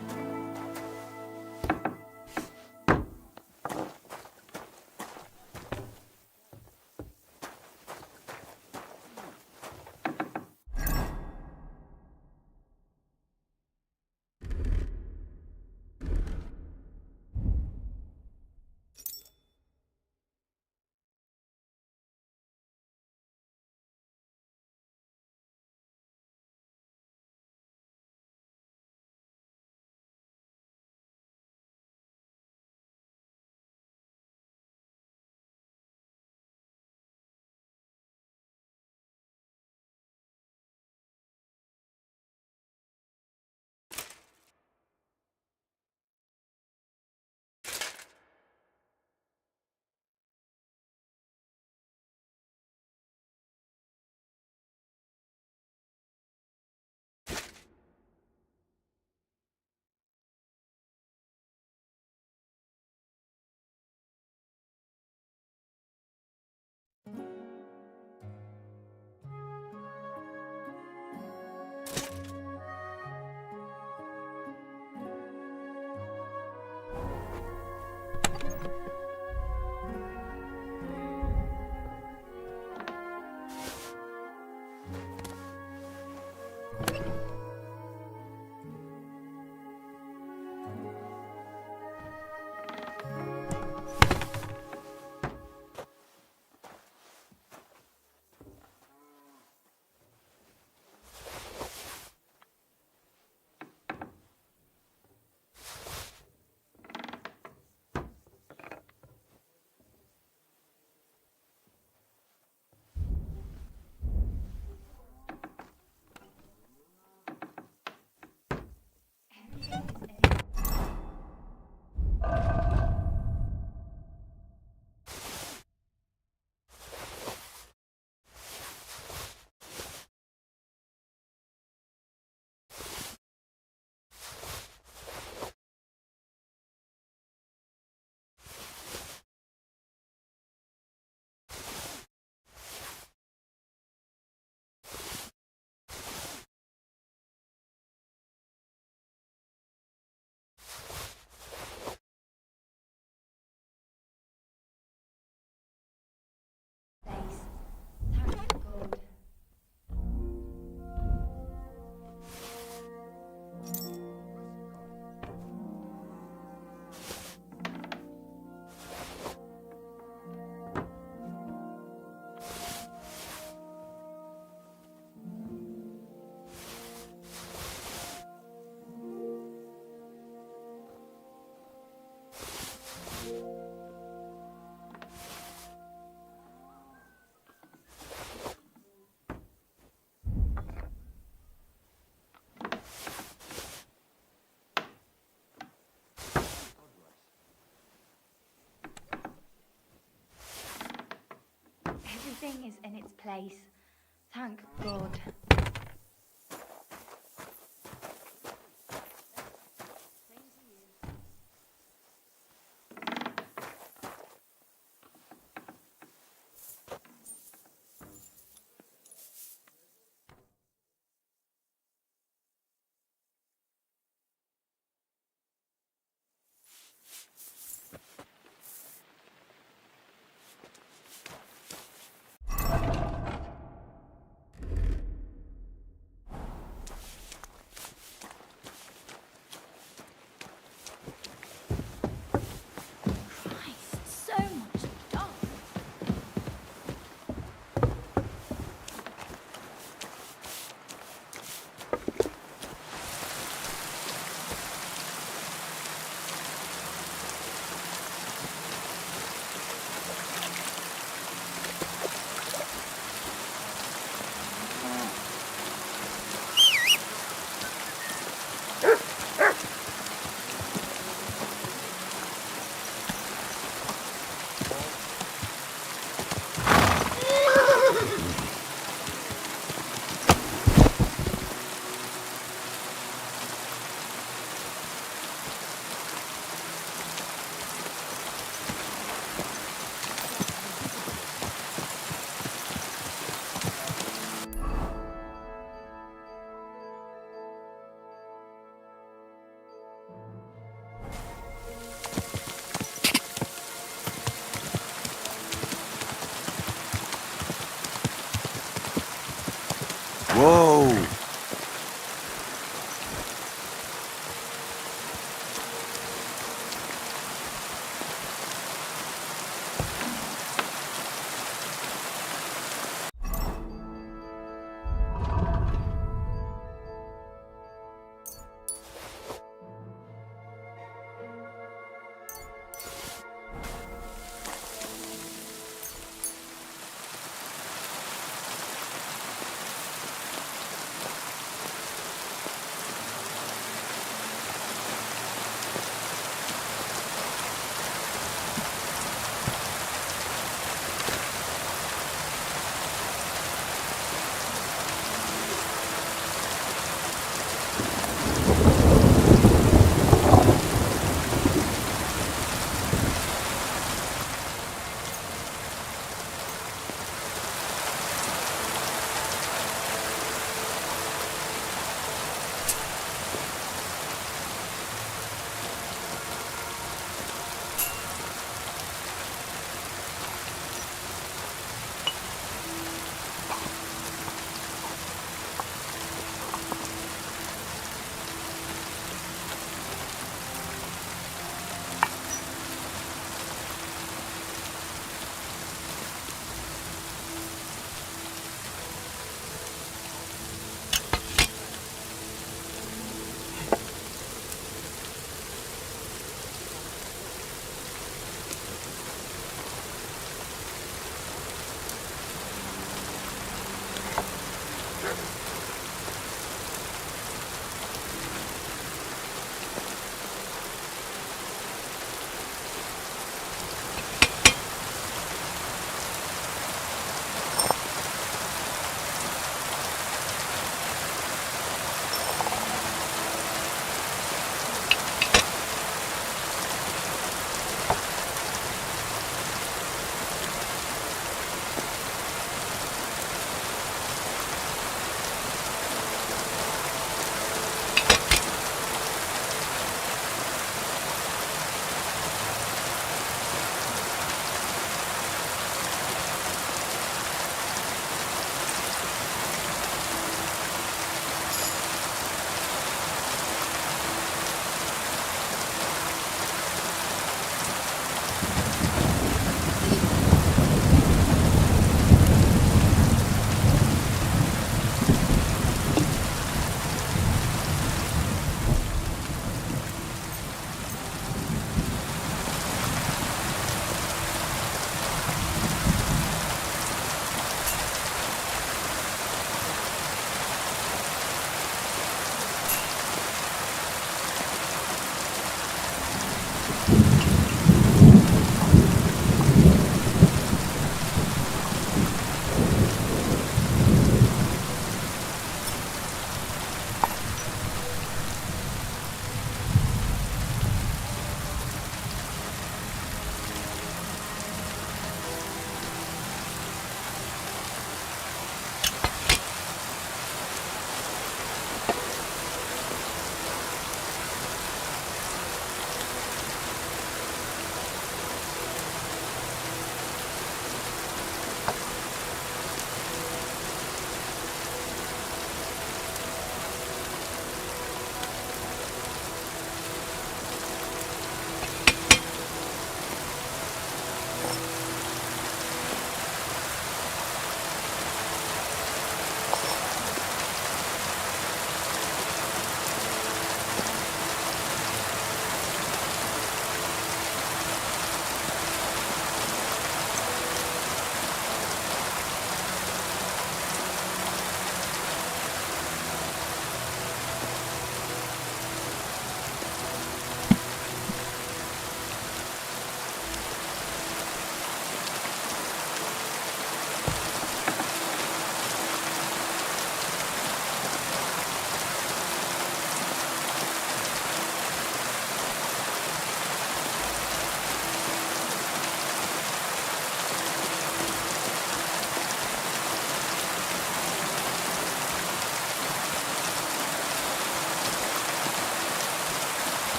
Everything is in its place. Thank God. So much dog. Whoa!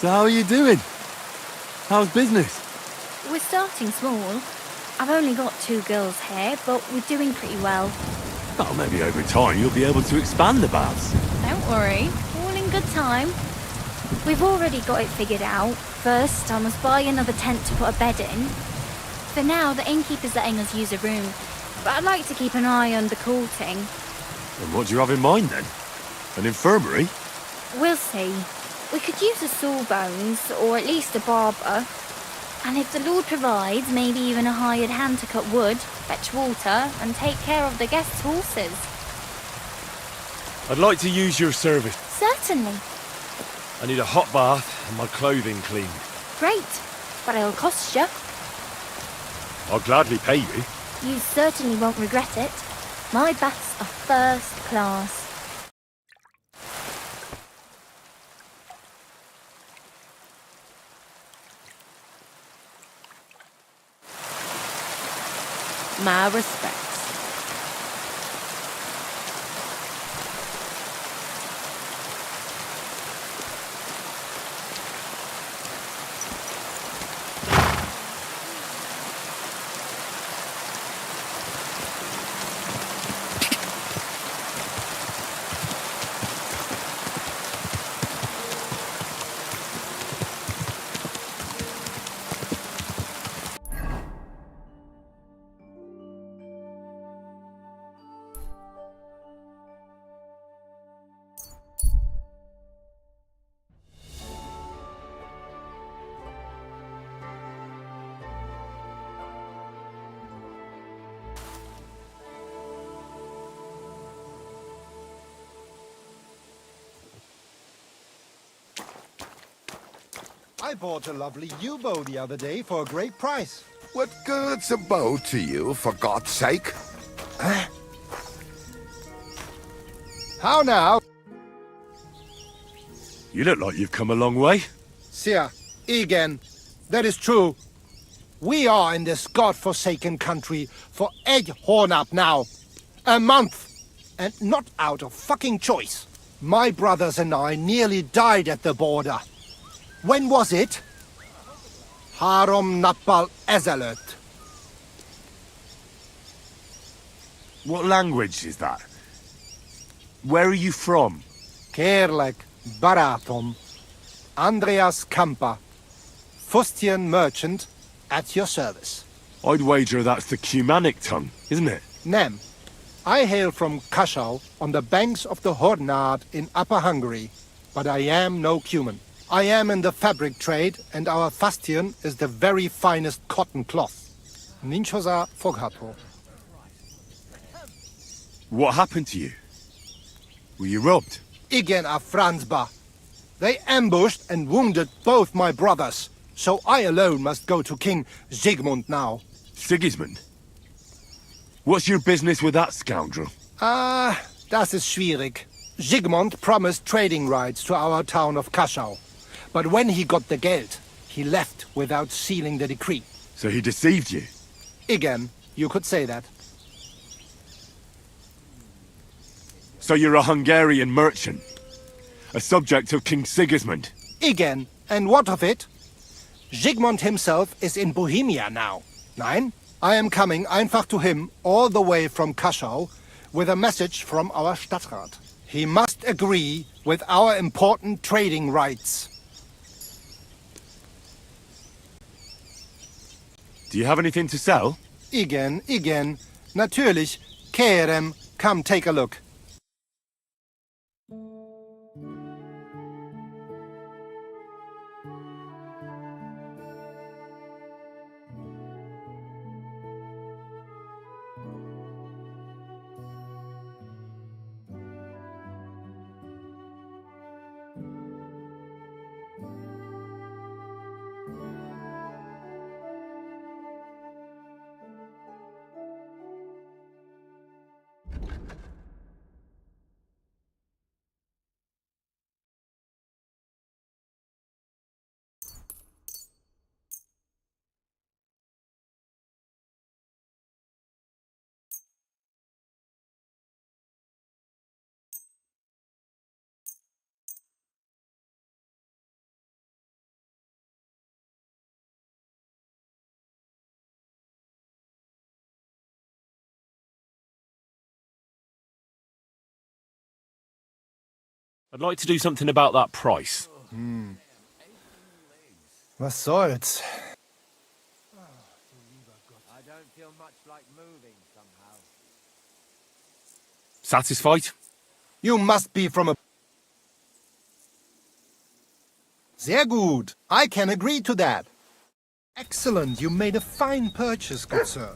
So how are you doing? How's business? We're starting small. I've only got 2 girls here, but we're doing pretty well. Oh, maybe over time you'll be able to expand the baths. Don't worry, all in good time. We've already got it figured out. First, I must buy another tent to put a bed in. For now, the innkeeper's letting us use a room, but I'd like to keep an eye on the courting. And what do you have in mind then? An infirmary? We'll see. We could use a sawbones, or at least a barber. And if the Lord provides, maybe even a hired hand to cut wood, fetch water, and take care of the guests' horses. I'd like to use your service. Certainly. I need a hot bath and my clothing cleaned. Great. But it'll cost you. I'll gladly pay you. You certainly won't regret it. My baths are first class. My respects. I bought a lovely yew bow the other day for a great price. What good's a bow to you, for God's sake? How now? You look like you've come a long way. Sir, again, that is true. We are in this god-forsaken country for egg horn up now. A month. And not out of fucking choice. My brothers and I nearly died at the border. When was it? Harom Napal Ezelot. What language is that? Where are you from? Kerlek, Baratom, Andreas Kampa, Fustian merchant, at your service. I'd wager that's the Cumanic tongue, isn't it? Nem. I hail from Kashau on the banks of the Hornad in Upper Hungary, but I am no Cuman. I am in the fabric trade, and our Fustian is the very finest cotton cloth. Ninchosa Foghato. What happened to you? Were you robbed? Igen a Franzba. They ambushed and wounded both my brothers, so I alone must go to King Sigmund now. Sigismund? What's your business with that scoundrel? Das ist schwierig. Sigmund promised trading rights to our town of Kashau. But when he got the Geld, he left without sealing the decree. So he deceived you? Again, you could say that. So you're a Hungarian merchant? A subject of King Sigismund? Again, and what of it? Sigmund himself is in Bohemia now. Nein, I am coming einfach to him all the way from Kashau with a message from our Stadtrat. He must agree with our important trading rights. Do you have anything to sell? Igen. Natürlich. Kerem, come take a look. I'd like to do something about that price. Was soll's? I don't feel much like moving somehow. Satisfied? You must be from a... Sehr gut. I can agree to that. Excellent. You made a fine purchase, good sir.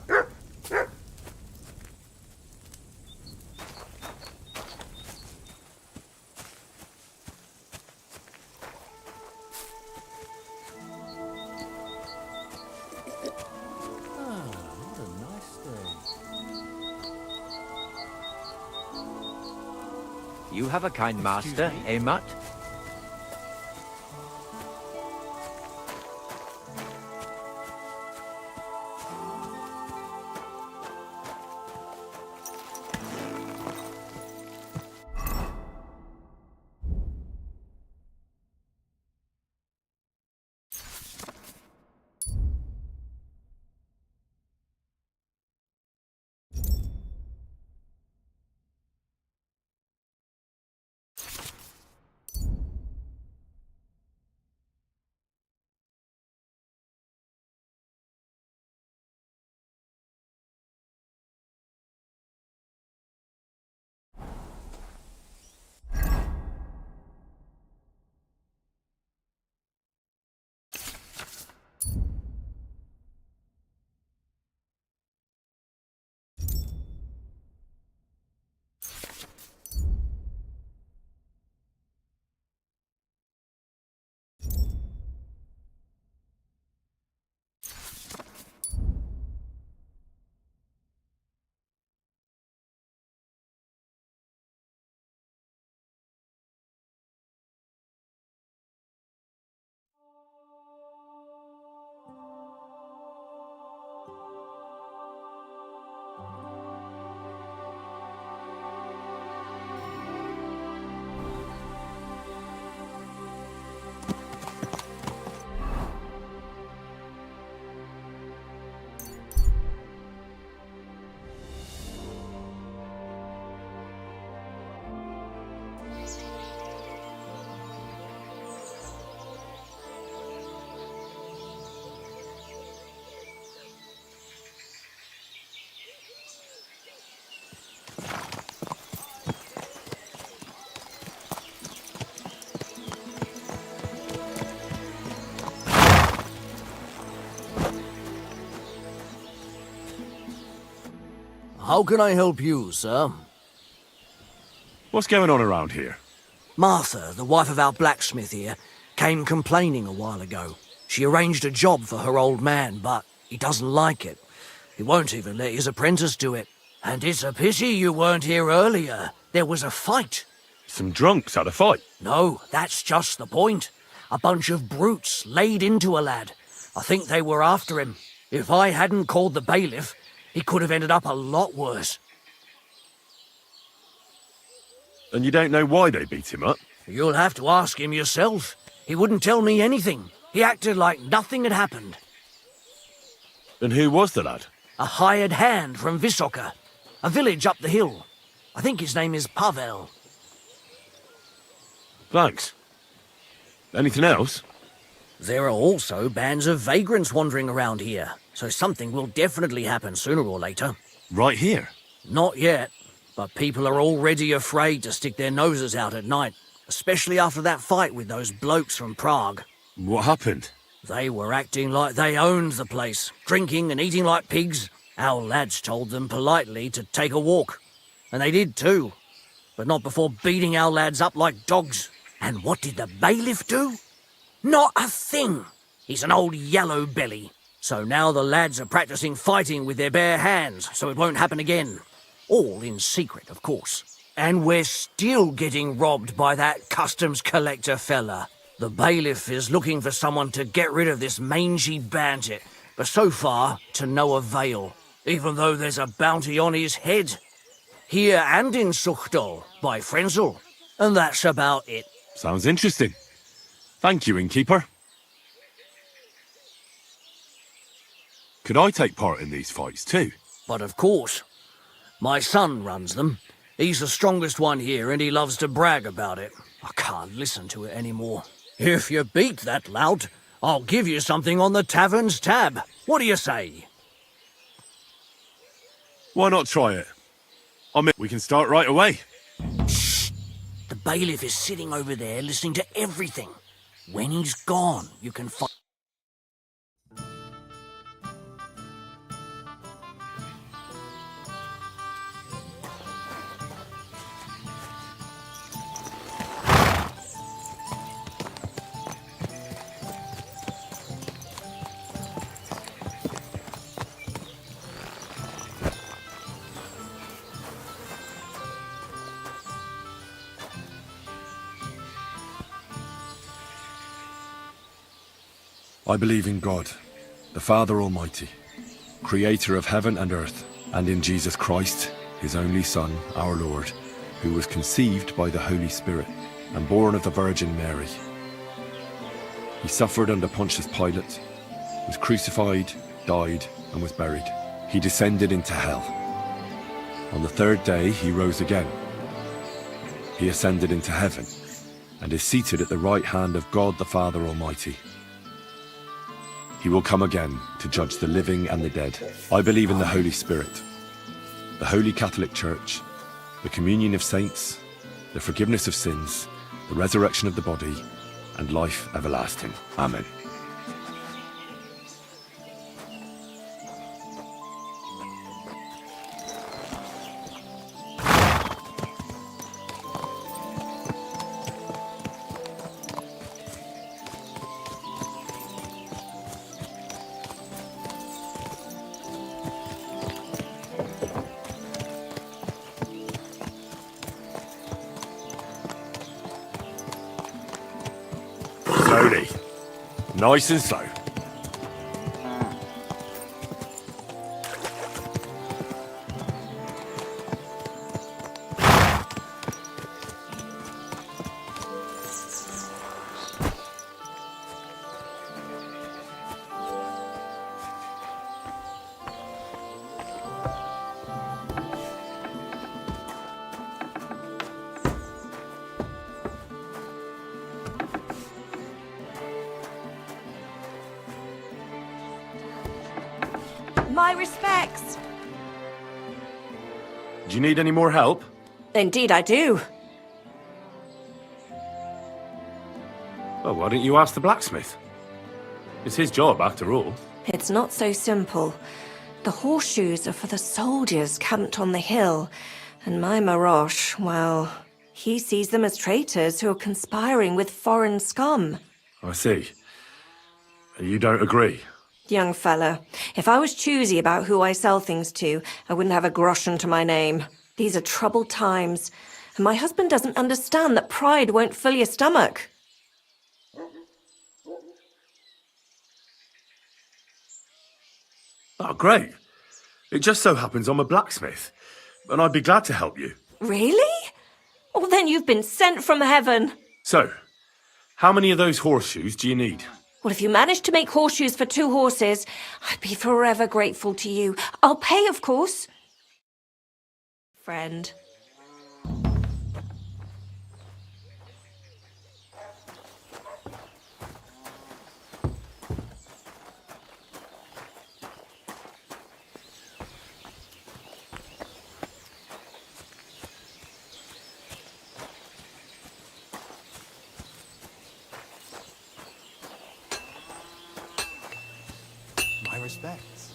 You have a kind master, eh, Mutt? How can I help you, sir? What's going on around here? Martha, the wife of our blacksmith here, came complaining a while ago. She arranged a job for her old man, but he doesn't like it. He won't even let his apprentice do it. And it's a pity you weren't here earlier. There was a fight. Some drunks had a fight? No, that's just the point. A bunch of brutes laid into a lad. I think they were after him. If I hadn't called the bailiff, he could have ended up a lot worse. And you don't know why they beat him up? You'll have to ask him yourself. He wouldn't tell me anything. He acted like nothing had happened. And who was the lad? A hired hand from Visoka, a village up the hill. I think his name is Pavel. Thanks. Anything else? There are also bands of vagrants wandering around here, so something will definitely happen sooner or later. Right here? Not yet, but people are already afraid to stick their noses out at night, especially after that fight with those blokes from Prague. What happened? They were acting like they owned the place, drinking and eating like pigs. Our lads told them politely to take a walk, and they did too, but not before beating our lads up like dogs. And what did the bailiff do? Not a thing. He's an old yellow belly. So now the lads are practicing fighting with their bare hands, so it won't happen again. All in secret, of course. And we're still getting robbed by that customs collector fella. The bailiff is looking for someone to get rid of this mangy bandit, but so far, to no avail, even though there's a bounty on his head. Here and in Suchdol, by Frenzel. And that's about it. Sounds interesting. Thank you, innkeeper. Could I take part in these fights too? But of course. My son runs them. He's the strongest one here and he loves to brag about it. I can't listen to it anymore. If you beat that lout, I'll give you something on the tavern's tab. What do you say? Why not try it? I mean, we can start right away. The bailiff is sitting over there listening to everything. When he's gone, you can find... I believe in God, the Father Almighty, creator of heaven and earth, and in Jesus Christ, his only Son, our Lord, who was conceived by the Holy Spirit and born of the Virgin Mary. He suffered under Pontius Pilate, was crucified, died, and was buried. He descended into hell. On the third day, he rose again. He ascended into heaven and is seated at the right hand of God the Father Almighty. He will come again to judge the living and the dead. I believe in the Holy Spirit, the Holy Catholic Church, the communion of saints, the forgiveness of sins, the resurrection of the body, and life everlasting. Amen. Slowly. Nice and slow. My respects. Do you need any more help? Indeed I do. Well, why don't you ask the blacksmith? It's his job, after all. It's not so simple. The horseshoes are for the soldiers camped on the hill, and my Marosh, well, he sees them as traitors who are conspiring with foreign scum. I see. You don't agree? Young fella, if I was choosy about who I sell things to, I wouldn't have a groschen to my name. These are troubled times, and my husband doesn't understand that pride won't fill your stomach. Oh, great. It just so happens I'm a blacksmith, and I'd be glad to help you. Really? Well, then you've been sent from heaven. So, how many of those horseshoes do you need? Well, if you manage to make horseshoes for 2 horses, I'd be forever grateful to you. I'll pay, of course. Friend. My respects.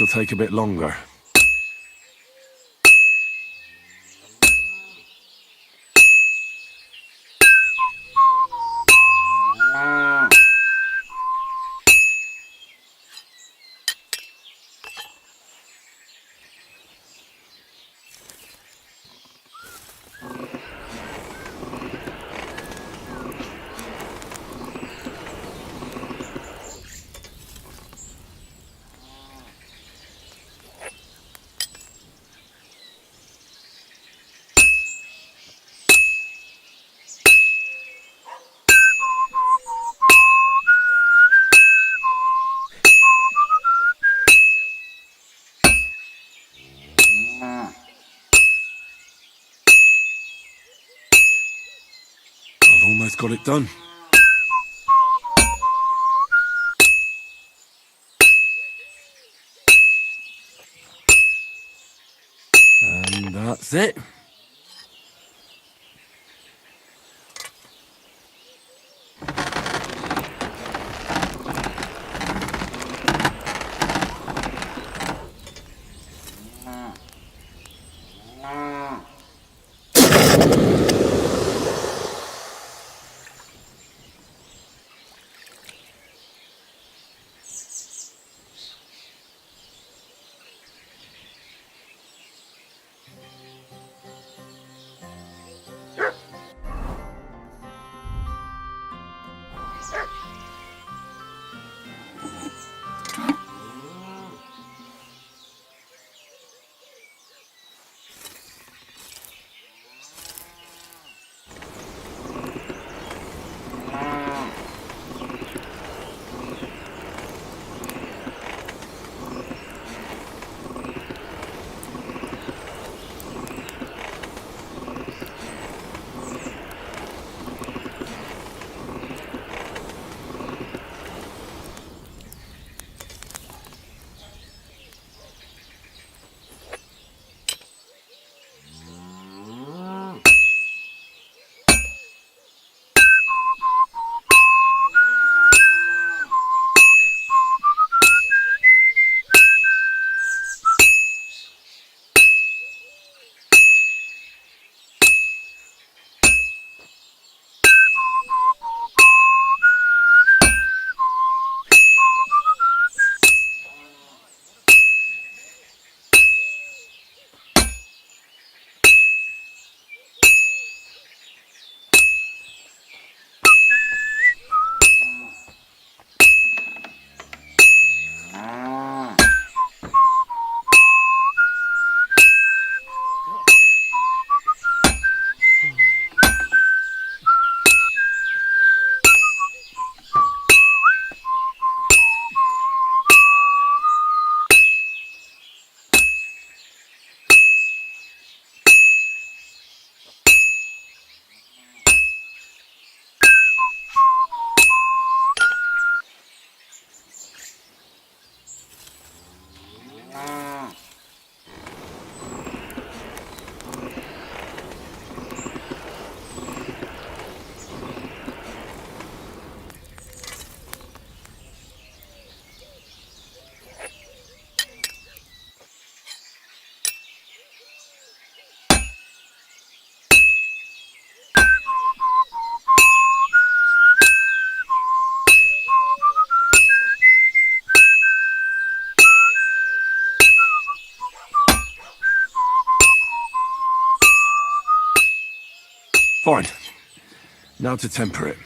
take a bit longer. I've almost got it done. And that's it. Fine. Now to temper it.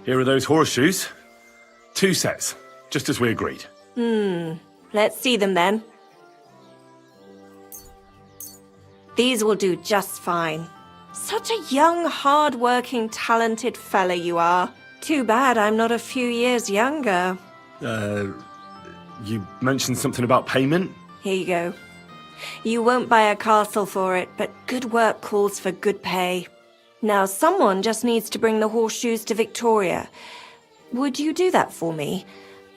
Here are those horseshoes. 2 sets, just as we agreed. Let's see them then. These will do just fine. Such a young, hard-working, talented fella you are. Too bad I'm not a few years younger. You mentioned something about payment? Here you go. You won't buy a castle for it, but good work calls for good pay. Now, someone just needs to bring the horseshoes to Victoria. Would you do that for me?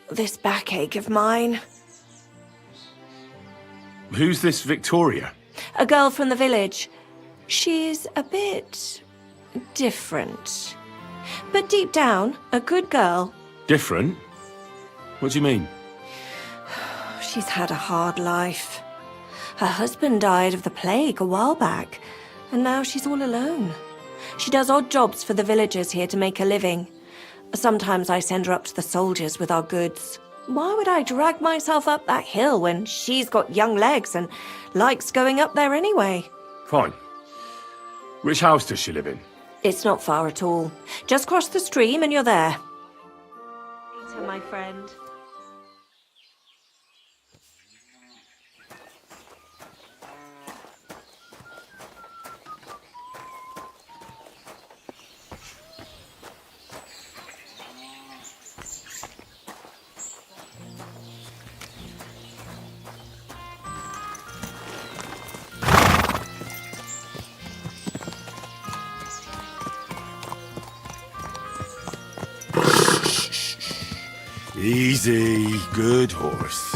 This backache of mine. Who's this Victoria? A girl from the village. She's a bit different. But deep down, a good girl. Different? What do you mean? She's had a hard life. Her husband died of the plague a while back, and now she's all alone. She does odd jobs for the villagers here to make a living. Sometimes I send her up to the soldiers with our goods. Why would I drag myself up that hill when she's got young legs and likes going up there anyway? Fine. Which house does she live in? It's not far at all. Just cross the stream and you're there. Later, my friend. Easy, good horse.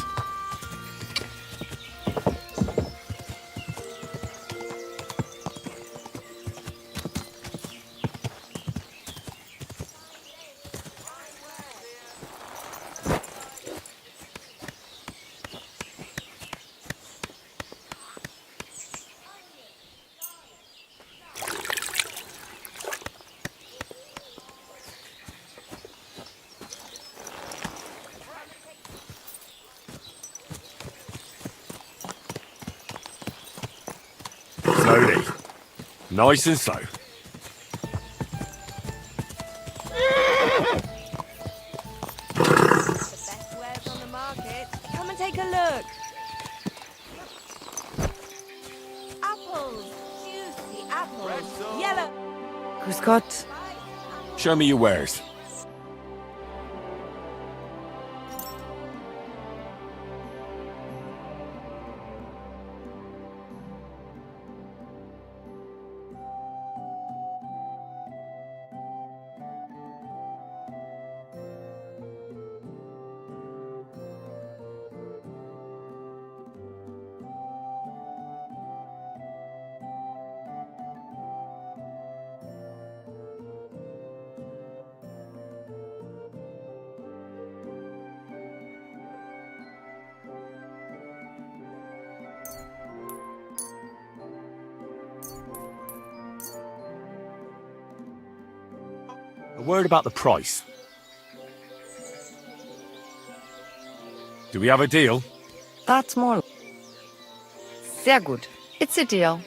Slowly. Nice and slow. Best wares on the market. Come and take a look. Apples. Juicy apples. Yellow. Grüß Gott. Show me your wares. A word about the price. Do we have a deal? That's more. Sehr gut. It's a deal.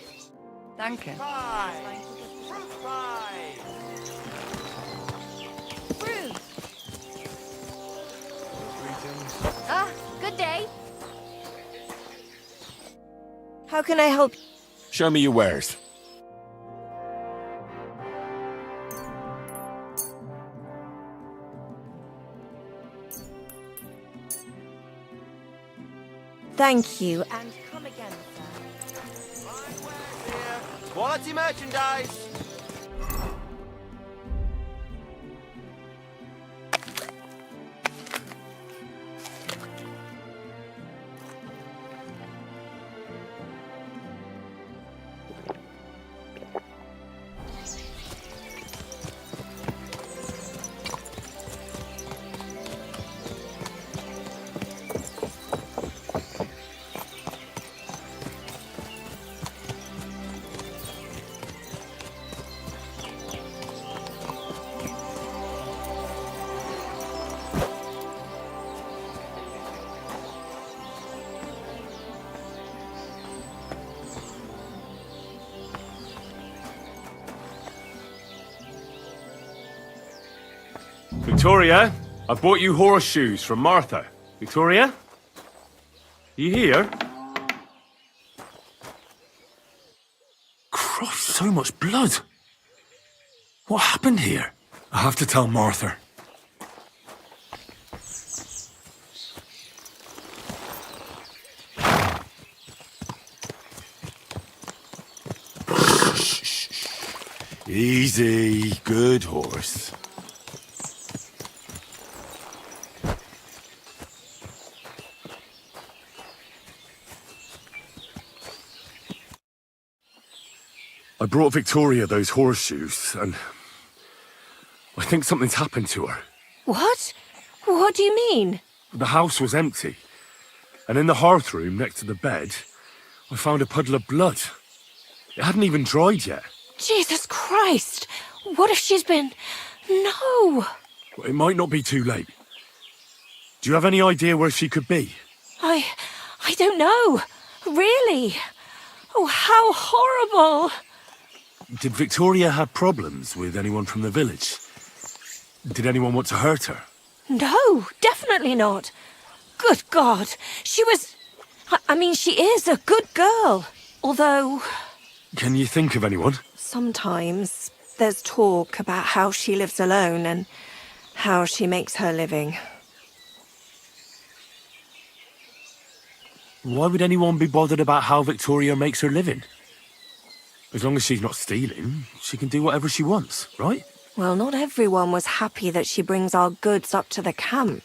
Danke. Fruit. Ah, good day. How can I help? Show me your wares. Thank you, and come again, sir. Quality merchandise. Victoria, I've bought you horseshoes from Martha. Victoria? You here? Christ, so much blood. What happened here? I have to tell Martha. Easy, good horse. I brought Victoria those horseshoes, and I think something's happened to her. What? What do you mean? The house was empty, and in the hearth room next to the bed, I found a puddle of blood. It hadn't even dried yet. Jesus Christ! What if she's been... No! Well, it might not be too late. Do you have any idea where she could be? I don't know. Really. Oh, how horrible! Did Victoria have problems with anyone from the village? Did anyone want to hurt her? No, definitely not. Good God. She was... I mean, she is a good girl. Although... Can you think of anyone? Sometimes there's talk about how she lives alone and how she makes her living. Why would anyone be bothered about how Victoria makes her living? As long as she's not stealing, she can do whatever she wants, right? Well, not everyone was happy that she brings our goods up to the camp.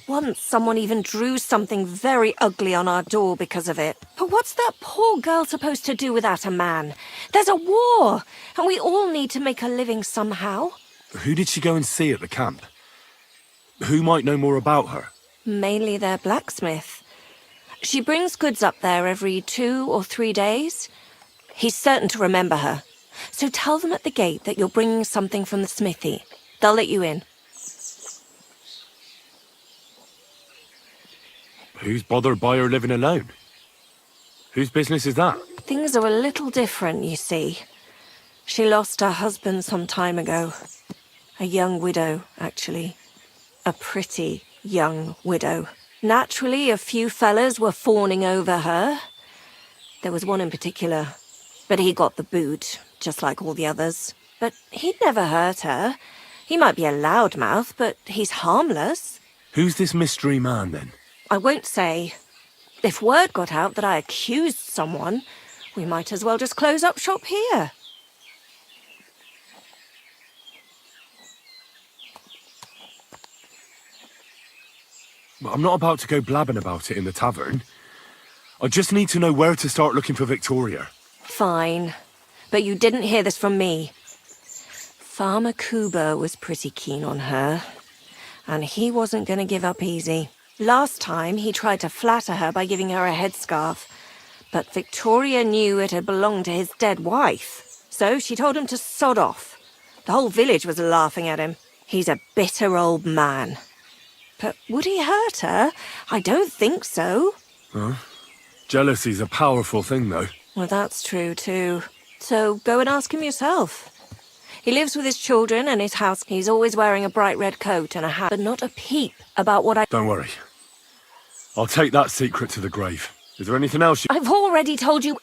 Once someone even drew something very ugly on our door because of it. But what's that poor girl supposed to do without a man? There's a war, and we all need to make a living somehow. Who did she go and see at the camp? Who might know more about her? Mainly their blacksmith. She brings goods up there every 2 or 3 days. He's certain to remember her. So tell them at the gate that you're bringing something from the smithy. They'll let you in. Who's bothered by her living alone? Whose business is that? Things are a little different, you see. She lost her husband some time ago. A young widow, actually. A pretty young widow. Naturally, a few fellas were fawning over her. There was one in particular. But he got the boot, just like all the others. But he'd never hurt her. He might be a loudmouth, but he's harmless. Who's this mystery man, then? I won't say. If word got out that I accused someone, we might as well just close up shop here. I'm not about to go blabbing about it in the tavern. I just need to know where to start looking for Victoria. Fine. But you didn't hear this from me. Farmer Kuba was pretty keen on her. And he wasn't going to give up easy. Last time, he tried to flatter her by giving her a headscarf. But Victoria knew it had belonged to his dead wife. So she told him to sod off. The whole village was laughing at him. He's a bitter old man. But would he hurt her? I don't think so. Huh? Jealousy's a powerful thing, though. Well, that's true, too. So go and ask him yourself. He lives with his children and his house. He's always wearing a bright red coat and a hat, but not a peep about what I... Don't worry. I'll take that secret to the grave. Is there anything else you... I've already told you...